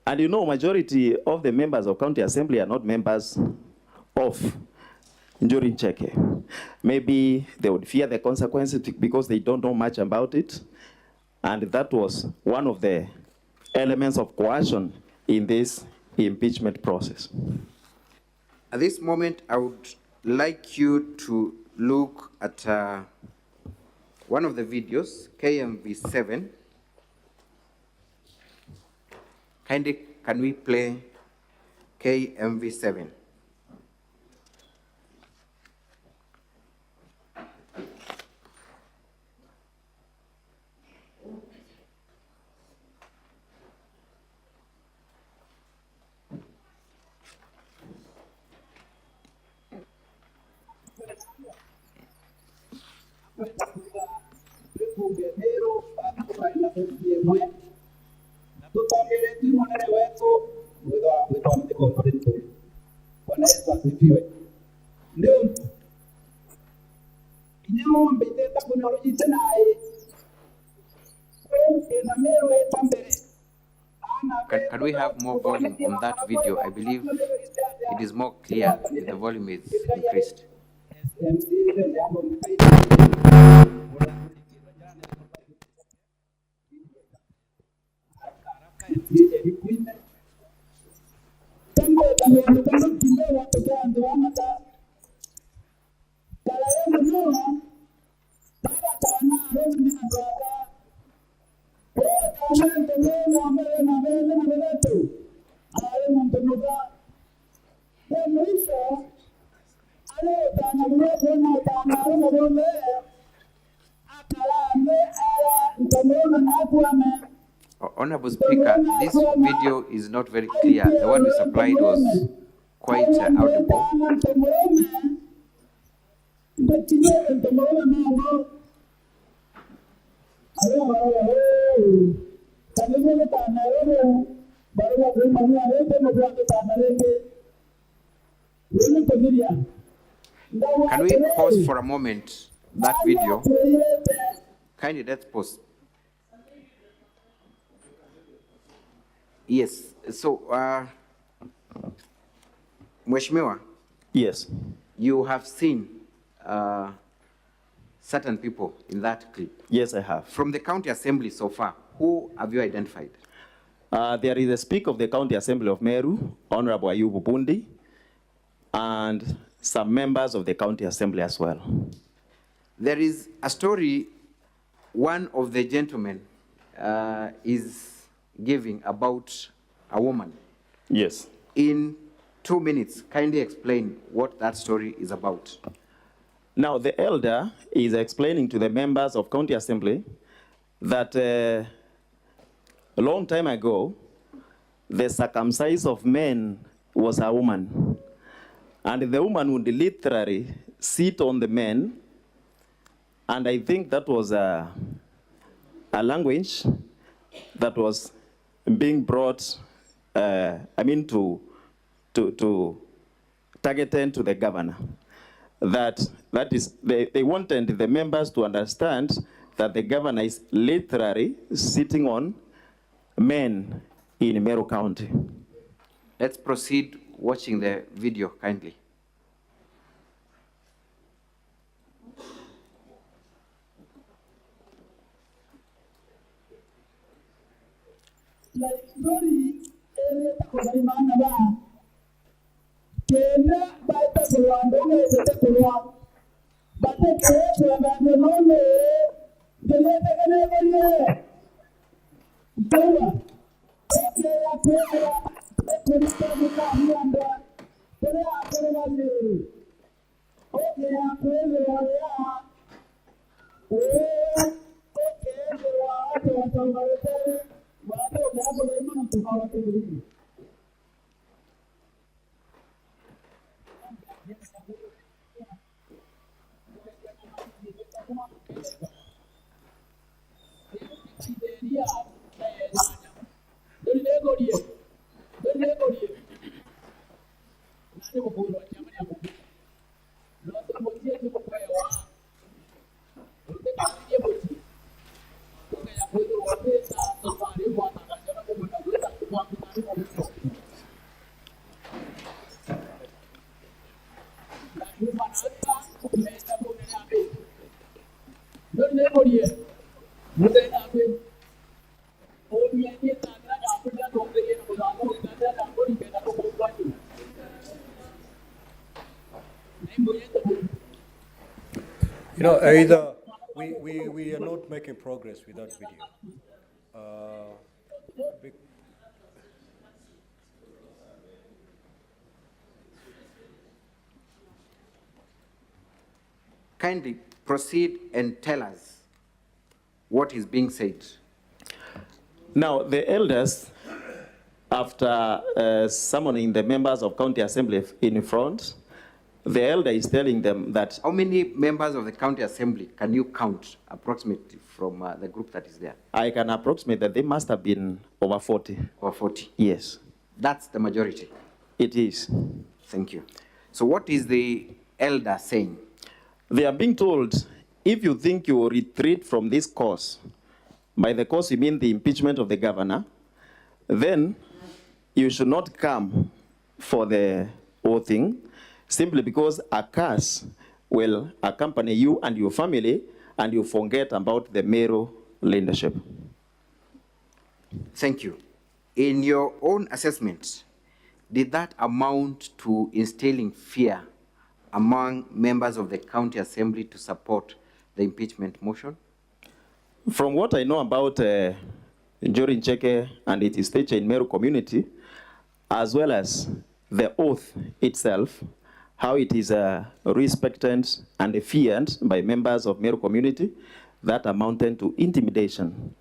And you know, majority of the members of county assembly are not members of Njorincheke. Maybe they would fear the consequences because they don't know much about it. And that was one of the elements of coercion in this impeachment process. At this moment, I would like you to look at one of the videos, KMV7. Kindly, can we play KMV7? Can we have more volume on that video? I believe it is more clear if the volume is increased. Honorable Speaker, this video is not very clear. The one we supplied was quite audible. Can we pause for a moment that video? Kindly, let's pause. Yes, so, Mheshimiwa. Yes. You have seen certain people in that clip? Yes, I have. From the county assembly so far, who have you identified? There is a Speaker of the County Assembly of Meru, Honorable Ayubu Bundi, and some members of the County Assembly as well. There is a story one of the gentlemen is giving about a woman. Yes. In 2 minutes, kindly explain what that story is about. Now, the elder is explaining to the members of County Assembly that a long time ago, the circumcision of men was a woman. And the woman would literally sit on the men. And I think that was a language that was being brought, to targeted to the governor. That is, they wanted the members to understand that the governor is literally sitting on men in Meru County. Let's proceed watching the video kindly. You know, either we are not making progress with that video. Kindly proceed and tell us what is being said. Now, the elders, after summoning the members of County Assembly in front, the elder is telling them that... How many members of the County Assembly can you count approximately from the group that is there? I can approximate that they must have been over 40. Over 40? Yes. That's the majority? It is. Thank you. So what is the elder saying? They are being told, if you think you will retreat from this course, by the course you mean the impeachment of the governor, then you should not come for the whole thing, simply because a curse will accompany you and your family, and you forget about the Meru leadership. Thank you. In your own assessment, did that amount to instilling fear among members of the County Assembly to support the impeachment motion? From what I know about Njorin Cheke and its stature in Meru community, as well as the oath itself, how it is respected and feared by members of Meru community, that amounted to intimidation.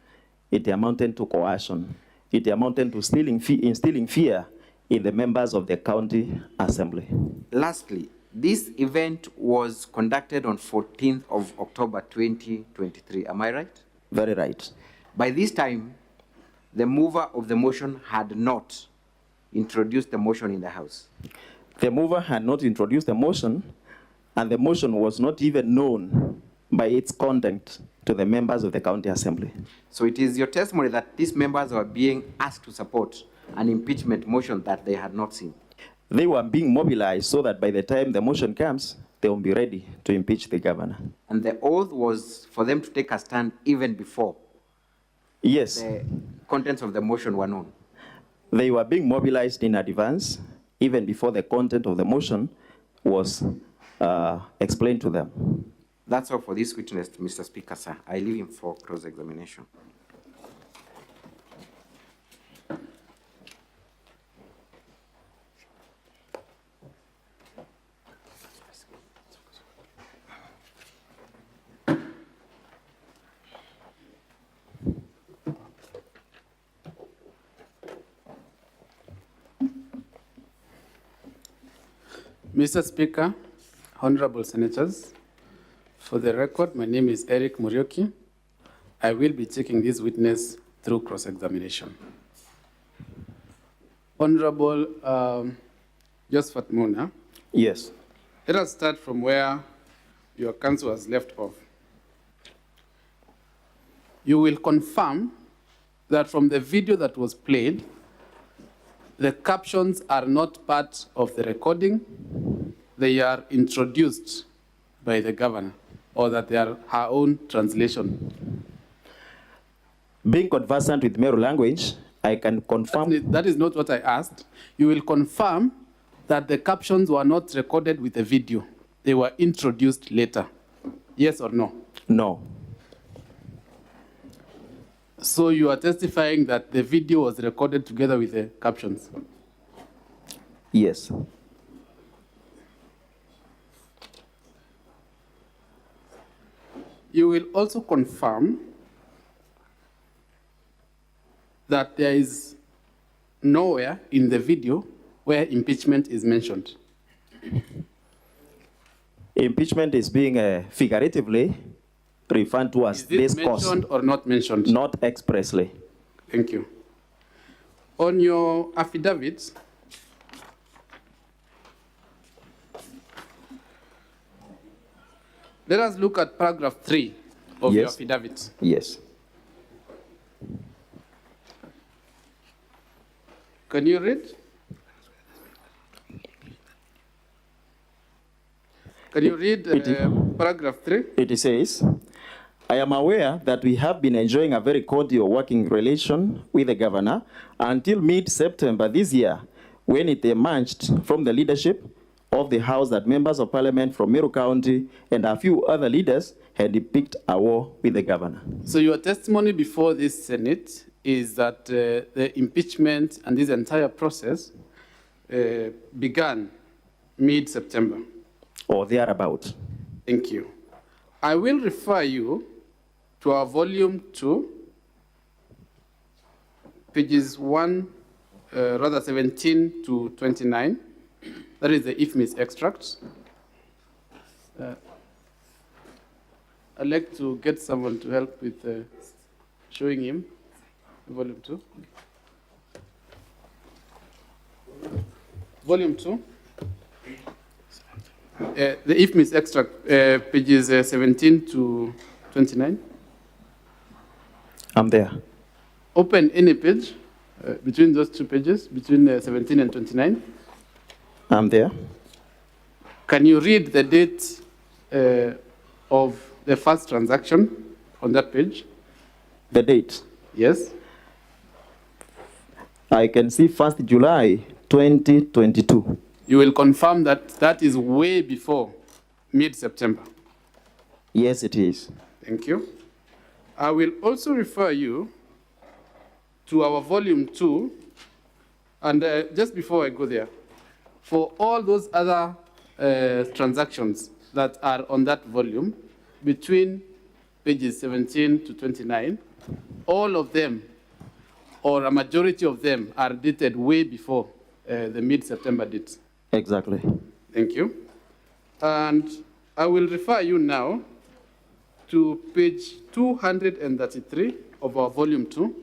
It amounted to coercion. It amounted to instilling fear in the members of the County Assembly. Lastly, this event was conducted on 14th of October 2023, am I right? Very right. By this time, the mover of the motion had not introduced the motion in the House. The mover had not introduced the motion, and the motion was not even known by its content to the members of the County Assembly. So it is your testimony that these members were being asked to support an impeachment motion that they had not seen? They were being mobilized so that by the time the motion comes, they will be ready to impeach the governor. And the oath was for them to take a stand even before Yes. the contents of the motion were known. They were being mobilized in advance, even before the content of the motion was explained to them. That's all for this witness, Mr. Speaker, sir. I leave him for cross-examination. Mr. Speaker, honorable senators, for the record, my name is Eric Murioki. I will be taking this witness through cross-examination. Honorable Josephat Muna. Yes. Let us start from where your counsel has left off. You will confirm that from the video that was played, the captions are not part of the recording. They are introduced by the governor, or that they are her own translation. Being conversant with Meru language, I can confirm. That is not what I asked. You will confirm that the captions were not recorded with the video. They were introduced later. Yes or no? No. So you are testifying that the video was recorded together with the captions? Yes. You will also confirm that there is nowhere in the video where impeachment is mentioned. Impeachment is being figuratively referred to as this cause. Mentioned or not mentioned? Not expressly. Thank you. On your affidavit, let us look at paragraph 3 of your affidavit. Yes. Can you read? Can you read paragraph 3? It says, I am aware that we have been enjoying a very cordial working relation with the governor until mid-September this year, when it emerged from the leadership of the House that members of Parliament from Meru County and a few other leaders had picked a war with the governor. So your testimony before this Senate is that the impeachment and this entire process began mid-September. Or thereabout. Thank you. I will refer you to our volume 2, pages 17 to 29. That is the IFMIS extract. I'd like to get someone to help with showing him volume 2. Volume 2. The IFMIS extract, pages 17 to 29. I'm there. Open any page between those two pages, between 17 and 29. I'm there. Can you read the date of the first transaction on that page? The date? Yes. I can see 1st July 2022. You will confirm that that is way before mid-September? Yes, it is. Thank you. I will also refer you to our volume 2, and just before I go there, for all those other transactions that are on that volume, between pages 17 to 29, all of them, or a majority of them, are dated way before the mid-September date. Exactly. Thank you. And I will refer you now to page 233 of our volume 2.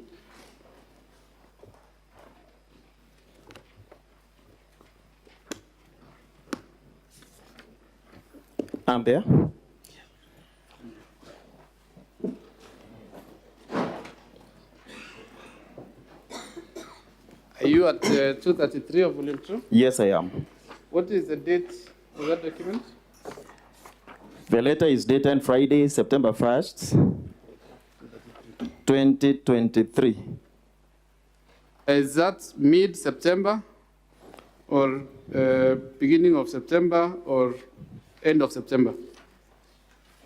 I'm there. Are you at 233 of volume 2? Yes, I am. What is the date of that document? The letter is dated Friday, September 1st, 2023. Is that mid-September or beginning of September or end of September?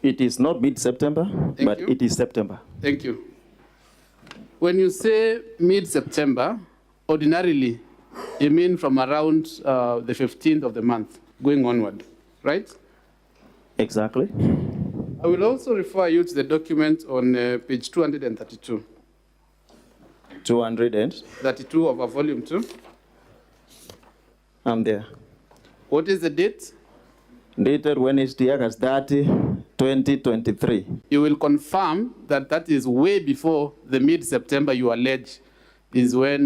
It is not mid-September, but you. it is September. Thank you. When you say mid-September, ordinarily, you mean from around the 15th of the month, going onward, right? Exactly. I will also refer you to the document on page 232. 232 of our volume 2. I'm there. What is the date? Dated Wednesday, August 30, 2023. You will confirm that that is way before the mid-September you allege is when